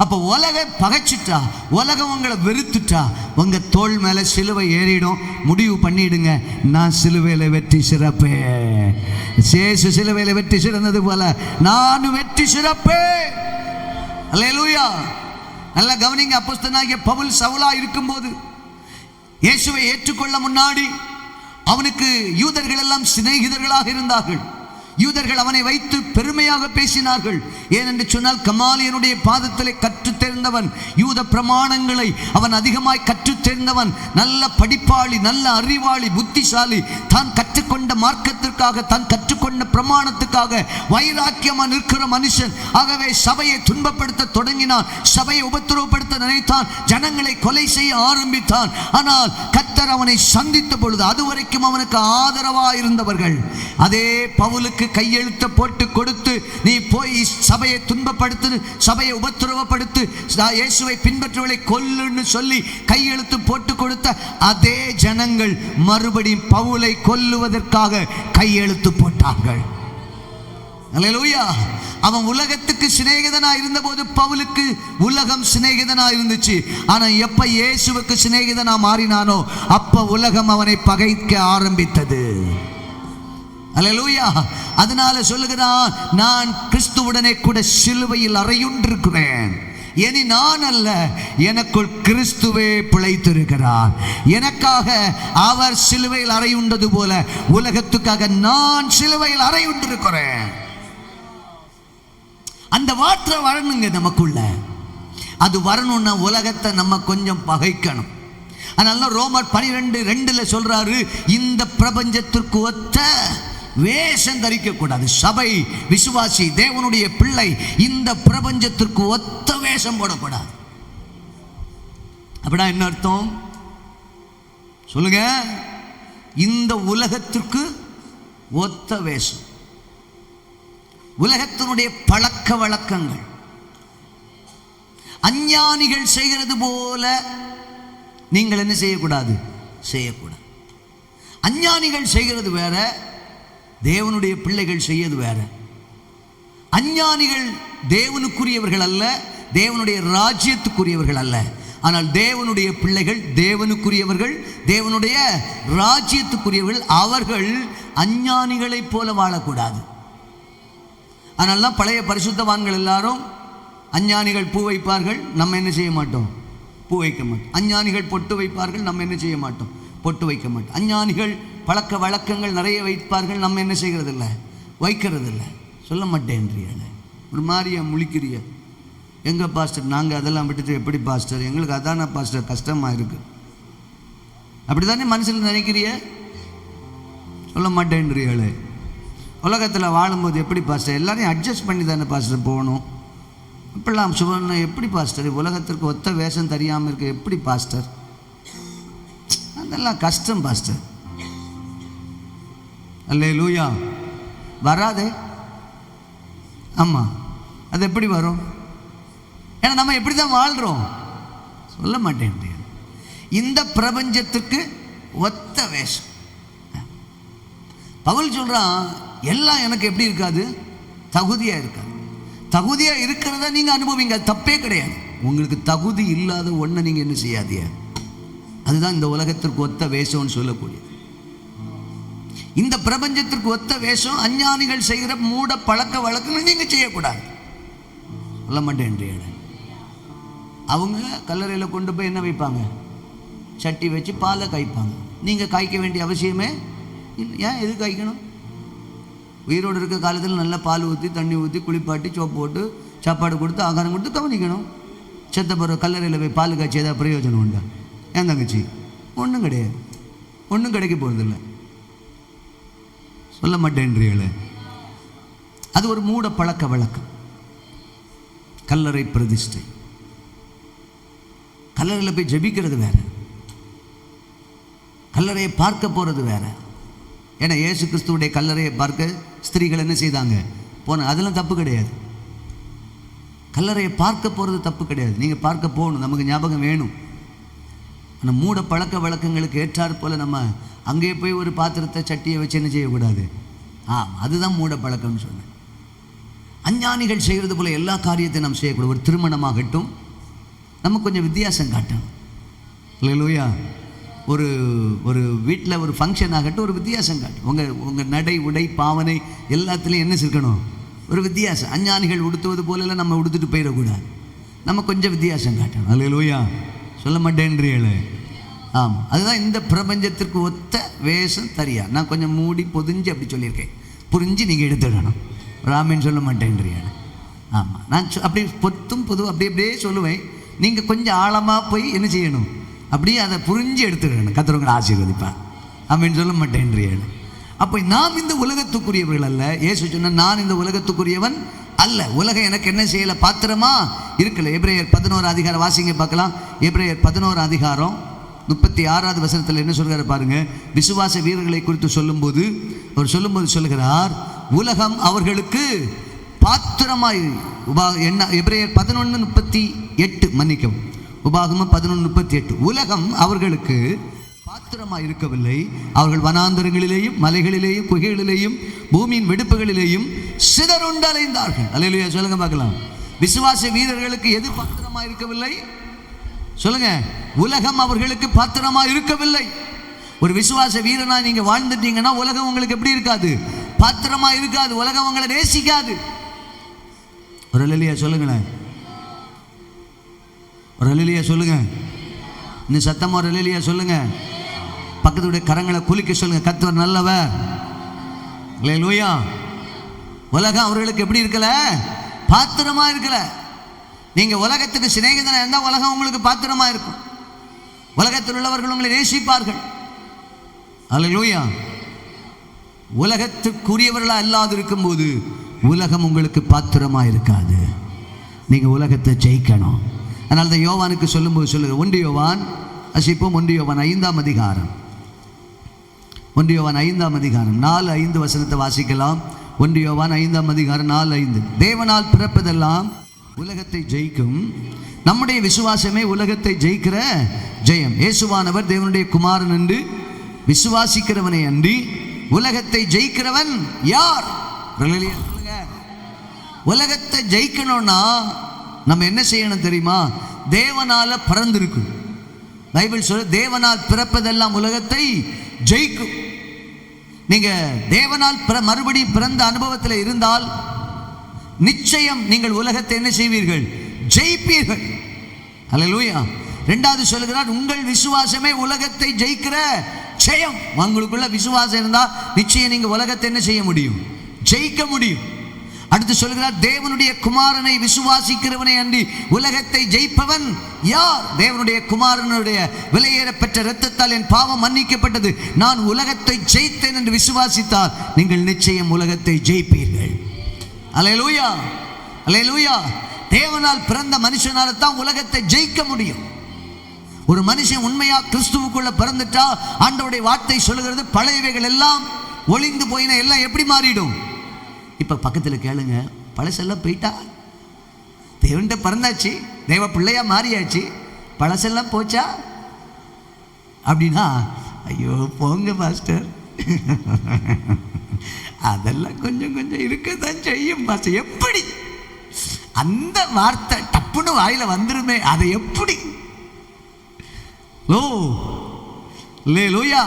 அப்ப உலகம் பகைச்சிட்டா, உலகம் உங்களை வெறுத்துட்டா, உங்க தோள் மேல சிலுவை ஏறிடும். முடிவு பண்ணிடுங்க, நான் சிலுவையில வெற்றி சிறப்பே. சேசு சிலுவையில வெற்றி சிறந்தது போல நானும் வெற்றி சிறப்பே. அல்லேலூயா. நல்லா கவனிங்க. அப்போஸ்தலனாகிய பவுல் சவுலா இருக்கும்போது இயேசுவை ஏற்றுக்கொள்ள முன்னாடி அவனுக்கு யூதர்கள் எல்லாம் சிநேகிதர்களாக இருந்தார்கள். யூதர்கள் அவனை வைத்து பெருமையாக பேசினார்கள். ஏனென்று சொன்னால் கமாலியனுடைய பாதத்திலே கற்றுத் தேர்ந்தவன், யூத பிரமாணங்களை அவன் அதிகமாய் கற்றுத் தேர்ந்தவன், நல்ல படிப்பாளி, நல்ல அறிவாளி, புத்திசாலி, தான் கற்றுக்கொண்ட மார்க்கத்திற்காக, தான் கற்றுக்கொண்ட பிரமாணத்துக்காக வைராக்கியமாக நிற்கிற மனுஷன். ஆகவே சபையை துன்பப்படுத்த தொடங்கினான், சபையை உபத்திரவப்படுத்த நினைத்தான், ஜனங்களை கொலை செய்ய ஆரம்பித்தான். ஆனால் கர்த்தர் அவனை சந்தித்த பொழுது அதுவரைக்கும் அவனுக்கு ஆதரவாக இருந்தவர்கள் அதே பவுலுக்கு கையெழுத்த போட்டு கொடுத்து, நீ போய் சபையை துன்பப்படுத்து, சபையை உபத்திரவப்படுத்து, இயேசுவை பின்பற்றுவதை கொல்லுன்னு சொல்லி கையெழுத்து போட்டு கொடுத்த அதே ஜனங்கள் மறுபடியும் பவுலை கொல்லுவதற்காக கையெழுத்து போட்டார்கள். அல்லேலூயா. அவன் உலகத்துக்கு சிநேகிதனா இருந்த போது பவுலுக்கு உலகம் சிநேகிதனா இருந்துச்சு. ஆனா எப்ப இயேசுவுக்கு சிநேகிதனா மாறினானோ அப்ப உலகம் அவனை பகைக்க ஆரம்பித்தது. அல்லேலூயா. அதனால சொல்லுகிறான், நான் கிறிஸ்துவுடனே கூட சிலுவையில் அறையுண்டிருக்கிறேன். இனி நான் அல்ல, எனக்குள் கிறிஸ்துவே பிழைத்திருக்கிறார். எனக்காக அவர் சிலுவையில் அறையுண்டது போல உலகத்துக்காக நான் சிலுவையில் அறையுண்டிருக்கிறேன். அந்த வார்த்தை வரணுங்க நமக்குள்ள. அது வரணும்னா உலகத்தை நம்ம கொஞ்சம் பகைக்கணும். அதனால ரோமர் 12:2 சொல்றாரு, இந்த பிரபஞ்சத்திற்கு ஒத்த வேஷம் தரிக்க கூடாது. சபை, விசுவாசி, தேவனுடைய பிள்ளை இந்த பிரபஞ்சத்திற்கு ஒத்த வேஷம் போடக்கூடாது. அப்படின்னா என்ன அர்த்தம் சொல்லுங்க? இந்த உலகத்திற்கு ஒத்த வேஷம், உலகத்தினுடைய பழக்க வழக்கங்கள், அஞ்ஞானிகள் செய்கிறது போல நீங்கள் என்ன செய்யக்கூடாது? செய்யக்கூடாது. அஞ்ஞானிகள் செய்கிறது வேற, தேவனுடைய பிள்ளைகள் செய்யறது வேற. அஞ்ஞானிகள் தேவனுக்குரியவர்கள் அல்ல, தேவனுடைய ராஜ்யத்துக்குரியவர்கள் அல்ல. ஆனால் தேவனுடைய பிள்ளைகள் தேவனுக்குரியவர்கள், தேவனுடைய ராஜ்யத்துக்குரியவர்கள். அவர்கள் அஞ்ஞானிகளைப் போல வாழக்கூடாது. அதனால தான் பழைய பரிசுத்தவான்கள் எல்லாரும், அஞ்ஞானிகள் பூ வைப்பார்கள், நம்ம என்ன செய்ய மாட்டோம்? பூ வைக்க மாட்டோம். அஞ்ஞானிகள் பொட்டு வைப்பார்கள், நம்ம என்ன செய்ய மாட்டோம்? பொட்டு வைக்க மாட்டோம். அஞ்ஞானிகள் பழக்க வழக்கங்கள் நிறைய வைப்பார்கள், நம்ம என்ன செய்கிறது இல்லை? வைக்கிறது இல்லை. சொல்ல மாட்டேன்றீங்க, ஒரு மாதிரியா முழிக்கிறிய. எங்கள் பாஸ்டர் நாங்கள் அதெல்லாம் விட்டுட்டு எப்படி பாஸ்டர், எங்களுக்கு அதான பாஸ்டர் கஷ்டமாக இருக்குது. அப்படி தானே மனசில் நினைக்கிறிய? சொல்ல மாட்டேன்றீங்களே. உலகத்தில் வாழும்போது எப்படி பாஸ்டர், எல்லாரையும் அட்ஜஸ்ட் பண்ணி தானே பாஸ்டர் போகணும். இப்படிலாம் சுவர்ண எப்படி பாஸ்டர், உலகத்திற்கு ஒத்த வேஷம் தெரியாமல் இருக்க எப்படி பாஸ்டர், அதெல்லாம் கஷ்டம் பாஸ்டர். அல்லேலூயா. வராதே. ஆமாம், அது எப்படி வரும்? ஏன்னா நம்ம எப்படி தான் வாழ்கிறோம். சொல்ல மாட்டேன். இந்த பிரபஞ்சத்துக்கு ஒத்த வேஷம். பவுல் சொல்கிறான், எல்லாம் எனக்கு எப்படி இருக்காது, தகுதியாக இருக்காது. தகுதியாக இருக்கிறத நீங்கள் அனுபவிங்க, தப்பே கிடையாது. உங்களுக்கு தகுதி இல்லாத ஒன்றை நீங்கள் என்ன செய்யாதீங்க. அதுதான் இந்த உலகத்திற்கு ஒத்த வேஷம்னு சொல்லக்கூடிய. இந்த பிரபஞ்சத்திற்கு ஒத்த வேஷம் அஞ்ஞானிகள் செய்கிற மூட பழக்க வழக்கங்கள் நீங்கள் செய்யக்கூடாது. சொல்ல மாட்டேன். அவங்க கல்லறையில் கொண்டு போய் என்ன வைப்பாங்க, சட்டி வச்சு பாலை காய்ப்பாங்க. நீங்கள் காய்க்க வேண்டிய அவசியமே இல்லை. ஏன் எது காய்க்கணும்? உயிரோடு இருக்க காலத்தில் நல்லா பால் ஊற்றி தண்ணி ஊற்றி குளிப்பாட்டி சோப்பு போட்டு சாப்பாடு கொடுத்து ஆகாரம் கொடுத்து கவனிக்கணும். செத்த பிற கல்லறையில் போய் பால் காய்ச்சி ஏதாவது பிரயோஜனம் உண்டா? ஏன் தங்கச்சி? ஒன்றும் கிடையாது. ஒன்றும் கிடைக்க போகிறதில்ல. சொல்ல மாட்டேன்றீங்களே. அது ஒரு மூட பழக்க வழக்கம். கல்லறை பிரதிஷ்டை. கல்லறையில் போய் ஜெபிக்கிறது வேற, கல்லறையை பார்க்க போகிறது வேற. ஏன்னா இயேசு கிறிஸ்துவுடைய கல்லறையை பார்க்க ஸ்திரீகள் என்ன செய்தாங்க, போன. அதெல்லாம் தப்பு கிடையாது. கல்லறையை பார்க்க போகிறது தப்பு கிடையாது. நீங்கள் பார்க்க போகணும், நமக்கு ஞாபகம் வேணும். ஆனால் மூட பழக்க வழக்கங்களுக்கு ஏற்றாற் போல் நம்ம அங்கேயே போய் ஒரு பாத்திரத்தை சட்டியை வச்சு என்ன செய்யக்கூடாது. அதுதான் மூட பழக்கம்னு சொன்னேன். அஞ்ஞானிகள் செய்கிறது போல் எல்லா காரியத்தையும் நம்ம செய்யக்கூடாது. ஒரு திருமணமாகட்டும், நம்ம கொஞ்சம் வித்தியாசம் காட்டணும். இல்லையா? ஒரு ஒரு வீட்டில் ஒரு ஃபங்க்ஷன் ஆகட்டும், ஒரு வித்தியாசம் காட்டும். உங்கள் நடை உடை பாவனை எல்லாத்துலேயும் என்ன இருக்கணும், ஒரு வித்தியாசம். அஞ்ஞானிகள் உடுத்துவது போலெல்லாம் நம்ம உடுத்துட்டு போயிடக்கூடாது. நம்ம கொஞ்சம் வித்தியாசம் காட்டணும். அல்லேலூயா. சொல்ல மாட்டேன்றீங்களே. ஆமாம், அதுதான் இந்த பிரபஞ்சத்திற்கு ஒத்த வேஷம் தெரியா. நான் கொஞ்சம் மூடி பொதிஞ்சு அப்படி சொல்லியிருக்கேன், புரிஞ்சு நீங்கள் எடுத்துடணும். ராமன் சொல்ல மாட்டேன்றீங்க. ஆமாம், நான் அப்படி பொத்தும் பொது அப்படியே சொல்லுவேன். நீங்கள் கொஞ்சம் ஆழமாக போய் என்ன செய்யணும், அப்படியே அதை புரிஞ்சு எடுத்துக்கணும். கர்த்தர் ஆசீர்வதிப்பார். ஆமென். சொல்ல மாட்டேன்றீங்க. அப்போ நாம் இந்த உலகத்துக்குரியவர்கள் அல்ல. இயேசு சொன்ன, நான் இந்த உலகத்துக்குரியவன் அல்ல. உலகம் எனக்கு என்ன செய்யலை, பாத்திரமா இருக்கல. எபிரேயர் 11 அதிகாரம் வாசிங்க பார்க்கலாம். எபிரேயர் 11 அதிகாரம் 36வது வசனத்தில் என்ன சொல்கிறார் பாருங்க. விசுவாச வீரர்களை குறித்து சொல்லும்போது அவர் சொல்லுகிறார், உலகம் அவர்களுக்கு பாத்திரமாய். எபிரேயர் 11:38 மன்னிக்கவும், உபாகமம் 11:38. உலகம் அவர்களுக்கு பாத்திரமாய் இருக்கவில்லை. அவர்கள் வனாந்தரங்களிலேயும் மலைகளிலேயும் குகைகளிலேயும் பூமியின் வெடுப்புகளிலேயும் சிதறுண்டலைந்தார்கள். அல்லேலூயா. சொல்லுங்க பார்க்கலாம். விசுவாச வீரர்களுக்கு எது பாத்திரமாய் இருக்கவில்லை? சொல்லுங்க. உலகம் அவர்களுக்கு பாத்திரமா இருக்கவில்லை. ஒரு விசுவாச வீரனா நீங்க வாழ்ந்துட்டீங்கன்னா உலகம் உங்களுக்கு எப்படி இருக்காது, பாத்திரமா இருக்காது. உலகம் உங்களை நேசிக்காது. ஒரு அல்லேலூயா சொல்லுங்களேன். ஒரு அல்லேலூயா சொல்லுங்க. இன்னும் சத்தமா ஒரு அல்லேலூயா சொல்லுங்க. பக்கத்துடைய கரங்களை குலுக்கி சொல்லுங்க, கர்த்தர் நல்லவர். அல்லேலூயா. உலகம் அவர்களுக்கு எப்படி இருக்கல, பாத்திரமா இருக்கல. நீங்க உலகத்துக்கு சிநேகிதனா இருந்தால் உலகம் உங்களுக்கு பாத்திரமா இருக்கும். உலகத்தில் உள்ளவர்கள் உங்களை நேசிப்பார்கள். அல்லேலூயா. உலகத்துக்குரியவர்களா அல்லாது இருக்கும்போது உலகம் உங்களுக்கு பாத்திரமா இருக்காது. நீங்க உலகத்தை ஜெயிக்கணும். அதனால தான் யோவானுக்கு சொல்லும்போது சொல்லுங்க. 1 யோவான் 5ஆம் அதிகாரம் 4-5 வசனத்தை வாசிக்கலாம். 1 யோவான் 5ஆம் அதிகாரம் 4-5. தேவனால் பிறப்பதெல்லாம் உலகத்தை ஜெயிக்கும். நம்முடைய விசுவாசமே உலகத்தை ஜெயிக்கிற ஜெயம். இயேசுவானவர் தேவனுடைய குமாரன் என்று விசுவாசிக்கிறவனை அன்றி உலகத்தை ஜெயிக்கிறவன் யார்? உலகத்தை ஜெயிக்கணும்னா நம்ம என்ன செய்யணும் தெரியுமா? தேவனால பிறந்திருக்கும். பைபிள் சொல்ல, தேவனால் பிறப்பதெல்லாம் உலகத்தை ஜெயிக்கும். நீங்க தேவனால் மறுபடியும் பிறந்த அனுபவத்தில் இருந்தால் நிச்சயம் நீங்கள் உலகத்தை என்ன செய்வீர்கள், ஜெயிப்பீர்கள். அல்லேலூயா. 2வது சொல்லுகிறார், உங்கள் விசுவாசமே உலகத்தை ஜெயிக்கிற ஜெயம். உங்களுக்குள்ள விசுவாசம் இருந்தால் நிச்சயம் நீங்க உலகத்தை என்ன செய்ய முடியும், ஜெயிக்க முடியும். அடுத்து சொல்கிறார், தேவனுடைய குமாரனை விசுவாசிக்கிறவனை அன்றி உலகத்தை ஜெயிப்பவன் யார்? தேவனுடைய குமாரனுடைய விலையேற பெற்ற இரத்தத்தால் என் பாவம் மன்னிக்கப்பட்டது, நான் உலகத்தை ஜெயித்தேன் என்று விசுவாசித்தால் நீங்கள் நிச்சயம் உலகத்தை ஜெயிப்பீர்கள். அல்லேலூயா, அல்லேலூயா. தேவனால் பிறந்த மனுஷனால தான் உலகத்தை ஜெயிக்க முடியும். ஒரு மனுஷன் உண்மையா கிறிஸ்துவுக்குள்ள பிறந்துட்டா ஆண்டவருடைய வார்த்தை சொல்லுகிறது, பழையவைகள் எல்லாம் ஒளிந்து போயின, எல்லாம் எப்படி மாறிடும்? இப்ப பக்கத்தில் கேளுங்க, பழசெல்லாம் போயிட்டா, தேவன்கிட்ட பிறந்தாச்சு, தேவ பிள்ளையா மாறியாச்சு, பழசெல்லாம் போச்சா அப்படின்னா, ஐயோ போங்க மாஸ்டர், அதெல்லாம் கொஞ்சம் கொஞ்சம் இருக்கதான் செய்யும் மாஸ்டர். எப்படி அந்த வார்த்தை டப்புன்னு வாயில வந்துருமே, அதை எப்படி? ஓ லேலூயா.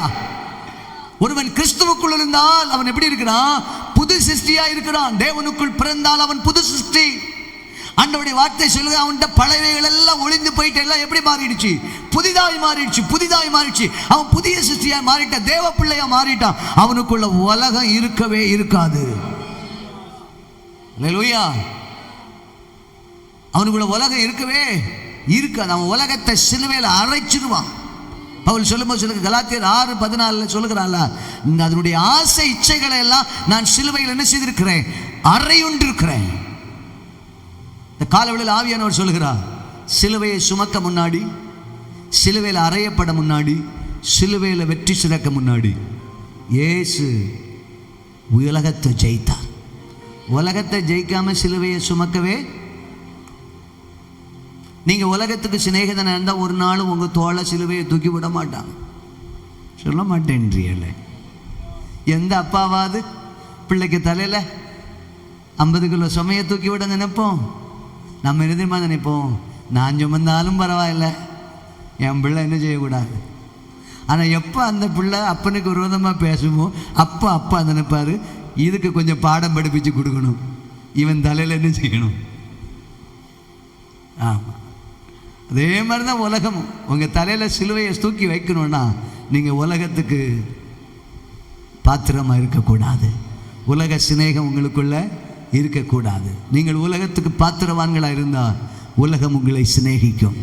ஒருவன் கிறிஸ்துவுக்குள் இருந்தால் அவன் எப்படி இருக்கிறான்? புது சிருஷ்டியா இருக்கிறான். தேவனுக்குள் பிறந்தால் அவன் புது சிருஷ்டி. ஆண்டவருடைய வார்த்தை சொல்லுங்க, அவன்கிட்ட பழையவைகள் எல்லாம் ஒளிந்து போயிட்டு எல்லாம் எப்படி மாறிடுச்சு? புதிதாய் மாறிடுச்சு, புதிதாய் மாறிடுச்சு. அவன் புதிய சிருஷ்டியா மாறிட்டான், தேவ பிள்ளையா மாறிட்டான். அவனுக்குள்ள உலகம் இருக்கவே இருக்காது. அல்லேலூயா. அவனுக்குள்ள உலகம் இருக்கவே இருக்காது. அவன் உலகத்தை சிலுவையில் அரைச்சிடுவான். பவுல் சொல்லும்போது சொல்லுங்க, கலாத்தியர் 6:14 சொல்லுகிறான்ல, அதனுடைய ஆசை இச்சைகளை எல்லாம் நான் சிலுவையில் என்ன செய்திருக்கிறேன்? அறையுண்டிருக்கிறேன். இந்த காலவெளியில் ஆவியானவர் சொல்லுகிறார், சிலுவையை சுமக்க முன்னாடி, சிலுவையில் அறையப்பட முன்னாடி, சிலுவையில் வெற்றி சிறக்க முன்னாடி இயேசு உலகத்தை ஜெயித்தார். உலகத்தை ஜெயிக்காம சிலுவையை சுமக்கவே. நீங்க உலகத்துக்கு சிநேகிதனா இருந்தால் ஒரு நாளும் உங்க தோளை சிலுவையை தூக்கி விட மாட்டாங்க. சொல்ல மாட்டேன்றீங்களே. எந்த அப்பாவாவது பிள்ளைக்கு தலையில 50 கிலோ சுமையை தூக்கி விட நினைப்போம்? நம்ம எதிர்மா நினைப்போம், நான் சுமந்தாலும் பரவாயில்ல, என் பிள்ளை என்ன செய்யக்கூடாது. ஆனால் எப்போ அந்த பிள்ளை அப்பனுக்கு விரோதமாக பேசுமோ அப்போ அப்பா நினைப்பாரு, இதுக்கு கொஞ்சம் பாடம் படிப்பிச்சு கொடுக்கணும், இவன் தலையில் என்ன செய்யணும். ஆமாம், அதே மாதிரி தான் உலகமும். உங்கள் தலையில் சிலுவையை தூக்கி வைக்கணும்னா நீங்கள் உலகத்துக்கு பாத்திரமாக இருக்கக்கூடாது. உலக சிநேகம் உங்களுக்குள்ள இருக்கக்கூடாது. நீங்கள் உலகத்துக்கு பாத்திரவான்களாக இருந்தால் உலகம் உங்களை சிநேகிக்கும்.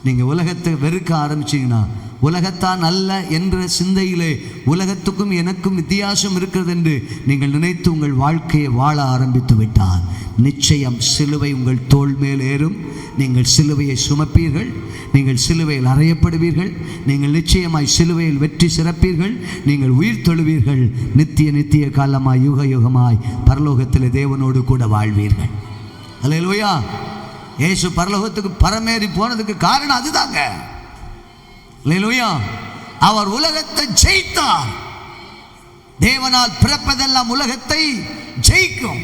நீங்கள் உலகத்தை வெறுக்க ஆரம்பிச்சிங்கன்னா, உலகத்தான் அல்ல என்ற சிந்தையிலே உலகத்துக்கும் எனக்கும் வித்தியாசம் இருக்கிறது என்று நீங்கள் நினைத்து உங்கள் வாழ்க்கையை வாழ ஆரம்பித்து விட்டால் நிச்சயம் சிலுவை உங்கள் தோள் மேல் ஏறும். நீங்கள் சிலுவையை சுமப்பீர்கள், நீங்கள் சிலுவையில் அறையப்படுவீர்கள், நீங்கள் நிச்சயமாய் சிலுவையில் வெற்றி சிறப்பீர்கள், நீங்கள் உயிர் தொழுவீர்கள், நித்திய நித்திய காலமாய் யுக யுகமாய் பரலோகத்தில் தேவனோடு கூட வாழ்வீர்கள். அல்லேலூயா. இயேசு பரலோகத்துக்கு பரமேறி போனதுக்கு காரணம் அதுதாங்க. அல்லேலூயா. அவர் உலகத்தை ஜெயித்தார். தேவனால் பிறப்பதெல்லாம் உலகத்தை ஜெயிக்கும்.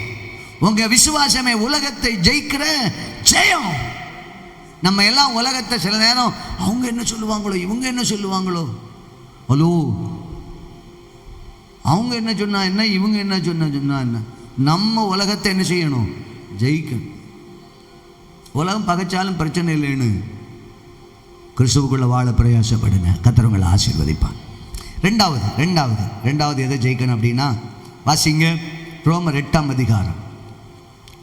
உங்க விசுவாசமே உலகத்தை ஜெயிக்கிற ஜெயம். நம்ம எல்லாம் உலகத்தை சில நேரம் அவங்க என்ன சொல்லுவாங்களோ, இவங்க என்ன சொல்லுவாங்களோ, ஹலோ அவங்க என்ன சொன்னா என்ன, இவங்க என்ன சொன்னா என்ன, நம்ம உலகத்தை என்ன செய்யணும்? ஜெயிக்கணும். உலகம் பகைச்சாலும் பிரச்சனை இல்லைன்னு கிறிஸ்துவுக்குள்ள வாழ பிரயாசப்படுங்க. கர்த்தர் உங்களை ஆசீர்வதிப்பான். ரெண்டாவது எதை ஜெயிக்கணும் அப்படின்னா, வாசிங்க ரோமர் 8ஆம் அதிகாரம்.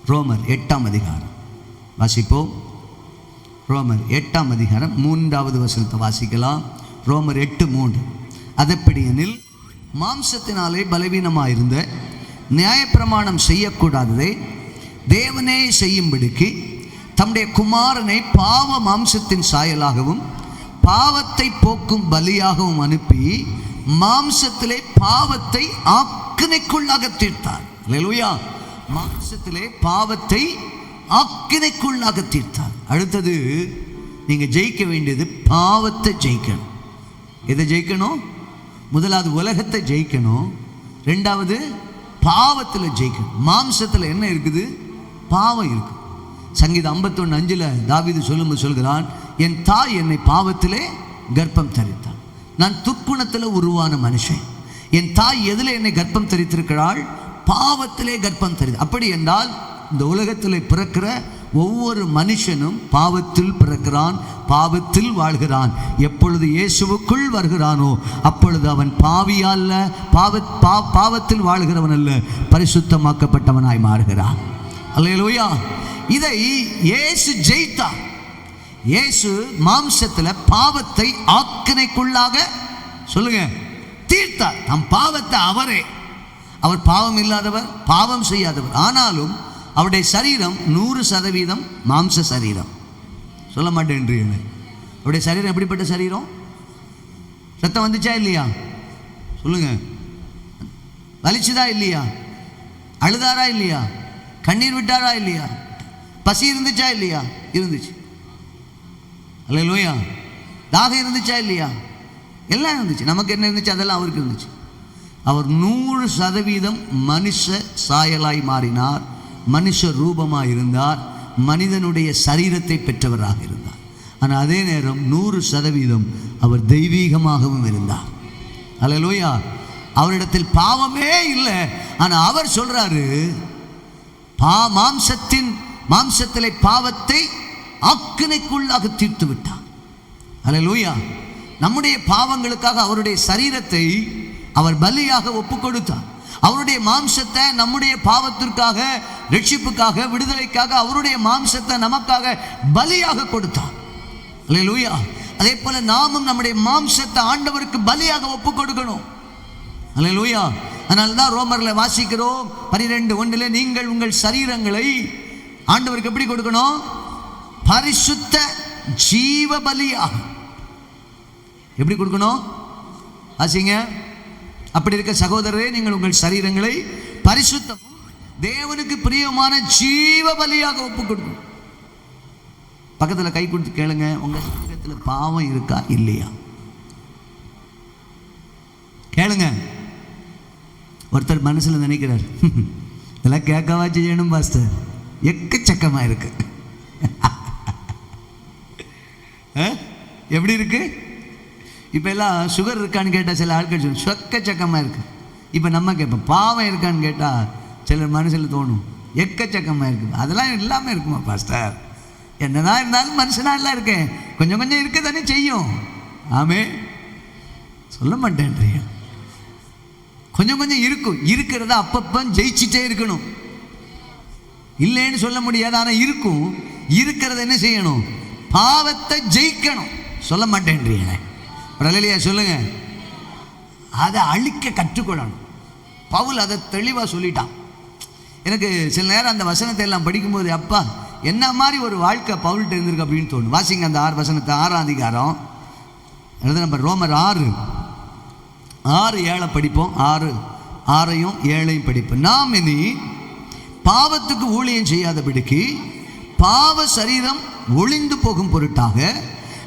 ரோமர் 8ஆம் அதிகாரம் வாசிப்போம். ரோமர் 8ஆம் அதிகாரம் 3வது வசனத்தை வாசிக்கலாம். ரோமர் 8:3. அதெப்படியெனில் மாம்சத்தினாலே பலவீனமாயிருந்த நியாயப்பிரமாணம் செய்யக்கூடாததை தேவனே செய்யும்படிக்கு தம்முடைய குமாரனை பாவ மாம்சத்தின் சாயலாகவும் பாவத்தை போக்கும் பலியாகவும் அனுப்பி மாம்சத்திலே பாவத்தை ஆக்கினைக்குள்ளாக தீர்த்தார். அல்லேலூயா. மாம்சத்திலே பாவத்தை ஆக்கினைக்குள்ளாக தீர்த்தார். அடுத்தது நீங்க ஜெயிக்க வேண்டியது பாவத்தை ஜெயிக்கணும். எதை ஜெயிக்கணும்? முதலாவது உலகத்தை ஜெயிக்கணும். ரெண்டாவது பாவத்தில் ஜெயிக்கணும். மாம்சத்தில் என்ன இருக்குது? பாவம் இருக்கு. சங்கீதம் 51:5 தாவீது சொல்லும்போது சொல்கிறான், என் தாய் என்னை பாவத்திலே கர்ப்பம் தரித்தாள், நான் துக்குணத்தில் உருவான மனுஷன். என் தாய் எதில் என்னை கர்ப்பம் தரித்திருக்கிறாள்? பாவத்திலே கர்ப்பம் தரித்து. அப்படி என்றால் இந்த உலகத்தில் பிறக்கிற ஒவ்வொரு மனுஷனும் பாவத்தில் பிறக்கிறான், பாவத்தில் வாழ்கிறான். எப்பொழுது இயேசுவுக்குள் வருகிறானோ அப்பொழுது அவன் பாவியல்ல, பாவத்தில் வாழ்கிறவன் அல்ல, பரிசுத்தமாக்கப்பட்டவனாய் மாறுகிறான். அல்லேலூயா. இதை இயேசு ஜெயித்தார். இயேசு மாம்சத்தில் பாவத்தை ஆக்கினைக்குள்ளாக சொல்லுங்க தீர்த்தார். நம் பாவத்தை அவர் பாவம் இல்லாதவர், பாவம் செய்யாதவர். ஆனாலும் அவருடைய சரீரம் 100% மாம்ச சரீரம். சொல்ல மாட்டேன்றீங்க. அவருடைய சரீரம் எப்படிப்பட்ட சரீரம்? ரத்தம் வந்துச்சா இல்லையா? சொல்லுங்க. வலிச்சுதா இல்லையா? அழுதாரா இல்லையா? கண்ணீர் விட்டாரா இல்லையா? பசி இருந்துச்சா இல்லையா? இருந்துச்சு. அல்லேலூயா. தாகம் இருந்துச்சா இல்லையா? எல்லாம் இருந்துச்சு. நமக்கு என்ன இருந்துச்சு? அதெல்லாம் அவருக்கு இருந்துச்சு. அவர் 100% மனுஷ சாயலாய் மாறினார், மனுஷ ரூபமாக இருந்தார், மனிதனுடைய சரீரத்தை பெற்றவராக இருந்தார். ஆனால் அதே நேரம் 100% அவர் தெய்வீகமாகவும் இருந்தார். அல்லேலூயா. அவரிடத்தில் பாவமே இல்லை. ஆனால் அவர் சொல்றாரு, மாம்சத்திலே பாவத்தை ஆக்கினைக்குள்ளாக தீர்த்து விட்டார். அல்லேலூயா. நம்முடைய பாவங்களுக்காக அவருடைய சரீரத்தை அவர் பலியாக ஒப்பு கொடுத்தார். அவருடைய மாம்சத்தை நம்முடைய பாவத்திற்காக, ரட்சிப்புக்காக, விடுதலைக்காக அவருடைய மாம்சத்தை நமக்காக பலியாக கொடுத்தார். அல்லேலூயா. அதே போல நாமும் நம்முடைய மாம்சத்தை ஆண்டவருக்கு பலியாக ஒப்பு கொடுக்கணும். அல்லேலூயா. அதனால்தான் ரோமர்ல வாசிக்கிறோம் 12:1 நீங்கள் உங்கள் சரீரங்களை ஆண்டவருக்கு எப்படி கொடுக்கணும்? பரிசுத்த ஜீவ பலியாக. எப்படி கொடுக்கணும்? வாசிங்க. அப்படி இருக்க சகோதரரே, நீங்கள் உங்கள் சரீரங்களை பரிசுத்தம் தேவனுக்கு பிரியமான ஜீவ பலியாக ஒப்பு கொடுக்கணும். பக்கத்துல கை கொடுத்து கேளுங்க, உங்க சரீரத்துல பாவம் இருக்கா இல்லையா? கேளுங்க. ஒருத்தர் மனசுல நினைக்கிறார், இதெல்லாம் கேட்கவா செய்யணும் பாஸ்டர், எக்கச்சக்கமா இருக்கு. எப்படி இருக்கு? இப்ப எல்லாம் சுகர் இருக்கான்னு கேட்டா சில ஆட்கள் சொல்லுவோம் எக்கச்சக்கமா இருக்கு. இப்ப நம்ம கேட்போம் பாவம் இருக்கான்னு கேட்டா சிலர் மனசுல தோணும் எக்கச்சக்கமா இருக்கு. அதெல்லாம் இல்லாம இருக்குமா பாஸ்டர்? என்னதான் இருந்தாலும் மனுஷனா எல்லாம் இருக்கேன், கொஞ்சம் கொஞ்சம் இருக்க தானே செய்யும். ஆமே, சொல்ல மாட்டேன்றீங்க. கொஞ்சம் கொஞ்சம் இருக்கும். இருக்கிறத அப்பப்ப ஜெயிச்சுட்டே இருக்கணும். இல்லைன்னு சொல்ல முடியாது, ஆனா இருக்கும். இருக்கிறத என்ன செய்யணும்? பாவத்தை ஜெயிக்கணும். சொல்ல மாட்டேன்றீங்க. அல்லேலூயா சொல்லுங்க. அதை அழிக்க கற்றுக்கொள்ளணும். பவுல் அதை தெளிவா சொல்லிட்டான். எனக்கு சில நேரம் அந்த வசனத்தை எல்லாம் படிக்கும்போது அப்பா என்ன மாதிரி ஒரு வாழ்க்கை பவுல்கிட்ட இருந்திருக்கு அப்படின்னு தோணும். வாசிங்க அந்த 6 வசனத்தை. 6ஆம் அதிகாரம் நம்ம ரோமர் 6:7 படிப்போம். 6:6 7 படிப்போம். நாம் இனி பாவத்துக்கு ஊழியம் செய்யாதபடிக்கு பாவ சரீரம் ஒளிந்து போகும் பொருட்டாக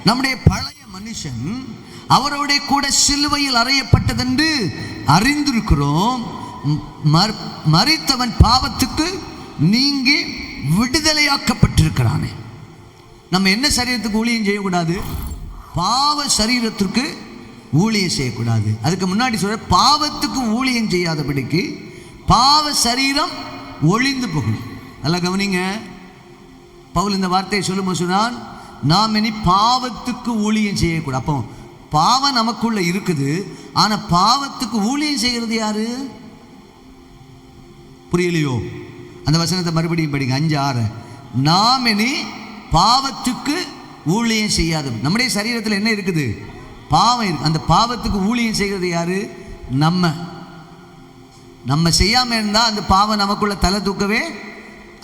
நம்முடைய பழைய மனுஷன் அவரோட கூட சிலுவையில் அறையப்பட்டதென்று அறிந்திருக்கிறோம். மரித்தவன் பாவத்துக்கு நீங்கி விடுதலையாக்கப்பட்டிருக்கிறானே. நம்ம என்ன சரீரத்துக்கு ஊழியம் செய்யக்கூடாது? பாவ சரீரத்திற்கு ஊழியம் செய்யக்கூடாது. அதுக்கு முன்னாடி சொல்ற பாவத்துக்கு ஊழியம் செய்யாதபடிக்கு பாவ சரீரம் ஒளிந்து போகும். நல்லா கவனிங்க. பவுல் இந்த வார்த்தையை சொல்லும்போது சொன்னான், நாம் இனி பாவத்துக்கு ஊழியம் செய்யக்கூடாது. அப்போ பாவம் நமக்குள்ள இருக்குது, ஆனா பாவத்துக்கு ஊழியம் செய்கிறது யாரு? புரியலையோ? அந்த வசனத்தை மறுபடியும் படிங்க. 5:6 நாம் இனி பாவத்துக்கு ஊழியம் செய்யாது. நம்முடைய சரீரத்தில் என்ன இருக்குது? பாவம் இருக்கு. அந்த பாவத்துக்கு ஊழியம் செய்கிறது யாரு? நம்ம செய்யாம இருந்தா அந்த பாவம் நமக்குள்ள தலை தூக்கவே.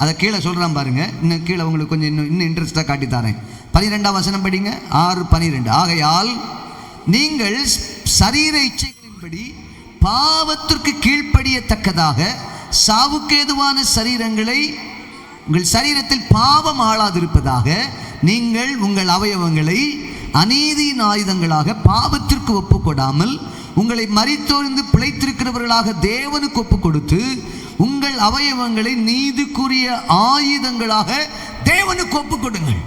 அதை கீழே சொல்றான் பாருங்க. இன்னும் கீழே உங்களுக்கு கொஞ்சம் இன்னும் இன்ட்ரெஸ்டா காட்டி தரேன். 12ஆம் வசனம் படிங்க. 6:12 ஆகையால் நீங்கள் சரீர இச்சைகளின்படி பாவத்திற்கு கீழ்ப்படியத்தக்கதாக சாவுக்கு ஏதுவான சரீரங்களை உங்கள் சரீரத்தில் பாவம் ஆளாதிருப்பதாக நீங்கள் உங்கள் அவயவங்களை அநீதியின் ஆயுதங்களாக பாவத்திற்கு ஒப்புக்கொடாமல் உங்களை மரித்தோர்ந்து பிழைத்திருக்கிறவர்களாக தேவனுக்கு ஒப்பு கொடுத்து உங்கள் அவயவங்களை நீதிக்குரிய ஆயுதங்களாக தேவனுக்கு ஒப்பு கொடுங்கள்.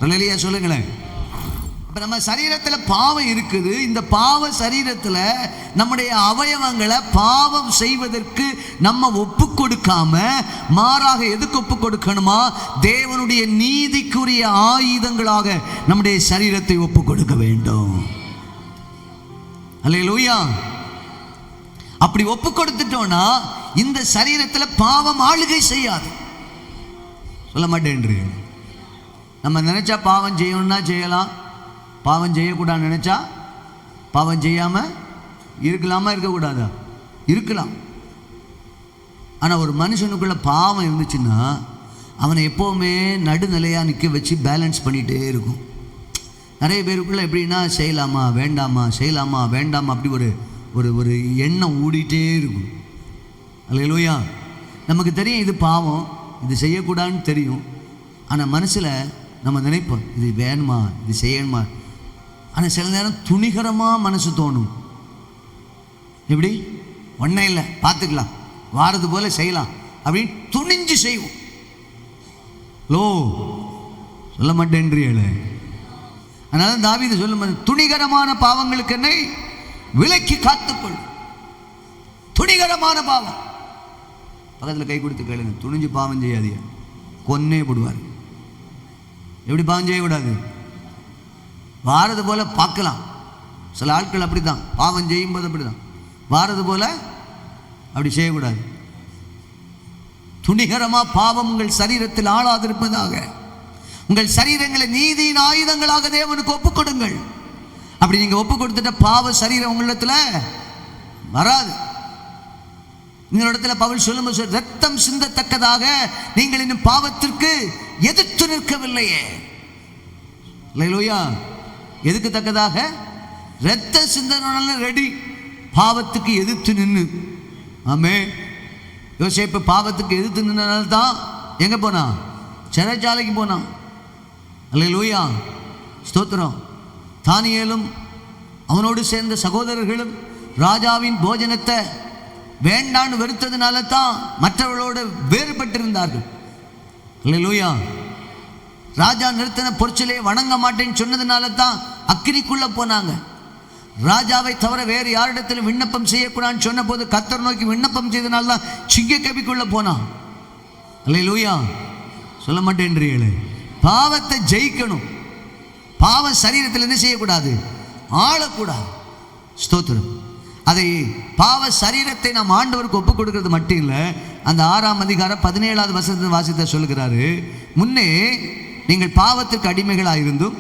அல்லேலூயா சொல்லுங்களேன். நம்ம சரீரத்தில் பாவம் இருக்குது. இந்த பாவ சரீரத்தில் நம்முடைய அவயவங்களை பாவம் செய்வதற்கு நம்ம ஒப்பு கொடுக்காம, மாறாக எதுக்கு ஒப்பு கொடுக்கணுமா? தேவனுடைய நீதிக்குரிய ஆயுதங்களாக நம்முடைய சரீரத்தை ஒப்பு கொடுக்க வேண்டும். அல்லேலூயா. அப்படி ஒப்பு கொடுத்துட்டோம்னா இந்த சரீரத்தில் பாவம் ஆளுகை செய்யாது. சொல்ல மாட்டேன்றீங்க. நம்ம நினைச்சா பாவம் செய்யணும்னா செய்யலாம், பாவம் செய்யக்கூடாது நினைச்சா பாவம் செய்யாம இருக்கலாமா? இருக்கக்கூடாதா? இருக்கலாம். ஆனால் ஒரு மனுஷனுக்குள்ள பாவம் இருந்துச்சுன்னா அவனை எப்போவுமே நடுநிலையாக நிற்க வச்சு பேலன்ஸ் பண்ணிகிட்டே இருக்கும். நிறைய பேருக்குள்ள எப்படின்னா செய்யலாமா வேண்டாமா, செய்யலாமா வேண்டாமா, அப்படி ஒரு ஒரு ஒரு எண்ணம் ஓடிட்டே இருக்கும். அல்லேலூயா. நமக்கு தெரியும் இது பாவம், இது செய்யக்கூடாதுன்னு தெரியும். ஆனால் மனசில் நம்ம நினைப்போம் இது வேணுமா, இது செய்யணுமா. ஆனால் சில நேரம் துணிகரமாக மனசு தோணும். எப்படி? ஒன்றும் இல்லை, பார்த்துக்கலாம், வாரது போல செய்யலாம் அப்படின்னு துணிஞ்சு செய்வோம். சொல்ல மாட்டேன்றீங்களே. அதனால தாவீது சொல்லும், துணிகரமான பாவங்களுக்கு என்னை விலக்கி காத்துக்கொள். துணிகரமான பாவம். பக்கத்தில் கை கொடுத்து கேளுங்க, துணிஞ்சு பாவம் செய்யாதீங்க, கொன்னே போடுவார். எப்படி பாவம் செய்யக்கூடாது? வாரது போல பார்க்கலாம். சில ஆட்கள் அப்படித்தான், பாவம் செய்யும்போது அப்படிதான், வாரது போல அப்படி செய்யக்கூடாது. துணிகரமா பாவம் உங்கள் சரீரத்தில் ஆளாதிருப்பதாக உங்கள் சரீரங்களை நீதியின் ஆயுதங்களாக தேவனுக்கு ஒப்புக் கொடுங்கள். அப்படி நீங்க ஒப்பு கொடுத்துட்ட பாவ சரீரம் உங்களிடத்துல வராது. இந்த பவுல் சொல்லும், ரத்தம் சிந்தத்தக்கதாக நீங்கள் இன்னும் பாவத்திற்கு எதிர்த்து நிற்கவில்லையே. அல்லேலூயா. எதுக்கு தக்கதாக? ரத்த சிந்தனை ரெடி, பாவத்துக்கு எதிர்த்து நின்று. ஆமே. யோசேப்பு பாவத்துக்கு எதிர்த்து நின்றனால தான் எங்க போனா? சிறைச்சாலைக்கு போனான். அல்லேலூயா. ஸ்தோத்திரம். தானியேலும் அவனோடு சேர்ந்த சகோதரர்களும் ராஜாவின் போஜனத்தை வேண்டான்னு வெறுத்ததுனால தான் மற்றவர்களோடு வேறுபட்டிருந்தார்கள். அல்லேலூயா. ராஜா நிறுத்தின பொற்சிலையை வணங்க மாட்டேன்னு சொன்னதுனால தான் அக்கினிக்குள்ள போனாங்க. ராஜாவை தவிர வேறு யாரிடத்திலும் விண்ணப்பம் செய்யக்கூடாதுன்னு சொன்ன போது கர்த்தர் நோக்கி விண்ணப்பம் செய்தனால தான் சிங்க கபிக்குள்ள போனான். அல்லேலூயா. சொல்ல மாட்டேன்றீங்களே. பாவத்தை ஜெயிக்கணும். பாவ சரீரத்தில் என்ன செய்யக்கூடாது? ஆளக்கூடாது. ஸ்தோத்திரம். அதை பாவ சரீரத்தை நாம் ஆண்டவருக்கு ஒப்புக் கொடுக்கிறது மட்டும் இல்லை. அந்த 6ஆம் அதிகாரம் 17வது வசனத்தை வாசித்த சொல்லுகிறாரு, முன்னே நீங்கள் பாவத்திற்கு அடிமைகளாக இருந்தும்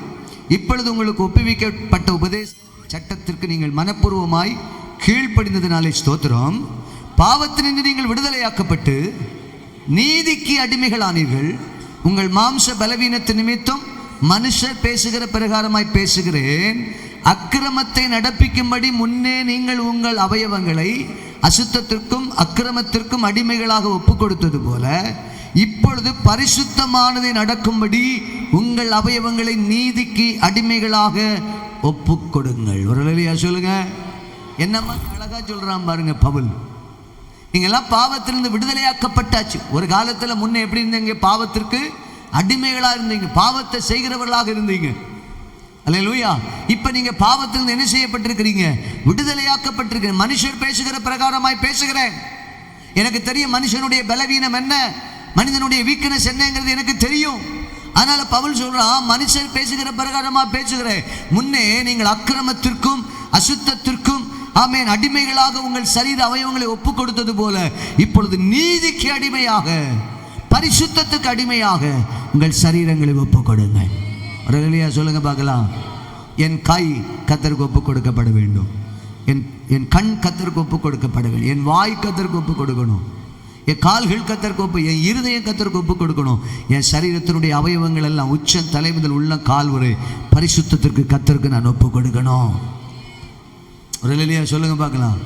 இப்பொழுது உங்களுக்கு ஒப்புவிக்கப்பட்ட உபதேச சட்டத்திற்கு நீங்கள் மனப்பூர்வமாய் கீழ்ப்படிந்ததினாலே ஸ்தோத்திரம், பாவத்தினின்று நீங்கள் விடுதலையாக்கப்பட்டு நீதிக்கு அடிமைகளானீர்கள். உங்கள் மாம்ச பலவீனத்து நிமித்தம் மனுஷர் பேசுகிற பிரகாரமாய் பேசுகிறேன். அக்கிரமத்தை நடப்பிக்கும்படி முன்னே நீங்கள் உங்கள் அவயவங்களை அசுத்தத்திற்கும் அக்கிரமத்திற்கும் அடிமைகளாக ஒப்பு கொடுத்தது போல இப்பொழுது பரிசுத்தமானதை நடக்கும்படி உங்கள் அவயவங்களை நீதிக்கு அடிமைகளாக ஒப்பு கொடுங்கள். ஒரு அல்லேலூயா சொல்லுங்க. என்னம்மா அழகா சொல்றான் பாருங்க பவுல். நீங்கெல்லாம் பாவத்திலிருந்து விடுதலையாக்கப்பட்டாச்சு. ஒரு காலத்தில் முன்னே எப்படி இருந்தீங்க? பாவத்திற்கு அடிமைகளாக இருந்தீங்க, பாவத்தை செய்கிறவர்களாக இருந்தீங்க. அல்லேலூயா. இப்போ நீங்க பாவத்திலிருந்து என்ன செய்யப்பட்டிருக்கிறீங்க? விடுதலையாக்கப்பட்டிருக்கிறீங்க. மனுஷர் பேசுகிற பிரகாரமாய் பேசுகிறேன். எனக்கு தெரியும் மனுஷனுடைய பலவீனம் என்ன, மனிதனுடைய வீக்னஸ் என்னங்கிறது எனக்கு தெரியும். அதனால பவுல் சொல்றான், மனுஷர் பேசுகிற பிரகாரமாக பேசுகிறேன். முன்னே நீங்கள் அக்கிரமத்திற்கும் அசுத்தத்திற்கும் ஆமென் அடிமைகளாக உங்கள் சரீர அவயவங்களை ஒப்பு கொடுத்தது போல இப்பொழுது நீதிக்கு அடிமையாக பரிசுத்தத்துக்கு அடிமையாக உங்கள் சரீரங்களை ஒப்பு கொடுங்கள். அல்லேலூயா சொல்லுங்க பார்க்கலாம். என் கை கர்த்தருக்கு ஒப்பு கொடுக்கப்பட வேண்டும், என் கண் கர்த்தருக்கு ஒப்பு கொடுக்கப்பட வேண்டும், என் வாய் கர்த்தருக்கு ஒப்பு கொடுக்கணும், என் கால்கள் கர்த்தருக்கு ஒப்பு, என் இருதயம் கர்த்தருக்கு ஒப்பு கொடுக்கணும். என் சரீரத்தினுடைய அவயவங்கள் எல்லாம் உச்சம் தலை முதல் உள்ள கால் வரை பரிசுத்தத்திற்கு கர்த்தருக்கு நான் ஒப்பு கொடுக்கணும். அல்லேலூயா சொல்லுங்க பார்க்கலாம்.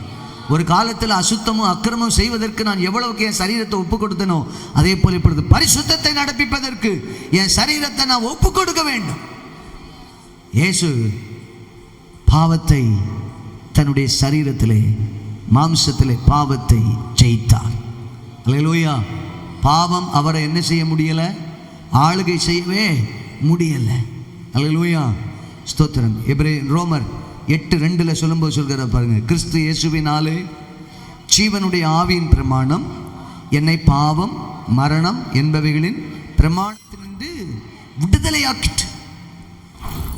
ஒரு காலத்தில் அசுத்தமும் அக்கிரமும் செய்வதற்கு நான் எவ்வளவுக்கு என் சரீரத்தை ஒப்பு கொடுத்தனோ அதே போல இப்பொழுது பரிசுத்தத்தை நடப்பிப்பதற்கு என் சரீரத்தை நான் ஒப்பு கொடுக்க வேண்டும். இயேசு பாவத்தை தன்னுடைய சரீரத்திலே மாம்சத்திலே பாவத்தை ஜெயித்தார். அல்லேலூயா. பாவம் அவரை என்ன செய்ய முடியல? ஆளுகை செய்யவே முடியல. அல்லேலூயா. ஸ்தோத்திரம். ரோமர் 8:2 சொல்லும்போது சொல்கிற பாருங்க, கிறிஸ்து இயேசுவினாலே ஜீவனுடைய ஆவியின் பிரமாணம் என்னை பாவம் மரணம் என்பவைகளின் பிரமாணத்தினின்று விடுதலையாக்கிட்டு.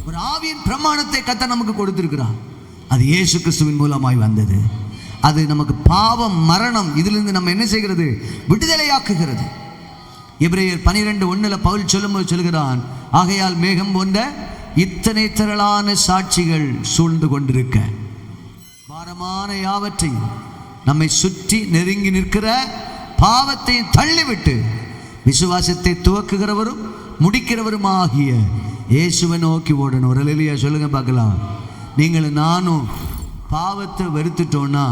ஒரு ஆவியின் பிரமாணத்தை கர்த்தர் நமக்கு கொடுத்திருக்கிறார். அது இயேசு கிறிஸ்துவின் மூலமாய் வந்தது. அது நமக்கு பாவம் மரணம் இதிலிருந்து நம்ம என்ன செய்கிறது? விடுதலையாக்குகிறது. எபிரேயர் 12:1 பவுல் சொல்லும்போது சொல்கிறான், ஆகையால் மேகம் போன்ற இத்தனை திரளான சாட்சிகள் சூழ்ந்து கொண்டிருக்க பாரமான யாவற்றையும் நம்மை சுற்றி நெருங்கி நிற்கிற பாவத்தையும் தள்ளிவிட்டு விசுவாசத்தை துவக்குகிறவரும் முடிக்கிறவரும் ஆகிய இயேசுவை நோக்கி ஓடணும். ஒரு அல்லேலூயா சொல்லுங்க பார்க்கலாம். நீங்கள் நானும் பாவத்தை வெறுத்துட்டோன்னா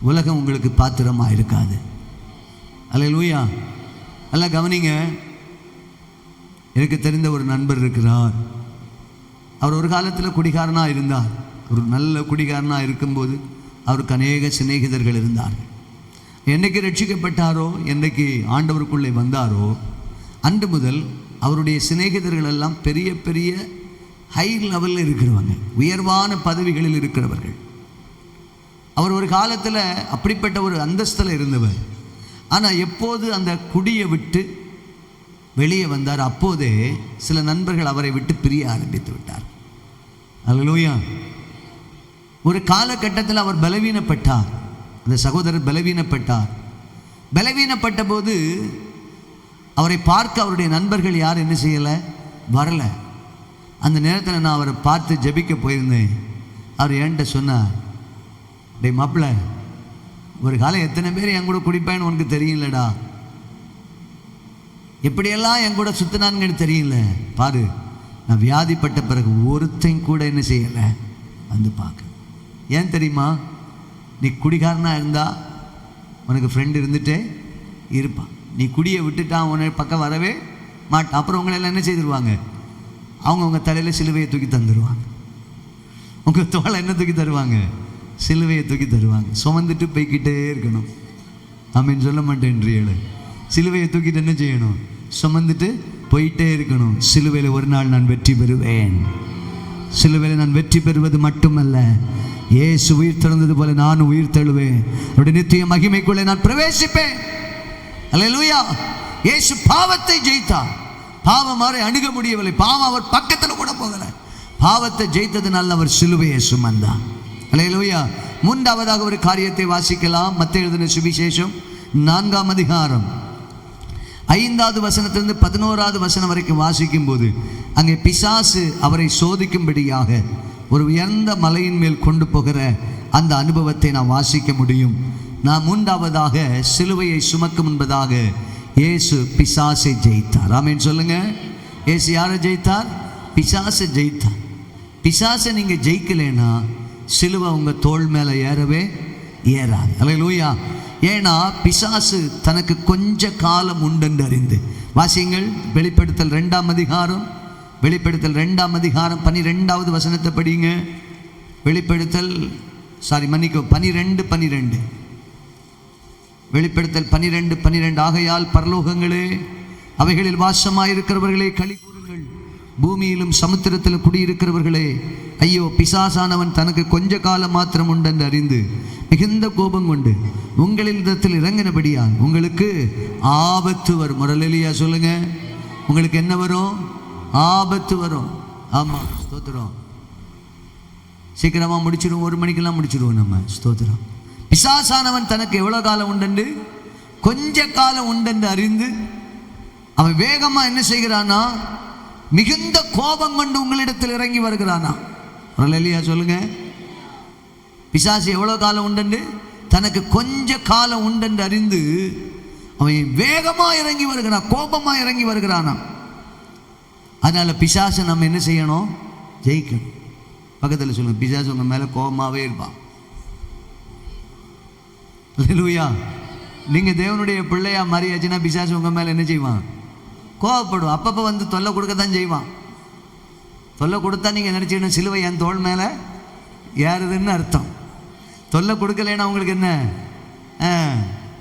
உலகம் உங்களுக்கு பாத்திரமாக இருக்காது. அல்லேலூயா. நல்லா கவனிங்க. எனக்கு தெரிந்த ஒரு நண்பர் இருக்கிறார். அவர் ஒரு காலத்தில் குடிகாரனாக இருந்தார். ஒரு நல்ல குடிகாரனாக இருக்கும்போது அவருக்கு அநேக சிநேகிதர்கள் இருந்தார். என்றைக்கு ரட்சிக்கப்பட்டாரோ, என்றைக்கு ஆண்டவருக்குள்ளே வந்தாரோ, அன்று முதல் அவருடைய சிநேகிதர்கள் எல்லாம் பெரிய பெரிய ஹை லெவலில் இருக்கிறவங்க, உயர்வான பதவிகளில் இருக்கிறவர்கள். அவர் ஒரு காலத்தில் அப்படிப்பட்ட ஒரு அந்தஸ்தில் இருந்தவர். ஆனால் எப்போது அந்த குடியை விட்டு வெளியே வந்தார், அப்போதே சில நண்பர்கள் அவரை விட்டு பிரிய ஆரம்பித்து விட்டார். அல்லேலூயா. ஒரு காலகட்டத்தில் அவர் பலவீனப்பட்டார். அந்த சகோதரர் பலவீனப்பட்டார். பலவீனப்பட்ட போது அவரை பார்க்க அவருடைய நண்பர்கள் யார் என்ன செய்யலை, வரல. அந்த நேரத்தில் நான் அவரை பார்த்து ஜெபிக்க போயிருந்தேன். அவர் என்கிட்ட சொன்னார், டே மாப்பிள்ள, ஒரு காலம் எத்தனை பேர் என் கூட குடிப்பேன்னு உனக்கு தெரியலடா, எப்படியெல்லாம் என் கூட சுத்தினான்னு தெரியல. பாரு, நான் வியாதிப்பட்ட பிறகு ஒருத்தையும் கூட என்ன செய்யலை வந்து பார்க்க. ஏன் தெரியுமா? நீ குடிகாரனாக இருந்தா உனக்கு ஃப்ரெண்டு இருந்துகிட்டே இருப்பான். நீ குடியை விட்டுட்டான், உன்னை பக்கம் வரவே மாட்டான். அப்புறம் உங்களெல்லாம் என்ன செய்திருவாங்க? அவங்க தலையில் சிலுவையை தூக்கி தந்துடுவாங்க. உங்கள் தோலை என்ன தூக்கி தருவாங்க? சிலுவையை தூக்கி தருவாங்க. சுமந்துட்டு போய்கிட்டே இருக்கணும். ஆமீன் சொல்ல மாட்டேன். சிலுவையை தூக்கிட்டு என்ன செய்யணும்? சுமந்துட்டு போயிட்டே இருக்கணும். சிலுவையில் ஒரு நாள் நான் வெற்றி பெறுவேன். சிலுவையில் நான் வெற்றி பெறுவது மட்டுமல்ல, இயேசு உயிர் தெழுந்தது போல நான் உயிர் தெழுவேன். அவருடைய நித்திய மகிமைக்குள்ளே நான் பிரவேசிப்பேன். அல்லேலூயா. இயேசு பாவத்தை ஜெயித்தார். பாவம் அவரை அணுக முடியவில்லை. பாவம் அவர் பக்கத்தில் கூட போகலை. பாவத்தை ஜெயித்ததுனால அவர் சிலுவையை சுமந்தார். அல்லேலூயா. மூன்றாவதாக ஒரு காரியத்தை வாசிக்கலாம். மத்தேயு எழுதின சுவிசேஷம் 4ஆம் அதிகாரம் 5வது வசனத்திலிருந்து 11வது வசனம் வரைக்கும் வாசிக்கும் போது அங்கே பிசாசு அவரை சோதிக்கும்படியாக ஒரு உயர்ந்த மலையின் மேல் கொண்டு போகிற அந்த அனுபவத்தை நான் வாசிக்க முடியும். நான் மூன்றாவதாக சிலுவையை சுமக்கும் என்பதாக இயேசு பிசாசை ஜெயித்தார். ஆமென் சொல்லுங்க. இயேசு யாரை ஜெயித்தார்? பிசாசை ஜெயித்தார். பிசாசை நீங்கள் ஜெயிக்கலைன்னா சிலுவை உங்கள் தோள் மேலே ஏறவே ஏறாது. அல்லேலூயா. ஏன்னா பிசாசு தனக்கு கொஞ்ச காலம் உண்டென்று அறிந்து வாசியுங்கள். வெளிப்படுத்தல் 2ஆம் அதிகாரம் 12வது வசனத்தை படிங்க. வெளிப்படுத்தல் 12 வெளிப்படுத்தல் 12 ஆகையால் பரலோகங்களே அவைகளில் வாசமாயிருக்கிறவர்களே களி கூறுங்கள், பூமியிலும் சமுத்திரத்தில் குடியிருக்கிறவர்களே ஐயோ, பிசாசானவன் தனக்கு கொஞ்ச காலம் மாத்திரம் உண்டென்று அறிந்து மிகுந்த கோபம் கொண்டு உங்களின் இடத்தில் இறங்கினபடியால் உங்களுக்கு ஆபத்து வரும். முரளியா சொல்லுங்க. உங்களுக்கு என்ன வரும்? ஆபத்து வரும். ஆமாம், ஸ்தோத்திரம். சீக்கிரமாக முடிச்சிடுவோம். 1 மணிக்கெல்லாம் முடிச்சிடுவோம் நம்ம. ஸ்தோத்திரம். பிசாசானவன் தனக்கு எவ்வளோ காலம் உண்டென்று, கொஞ்ச காலம் உண்டென்று அறிந்து அவன் வேகமாக என்ன செய்கிறானா? மிகுந்த கோபம் கொண்டு உங்களிடத்தில் இறங்கி வருகிறானா? முரளியா சொல்லுங்க. பிசாசு எவ்வளோ காலம் உண்டென்று, தனக்கு கொஞ்ச காலம் உண்டென்று அறிந்து அவன் வேகமாக இறங்கி வருகிறான், கோபமாக இறங்கி வருகிறானா. அதனால பிசாசை நம்ம என்ன செய்யணும்? ஜெயிக்கணும். பக்கத்தில் சொல்லுங்க, பிசாசு உங்க மேலே கோபமாகவே இருப்பான். அல்லேலூயா. நீங்கள் தேவனுடைய பிள்ளையா மாறியாச்சுன்னா பிசாசு உங்க மேலே என்ன செய்வான்? கோபப்படும். அப்பப்போ வந்து தொல்லை கொடுக்கத்தான் செய்வான். தொல்லை கொடுத்தா நீங்கள் நினச்சிக்கணும் சிலுவை என் தோள் மேலே ஏறுதுன்னு அர்த்தம். தொல்லை கொடுக்கலைன்னா உங்களுக்கு என்ன?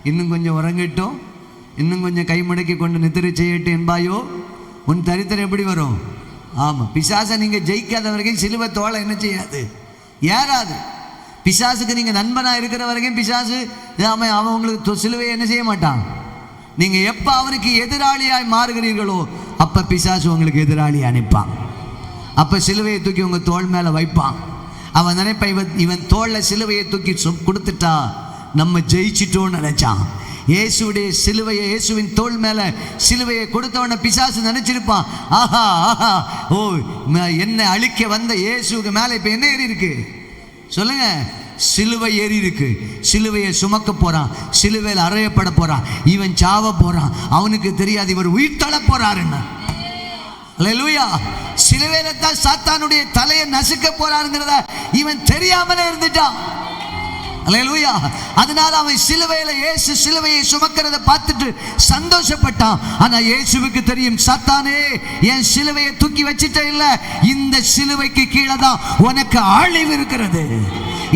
இன்னும் கொஞ்சம் உறங்கட்டும், இன்னும் கொஞ்சம் கை முடக்கி கொண்டு நித்திரை செய்யட்டும் என்பாயோ, உன் தரித்திரம் எப்படி வரும்? ஆமாம், பிசாசை நீங்கள் ஜெயிக்காத வரைக்கும் சிலுவை தோலை என்ன செய்யாது, ஏறாது. பிசாசுக்கு நீங்கள் நண்பனாக இருக்கிற வரைக்கும் பிசாசு அவன் உங்களுக்கு சிலுவையை என்ன செய்ய மாட்டான். நீங்கள் எப்போ அவனுக்கு எதிராளியாய் மாறுகிறீர்களோ அப்போ பிசாசு உங்களுக்கு எதிராளி அனுப்பான். அப்போ சிலுவையை தூக்கி உங்கள் தோள் மேலே வைப்பான். அவன் நினைப்ப இவன் தோளில் சிலுவையை தூக்கி கொடுத்துட்டா நம்ம ஜெயிச்சிட்டோன்னு நினைச்சான். இயேசுடைய சிலுவையை, இயேசுவின் தோள் மேலே சிலுவையை கொடுத்தவன பிசாசு நினைச்சிருப்பான், ஆஹா ஆஹா, ஓ என்னை அழிக்க வந்த இயேசுக்கு மேலே இப்போ என்ன ஏறி இருக்கு சொல்லுங்க, சிலுவை ஏறி இருக்கு. சிலுவையை சுமக்க போறான், சிலுவையில் அறையப்பட போறான், இவன் சாவ போறான். அவனுக்கு தெரியாது இவர் உயிர் தள்ள போறாருன்னு. அல்லேலூயா. சிலுவையில தான் சாத்தானுடைய தலையை நசுக்க போறாருங்கிறத இவன் தெரியாமலே இருந்துட்டான். அல்லேலூயா. அதனால அவன் சிலுவையில இயேசு சிலுவையை சுமக்கிறத பார்த்துட்டு சந்தோஷப்பட்டான். ஆனா இயேசுவுக்கு தெரியும், சாத்தானே என் சிலுவையை தூக்கி வச்சிட்ட இல்ல, இந்த சிலுவைக்கு கீழே தான் உனக்கு அழிவு இருக்கிறது.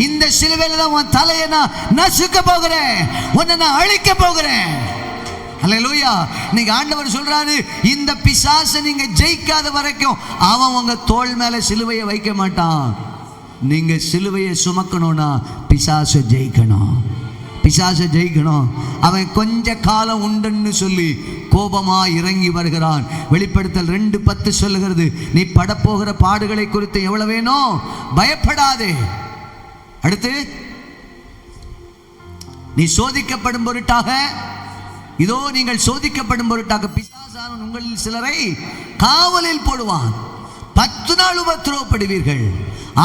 இந்த சிலுவையில தான் உன் தலையை நான் நசுக்க போகிறேன், உன்னை நான் அழிக்க போகிறேன். அல்லேலூயா. இன்னைக்கு ஆண்டவர் சொல்றாரு, இந்த பிசாசை நீங்க ஜெயிக்காத வரைக்கும் அவன் உங்க தோள் மேல சிலுவையை வைக்க மாட்டான். நீங்க சிலுவையை சுமக்கணும்னா பிசாசை ஜெயிக்கணும், பிசாசை ஜெயிக்கணும். அவன் கொஞ்ச காலம் உண்டுன்னு சொல்லி கோபமா இறங்கி வருகிறான். வெளிப்படுத்தல் 2:10 சொல்லுகிறது, நீ படப்போகிற பாடுகளை குறித்து எவ்வளவு வேணும் பயப்படாதே. அடுத்து, நீ சோதிக்கப்படும் பொருட்டாக, இதோ நீங்கள் சோதிக்கப்படும் பொருட்டாக பிசாசானவன் உங்களில் சிலரை காவலில் போடுவான், 10 நாள் உபத்திரவப்படுவீர்கள்.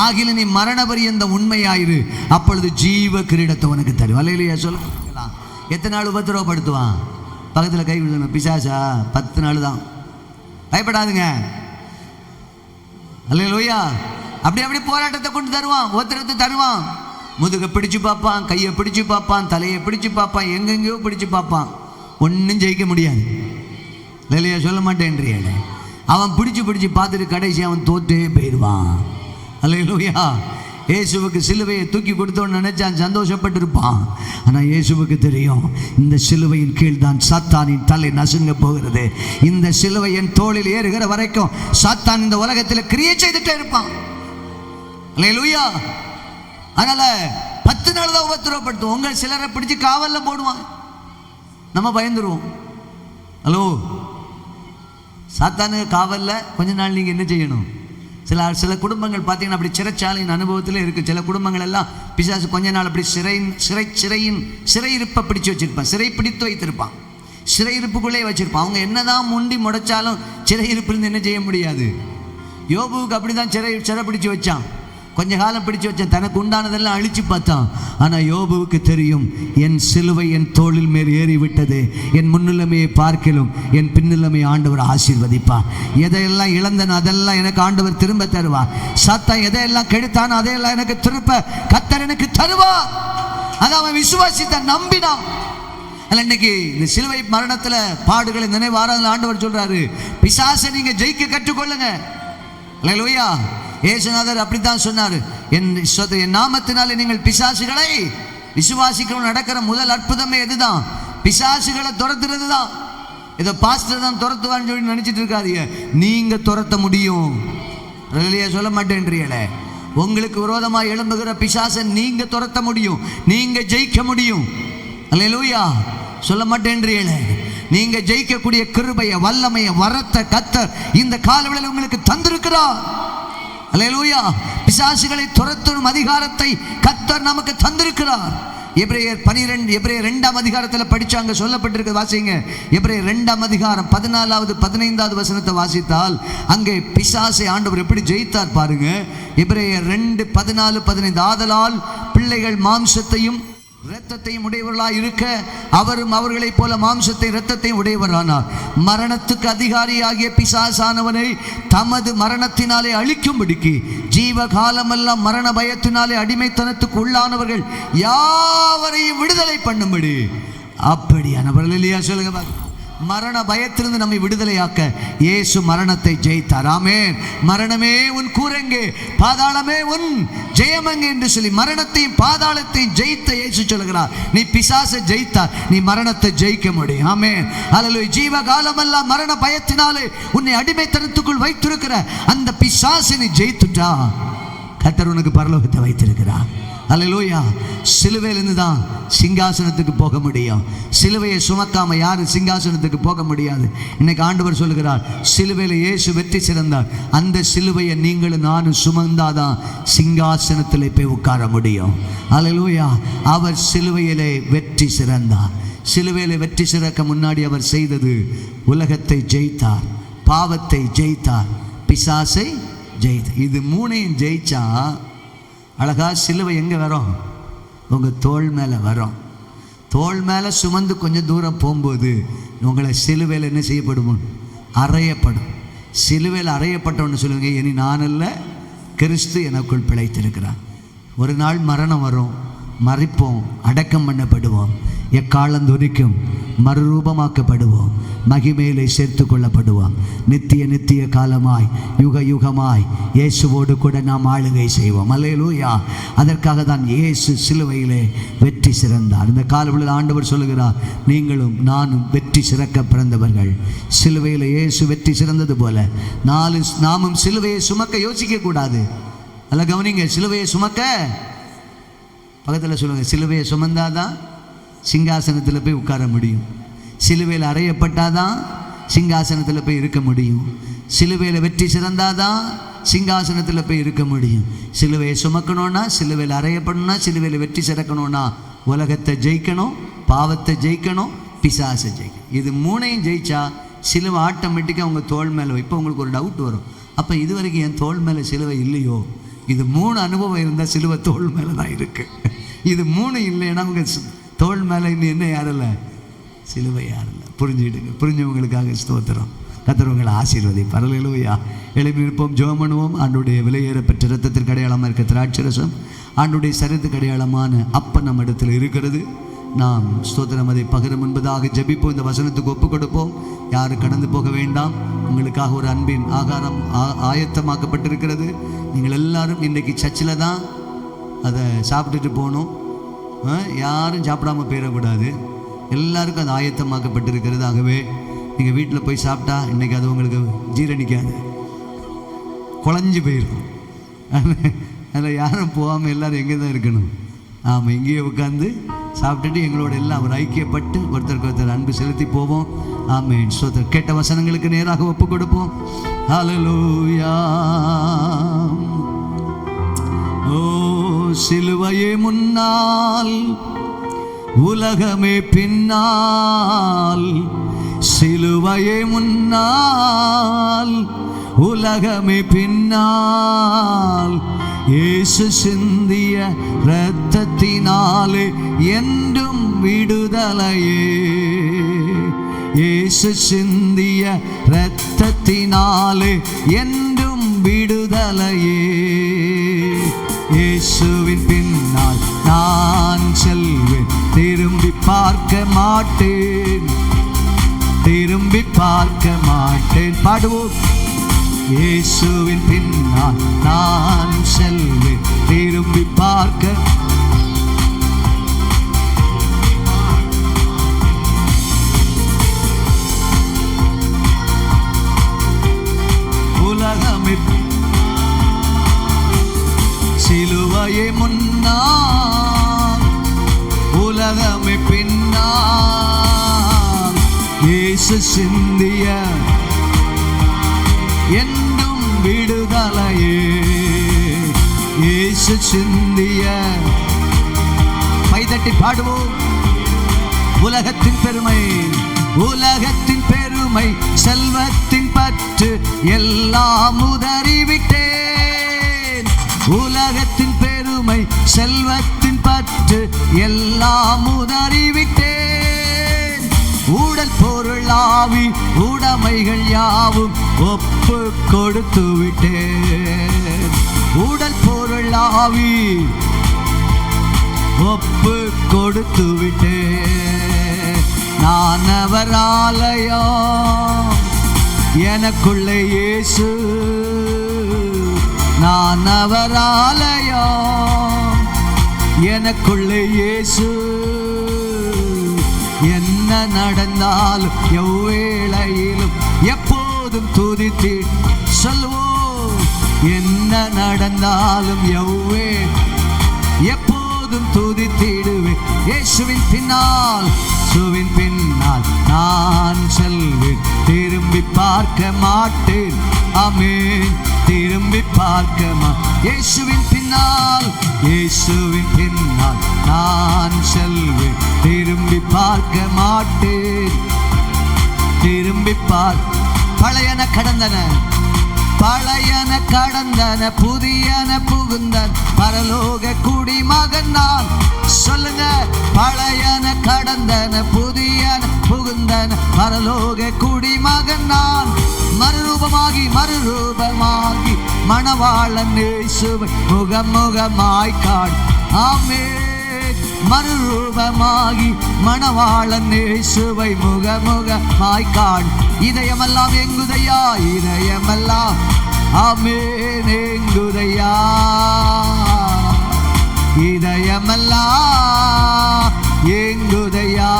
ஆகில நீ மரண பரியந்த உண்மையாயிரு, அப்பொழுது ஜீவ கிரீடத்தை உனக்கு தரும். அல்லேலூயா. சொல்லலாம். எத்தனை நாள் உபத்திரவப்படுத்துவான்? பக்கத்தில் கை விழுங்க. பிசாசா 10 நாள் தான். பயப்படாதுங்க. அல்லேலூயா. அப்படி போராட்டத்தை கொண்டு தருவான், உபத்திரவத்தை தருவான். முதுகை பிடிச்சு பார்ப்பான், கையை பிடிச்சு பார்ப்பான், தலையை பிடிச்சு பார்ப்பான், எங்கெங்கேயோ பிடிச்சு பார்ப்பான். ஒன்றும் ஜெயிக்க முடியாது. இல்லையா? சொல்ல மாட்டேன்றிய. அவன் பிடிச்சு பார்த்துட்டு கடைசி அவன் தோற்றே போயிடுவான். அல்லேலூயா. இயேசுவுக்கு சிலுவையை தூக்கி கொடுத்தோன்னு நினைச்சான், சந்தோஷப்பட்டிருப்பான். ஆனால் இயேசுவுக்கு தெரியும், இந்த சிலுவையின் கீழ் தான் சாத்தானின் தலை நசுங்க போகிறது. இந்த சிலுவை என் தோளில் ஏறுகிற வரைக்கும் சாத்தான் இந்த உலகத்தில் கிரியை செய்துட்டே இருப்பான். அல்லேலூயா. அதனால 10 நாள் தான் உபத்திரவப்படுத்தும். உங்கள் சிலரை பிடிச்சி காவல்ல போடுவான், நம்ம பயந்துருவோம். ஹலோ, சாத்தானுக்கு காவல்ல கொஞ்ச நாள் நீங்க என்ன செய்யணும்? சில குடும்பங்கள் பார்த்தீங்கன்னா அப்படி சிறைச்சாலையின் அனுபவத்தில் இருக்குது. சில குடும்பங்கள் எல்லாம் பிசாசு கொஞ்ச நாள் அப்படி சிறையிருப்பை பிடிச்சு வச்சிருப்பான், சிறை பிடித்து வைத்திருப்பான், சிறையிருப்புக்குள்ளே வச்சிருப்பான். அவங்க என்னதான் முண்டி முடைச்சாலும் சிறையிருப்பிலிருந்து என்ன செய்ய முடியாது. யோபுவுக்கு அப்படிதான் சிறை பிடிச்சு வச்சான், கொஞ்ச காலம் பிடிச்சு வச்சான், தனக்கு உண்டானதெல்லாம் அழிச்சு பார்த்தான். ஆனால் யோபுவுக்கு தெரியும், என் சிலுவை என் தோளில் மேல் ஏறிவிட்டது, என் முன்னிலைமையை பார்க்கலும் என் பின்னிலைமையை ஆண்டவர் ஆசீர்வதிப்பார். எதையெல்லாம் இழந்தனோ அதெல்லாம் எனக்கு ஆண்டவர் திரும்ப தருவார். சாத்தான் எதையெல்லாம் கெடுத்தானோ அதையெல்லாம் எனக்கு திரும்ப கர்த்தர் எனக்கு தருவார். அதை அவன் விசுவாசித்தான், நம்பினான். இன்னைக்கு இந்த சிலுவை மரணத்தில் பாடுகளை நினைவாராதல் ஆண்டவர் சொல்றாரு, பிசாசை நீங்க ஜெயிக்க கற்றுக்கொள்ளுங்க. அல்லேலூயா. இயேசுநாதர் அப்படித்தான் சொன்னார், என் நாமத்தினாலே நீங்கள் பிசாசுகளை விசுவாசிக்கிறவங்க நடக்கிற முதல் அற்புதமே எதுதான்? பிசாசுகளை துரத்துறது தான். இதை பாஸ்டர் தான் துரத்துவான்னு சொல்லி நினைச்சிட்டு இருக்காதீங்க, நீங்க துரத்த முடியும். சொல்ல மாட்டேன்றீங்களே, உங்களுக்கு விரோதமாக எழும்புகிற பிசாசை நீங்க துரத்த முடியும், நீங்க ஜெயிக்க முடியும். அல்லேலூயா. சொல்ல மாட்டேன்றீங்களே, நீங்க ஜெயிக்கக்கூடிய கிருபையை, வல்லமையை, வரத்தை கர்த்தர் இந்த காலவெளியில் உங்களுக்கு தந்திருக்கிறார். அல்லேலூயா. பிசாசுகளை துரத்தும் அதிகாரத்தை கர்த்தர் நமக்கு தந்திருக்கிறார். எபிரேயர் 2ஆம் அதிகாரத்தில் படிச்சாங்க, சொல்லப்பட்டிருக்கு, வாசிங்க. எபிரேயர் 2ஆம் அதிகாரம் 14வது 15வது வசனத்தை வாசித்தால் அங்கே பிசாசை ஆண்டவர் எப்படி ஜெயித்தார் பாருங்க. எபிரேயர் 2:14-15, ஆதலால் பிள்ளைகள் மாம்சத்தையும் இரத்தத்தையும் உடையவர்களாக இருக்க அவரும் அவர்களைப் போல மாம்சத்தை இரத்தத்தையும் உடையவரானார். மரணத்துக்கு அதிகாரியாகிய பிசாசானவனை தமது மரணத்தினாலே அழிக்கும்படிக்கு ஜீவகாலமெல்லாம் மரண பயத்தினாலே அடிமைத்தனத்துக்கு உள்ளானவர்கள் யாவரையும் விடுதலை பண்ணும்படி அப்படியானவர்கள். இல்லையா? சொல்லுங்க. மரண பயத்திலிருந்து நம்மை விடுதலையாக்க இயேசு மரணத்தை ஜெயித்தார். ஆமென். மரணமே உன் கூரெங்கே, பாதாளமே உன் ஜெயமெங்கே என்று சொல்லி மரணத்தையும் பாதாளத்தையும் ஜெயித்த இயேசு சொல்கிறார், நீ பிசாசை ஜெயித்தார், நீ மரணத்தை ஜெயிக்க முடியும். ஆமென். அல்லேலூயா. ஜீவ காலமெல்லாம் மரண பயத்தினாலே உன்னை அடிமைத்தனத்துக்குள் வைத்திருக்கிற அந்த பிசாசை நீ ஜெயித்துட்டா, கர்த்தர் உனக்கு பரலோகத்தை வைத்திருக்கிறார். அல்லேலூயா. சிலுவையிலிருந்து தான் சிங்காசனத்துக்கு போக முடியும். சிலுவையை சுமக்காம யாரும் சிங்காசனத்துக்கு போக முடியாது. இன்னைக்கு ஆண்டவர் சொல்லுகிறார், சிலுவையில் இயேசு வெற்றி சிறந்தார், அந்த சிலுவையை நீங்களும் நானும் சுமந்தாதான் சிங்காசனத்தில் போய் உட்கார முடியும். அல்லேலூயா. அவர் சிலுவையிலே வெற்றி சிறந்தார். சிலுவையில் வெற்றி சிறக்க முன்னாடி அவர் செய்தது, உலகத்தை ஜெயித்தார், பாவத்தை ஜெயித்தார், பிசாசை ஜெயித்தார். இது மூணையும் ஜெயிச்சா அழகா சிலுவை எங்கே வரும்? உங்கள் தோள் மேலே வரும். தோள் மேலே சுமந்து கொஞ்சம் தூரம் போகும்போது உங்களை சிலுவையில் என்ன செய்யப்படும்? அறையப்படும். சிலுவையில் அறையப்பட்டவன்னு சொல்லுவீங்க, இனி நான் அல்ல, கிறிஸ்து எனக்குள் பிழைத்திருக்கிறார். ஒரு நாள் மரணம் வரும், மறிப்போம், அடக்கம் பண்ணப்படுவோம், எக்காலம் துணிக்கும் மறுரூபமாக்கப்படுவோம், மகிமையிலே சேர்த்து கொள்ளப்படுவோம். நித்திய நித்திய காலமாய் யுக யுகமாய் இயேசுவோடு கூட நாம் ஆளுகை செய்வோம். அல்லேலூயா. அதற்காக தான் இயேசு சிலுவையிலே வெற்றி சிறந்தார். இந்த காலவெளியில் ஆண்டவர் சொல்லுகிறார், நீங்களும் நானும் வெற்றி சிறக்க பிறந்தவர்கள். சிலுவையில் இயேசு வெற்றி சிறந்தது போல நாமும் சிலுவையை சுமக்க யோசிக்க கூடாது. அல்ல கவனிங்க, சிலுவையை சுமக்க, பக்கத்தில் சொல்லுங்க, சிலுவையை சுமந்தாதான் சிங்காசனத்தில் போய் உட்கார முடியும். சிலுவையில் அறையப்பட்டாதான் சிங்காசனத்தில் போய் இருக்க முடியும். சிலுவையில் வெற்றி சிறந்தாதான் சிங்காசனத்தில் போய் இருக்க முடியும். சிலுவையை சுமக்கணும்னா, சிலுவையில் அறையப்படணும்னா, சிலுவையில் வெற்றி சிறக்கணும்னா உலகத்தை ஜெயிக்கணும், பாவத்தை ஜெயிக்கணும், பிசாசை ஜெயிக்கணும். இது மூணையும் ஜெயிச்சா சிலுவை ஆட்டோமேட்டிக்காக உங்கள் தோள் மேலே. இப்போ உங்களுக்கு ஒரு டவுட் வரும், அப்போ இது வரைக்கும் என் தோள் மேலே சிலுவை இல்லையோ? இது 3 அனுபவம் இருந்தால் சிலுவை தோள் மேலே தான் இருக்குது. இது 3 இல்லைன்னா உங்கள் தோள் மேலே இன்னும் என்ன யாரில்லை? சிலுவை யாரில்லை. புரிஞ்சுக்கிடுங்க. புரிஞ்சவங்களுக்காக ஸ்தோத்திரம். கர்த்தர் உங்களை ஆசீர்வதிப்பார். அல்லேலூயா. எழுப்பி நிற்போம், ஜெபம் பண்ணுவோம். ஆண்டுடைய விலையேறப்பெற்ற இரத்தத்திற்கு அடையாளமாக இருக்க திராட்சரசம், ஆண்டுடைய சரீரத்துக்கு அடையாளமான அப்பம் நம்ம இடத்துல இருக்கிறது. நாம் ஸ்தோத்திரம் அதை பகிரும் என்பதாக ஜெபிப்போம். இந்த வசனத்துக்கு ஒப்பு கொடுப்போம். யாரும் கடந்து போக வேண்டாம். உங்களுக்காக ஒரு அன்பின் ஆகாரம் ஆயத்தமாக்கப்பட்டிருக்கிறது. நீங்கள் எல்லாரும் இன்றைக்கி சர்ச்சில் தான் அதை சாப்பிட்டுட்டு போகணும். யாரும் சாப்பிடாம போயிடக்கூடாது. எல்லாருக்கும் அது ஆயத்தமாக்கப்பட்டிருக்கிறது. ஆகவே நீங்கள் வீட்டில் போய் சாப்பிட்டா இன்றைக்கி அது உங்களுக்கு ஜீரணிக்காது, குழஞ்சி போயிருக்கும். அதில் யாரும் போகாமல் எல்லோரும் எங்கே தான் இருக்கணும்? ஆமாம், இங்கேயே உட்காந்து சாப்பிட்டுட்டு எங்களோட எல்லாம் ஒரு ஐக்கியப்பட்டு ஒருத்தருக்கு ஒருத்தர் அன்பு செலுத்தி போவோம். ஆமென். ஸ்தோத்திரம். கேட்ட வசனங்களுக்கு நேராக ஒப்பு கொடுப்போம். ஹல்லேலூயா. ஓ சிலுவையே முன்னால், உலகமே பின்னால். சிலுவையே முன்னால், உலகமே பின்னால். இயேசு சிந்திய இரத்தத்தினாலே என்றும் விடுதலையே. இயேசு சிந்திய இரத்தத்தினாலே என்றும் விடுதலையே. இயேசுவின் பின்னால் நான் செல்வேன், திரும்பி பார்க்க மாட்டேன், திரும்பி பார்க்க மாட்டேன். பாடுவோம். இயேசுவின் பின்னால் நான் செல்வேன், திரும்பி பார்க்க. உலகமே சிலுவையே முன்னால், உலகமே பின்னால். இயேசு சிந்திய என்றும் விடுதலையே. இயேசு சிந்திய. கைதட்டி பாடுவோம். உலகத்தின் பெருமை, உலகத்தின் பெருமை, செல்வத்தின் பற்று எல்லாம் உதறிவிட்டேன். உலகத்தின் பெருமை, செல்வத்தின் பற்று எல்லாம் உதறிவிட்டேன். உடல் பொருள் ஆவி உடைமைகள் யாவும் ஒப்பு கொடுத்து விட்டேன். உடல் பொருள் ஆவி ஒப்பு கொடுத்து விட்டேன். நான் அவர் ஆலயம், எனக்குள்ளே இயேசு. நான் அவர் ஆலயம், எனக்குள்ளே இயேசு. என்ன நடந்தாலும் எவ்வேளையிலும் எப்போதும் துதித்து சொல்லுவோம். என்ன நடந்தாலும் எப்போதும் துதித்திடுவேன். இயேசுவின் பின்னால், இயேசுவின் பின்னால் நான் செல்வேன். திரும்பி பார்க்க மாட்டேன். ஆமென். திரும்பி பார்க்க இயேசுவின் பின்னால், இயேசுவின் பின்னால் நான் செல்வேன். திரும்பி பார்க்க மாட்டேன். திரும்பி பழையன கடந்தன, பழையன கடந்தன, புதியன புகுந்தன், பரலோக குடிமகன் நான். சொல்லுங்க. பழையன கடந்தன, புதியன புகுந்தன, பரலோக குடிமகன் நான். மறுரூபமாகி மணவாளன் இயேசுவை முகமுகமாய் காண். ஆமென். மறுரூபமாகி மணவாளன் இயேசுவை முகமுகமாய் காண். இதயமெல்லாம் எங்குதையா, இதயமெல்லாம் ஆமென் எங்குதையா, இதயமெல்லாம் எங்குதையா.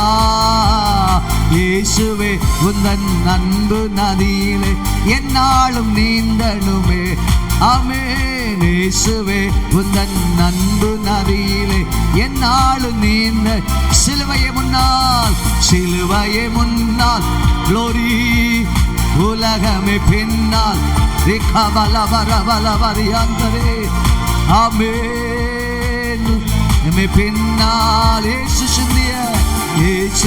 இயேசுவே உந்தன் அன்பு நதியிலே என்னாலும் நீந்தனுமே. ஆமென். இயேசுவே உந்தன் அன்பு நதியிலே என்னாலும் நீந்த. சிலுவையை முன்னால், சிலுவையை முன்னால், க்ளோரி. உலகமே பின்னால், ஆமென். பின்னால் இயேசு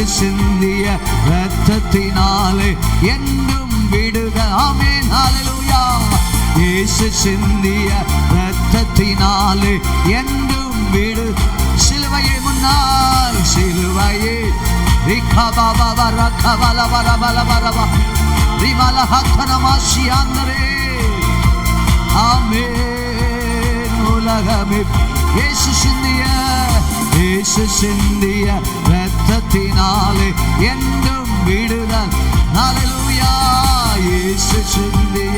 சிந்திய இரத்தத்தினாலே என்றும் விடுக. ஆமென். ஹல்லேலூயா. இயேசு சிந்திய இரத்தத்தினாலே என்றும் விடு. சிலுவையை முன்னால், சிலுவையை ஆமென். உலகமே இயேசு சிந்திய இரத்தத்தினாலே என்றும் விடுதல். ஹல்லேலூயா. இயேசு சிந்திய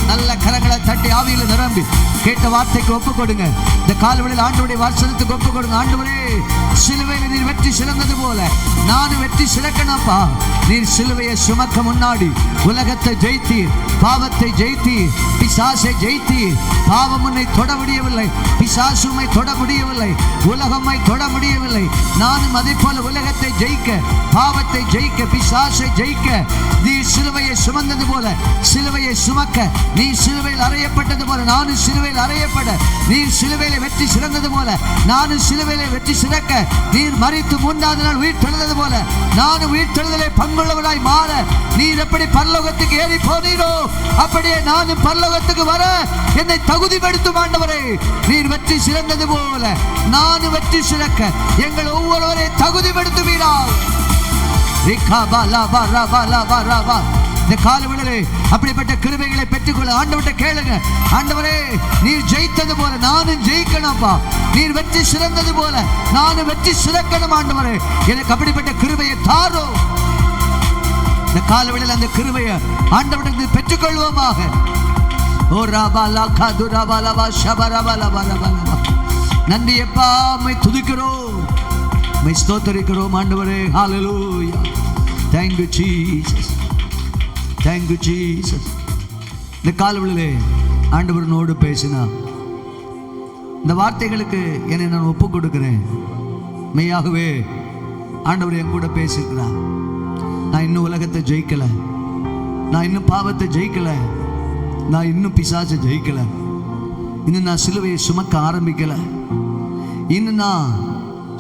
நல்ல கரங்களை தட்டி ஆவியில் நிரம்பி கேட்ட வார்த்தைக்கு ஒப்பு கொடுங்க. இந்த கால்வழியில் ஆண்டவருடைய வசனத்துக்கு ஒப்பு கொடுங்க. ஆண்டவரே, சிலுவையில் நீர் வெற்றி சிறந்தது போல நானும் வெற்றி சிறக்கணப்பா. நீர் சிலுவையை சுமக்க முன்னாடி உலகத்தை ஜெயித்தீர், பாவத்தை ஜெயித்தீர், பிசாசை ஜெயித்தீர். பாவம் உன்னை தொட முடியவில்லை, பிசாசு உம்மை தொட முடியவில்லை, உலகம்மை தொட முடியவில்லை. நானும் அதை போல உலகத்தை ஜெயிக்க, பாவத்தை ஜெயிக்க, பிசாசை ஜெயிக்க நீர் சிலுவையை சுமந்தது போல சிலுவையை சுமக்க, நீ சிலுவையில் அறையப்பட்டது போல நானும் சிலுவையில் அறையப்பட, நீர் சிலுவையில வெற்றி சிறந்தது போல நானும் சிலுவையில வெற்றி சிறக்க, நீர் மரித்து மூன்றாவது நாள் உயிர் தெழுந்தது போல நானும் உயிர் தெழுதலை பங்குள்ளவனாய் மாற, நீர் எப்படி பரலோகத்துக்கு ஏறி போனீரோ அப்படியே நானும் பரலோகத்துக்கு வர என்னை தகுதிப்படுத்தும் ஆண்டவரே. நீர் வெற்றி சிறந்தது போல நானும் வெற்றி சிறக்க எங்கள் ஒவ்வொருவரை தகுதிப்படுத்துவீரா. இந்த காலவெளியிலே அப்படிப்பட்ட கிருபைகளை பெற்றுக்கொள்ள ஆண்டவர்கிட்ட கேளுங்க. ஆண்டவரே, நீர் ஜெயித்தது போல நானும் ஜெயிக்கணும்ப்பா. நீர் வெற்றி சிறந்தது போல நானும் வெற்றி சிறக்கணும் ஆண்டவரே. எனக்கு அப்படிப்பட்ட கிருபையை தாரும். இந்த காலவெளியில் அந்த கிருபையை ஆண்டவர்கிட்ட பெற்றுக்கொள்வோமாக. ஓ ராபாலா கதுராபாலவா ஷபரபலபலபலபா. நன்றி அப்பா, உம்மை துதிக்கிறோம், உம்மை ஸ்தோத்திரிக்கிறோம் ஆண்டவரே. ஹல்லேலூயா. Thank you Jesus. Thank you Jesus. இந்த காலவெளியிலே ஆண்டவரனோடு பேசினா இந்த வார்த்தைகளுக்கு என்னை நான் ஒப்பு கொடுக்கிறேன். மெய்யாகவே ஆண்டவர் என் கூட பேசியிருக்கிறார். நான் இன்னும் உலகத்தை ஜெயிக்கல, நான் இன்னும் பாவத்தை ஜெயிக்கல, நான் இன்னும் பிசாசை ஜெயிக்கல, இன்னும் நான் சிலுவையை சுமக்க ஆரம்பிக்கல, இன்னும் நான்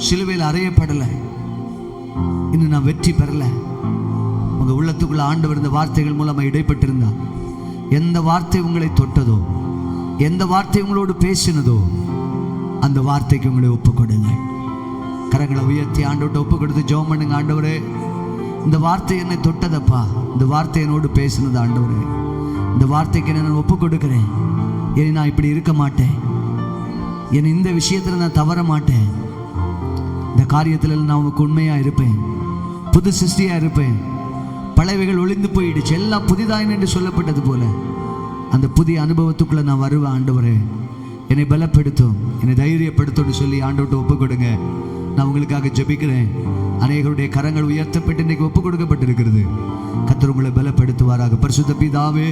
சிலுவையில் அறையப்படலை, இன்னும் நான் வெற்றி பெறலை. உங்கள் உள்ளத்துக்குள்ள ஆண்டவர் இந்த வார்த்தைகள் மூலமாக இடைப்பட்டிருந்தா, எந்த வார்த்தை உங்களை தொட்டதோ, எந்த வார்த்தை உங்களோடு பேசினதோ அந்த வார்த்தைக்கு உங்களை ஒப்பு கொடுங்க. கரங்களை உயர்த்தி ஆண்டவர்கிட்ட ஒப்பு கொடுத்து ஜெபம் பண்ணுங்க. ஆண்டவரே, இந்த வார்த்தை என்னை தொட்டதப்பா, இந்த வார்த்தை என்னோடு பேசினது ஆண்டவரே, இந்த வார்த்தைக்கு நான் ஒப்பு கொடுக்கிறேன். இனி நான் இப்படி இருக்க மாட்டேன். என் இந்த விஷயத்தில் நான் தவற மாட்டேன். இந்த காரியத்தில் நான் உனக்கு உண்மையாக இருப்பேன். புது சிருஷ்டியாக இருப்பேன். பழையவைகள் ஒளிந்து போயிடுச்சு, எல்லாம் புதிதாயின என்று சொல்லப்பட்டது போல அந்த புதிய அனுபவத்துக்குள்ளே நான் வருவேன். ஆண்டவரே என்னை பலப்படுத்தும், என்னை தைரியப்படுத்தும்னு சொல்லி ஆண்டவர்கிட்ட ஒப்பு கொடுங்க. நான் உங்களுக்காக ஜெபிக்கிறேன். அநேகருடைய கரங்கள் உயர்த்தப்பட்டு இன்றைக்கு ஒப்பு கொடுக்கப்பட்டிருக்கிறது. கர்த்தர் உங்களை பலப்படுத்துவாராக. பரிசுத்த பிதாவே,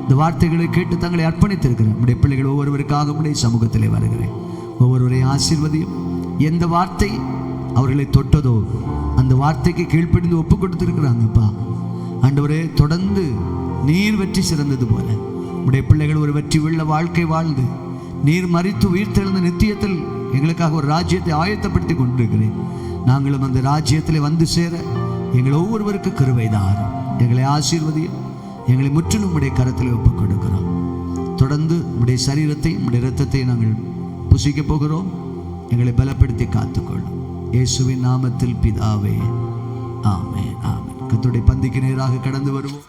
இந்த வார்த்தைகளை கேட்டு தங்களை அர்ப்பணித்திருக்கிறேன் நம்முடைய பிள்ளைகள் ஒவ்வொருவருக்காக உடைய சமூகத்திலே வருகிறேன். ஒவ்வொருவரையும் ஆசீர்வதியும். எந்த வார்த்தை அவர்களை தொட்டதோ அந்த வார்த்தைக்கு கீழ்ப்படிந்து ஒப்பு கொடுத்துருக்குறாங்கப்பா. ஆண்டவரே, தொடர்ந்து நீர் வெற்றி சிறந்தது போல உடைய பிள்ளைகள் ஒரு வெற்றி உள்ள வாழ்க்கை வாழ்ந்து நீர் மரித்து உயிர்த்தெழுந்த நித்தியத்தில் எங்களுக்காக ஒரு ராஜ்யத்தை ஆயத்தப்படுத்தி கொண்டிருக்கிறேன். நாங்களும் அந்த ராஜ்யத்தில் வந்து சேர எங்கள் ஒவ்வொருவருக்கு கிருபை தாரும். எங்களை ஆசீர்வதியும். எங்களை முற்றிலும் உடைய கரத்தில் ஒப்புக் கொடுக்கிறோம். தொடர்ந்து உடைய சரீரத்தை உடைய இரத்தத்தை நாங்கள் புசிக்க போகிறோம். எங்களை பலப்படுத்தி காத்துக்கொள்ளும். இயேசுவின் நாமத்தில் பிதாவே, ஆமென், ஆமென். கர்த்தருடைய பந்திக்கு நேராக கடந்து வருவோம்.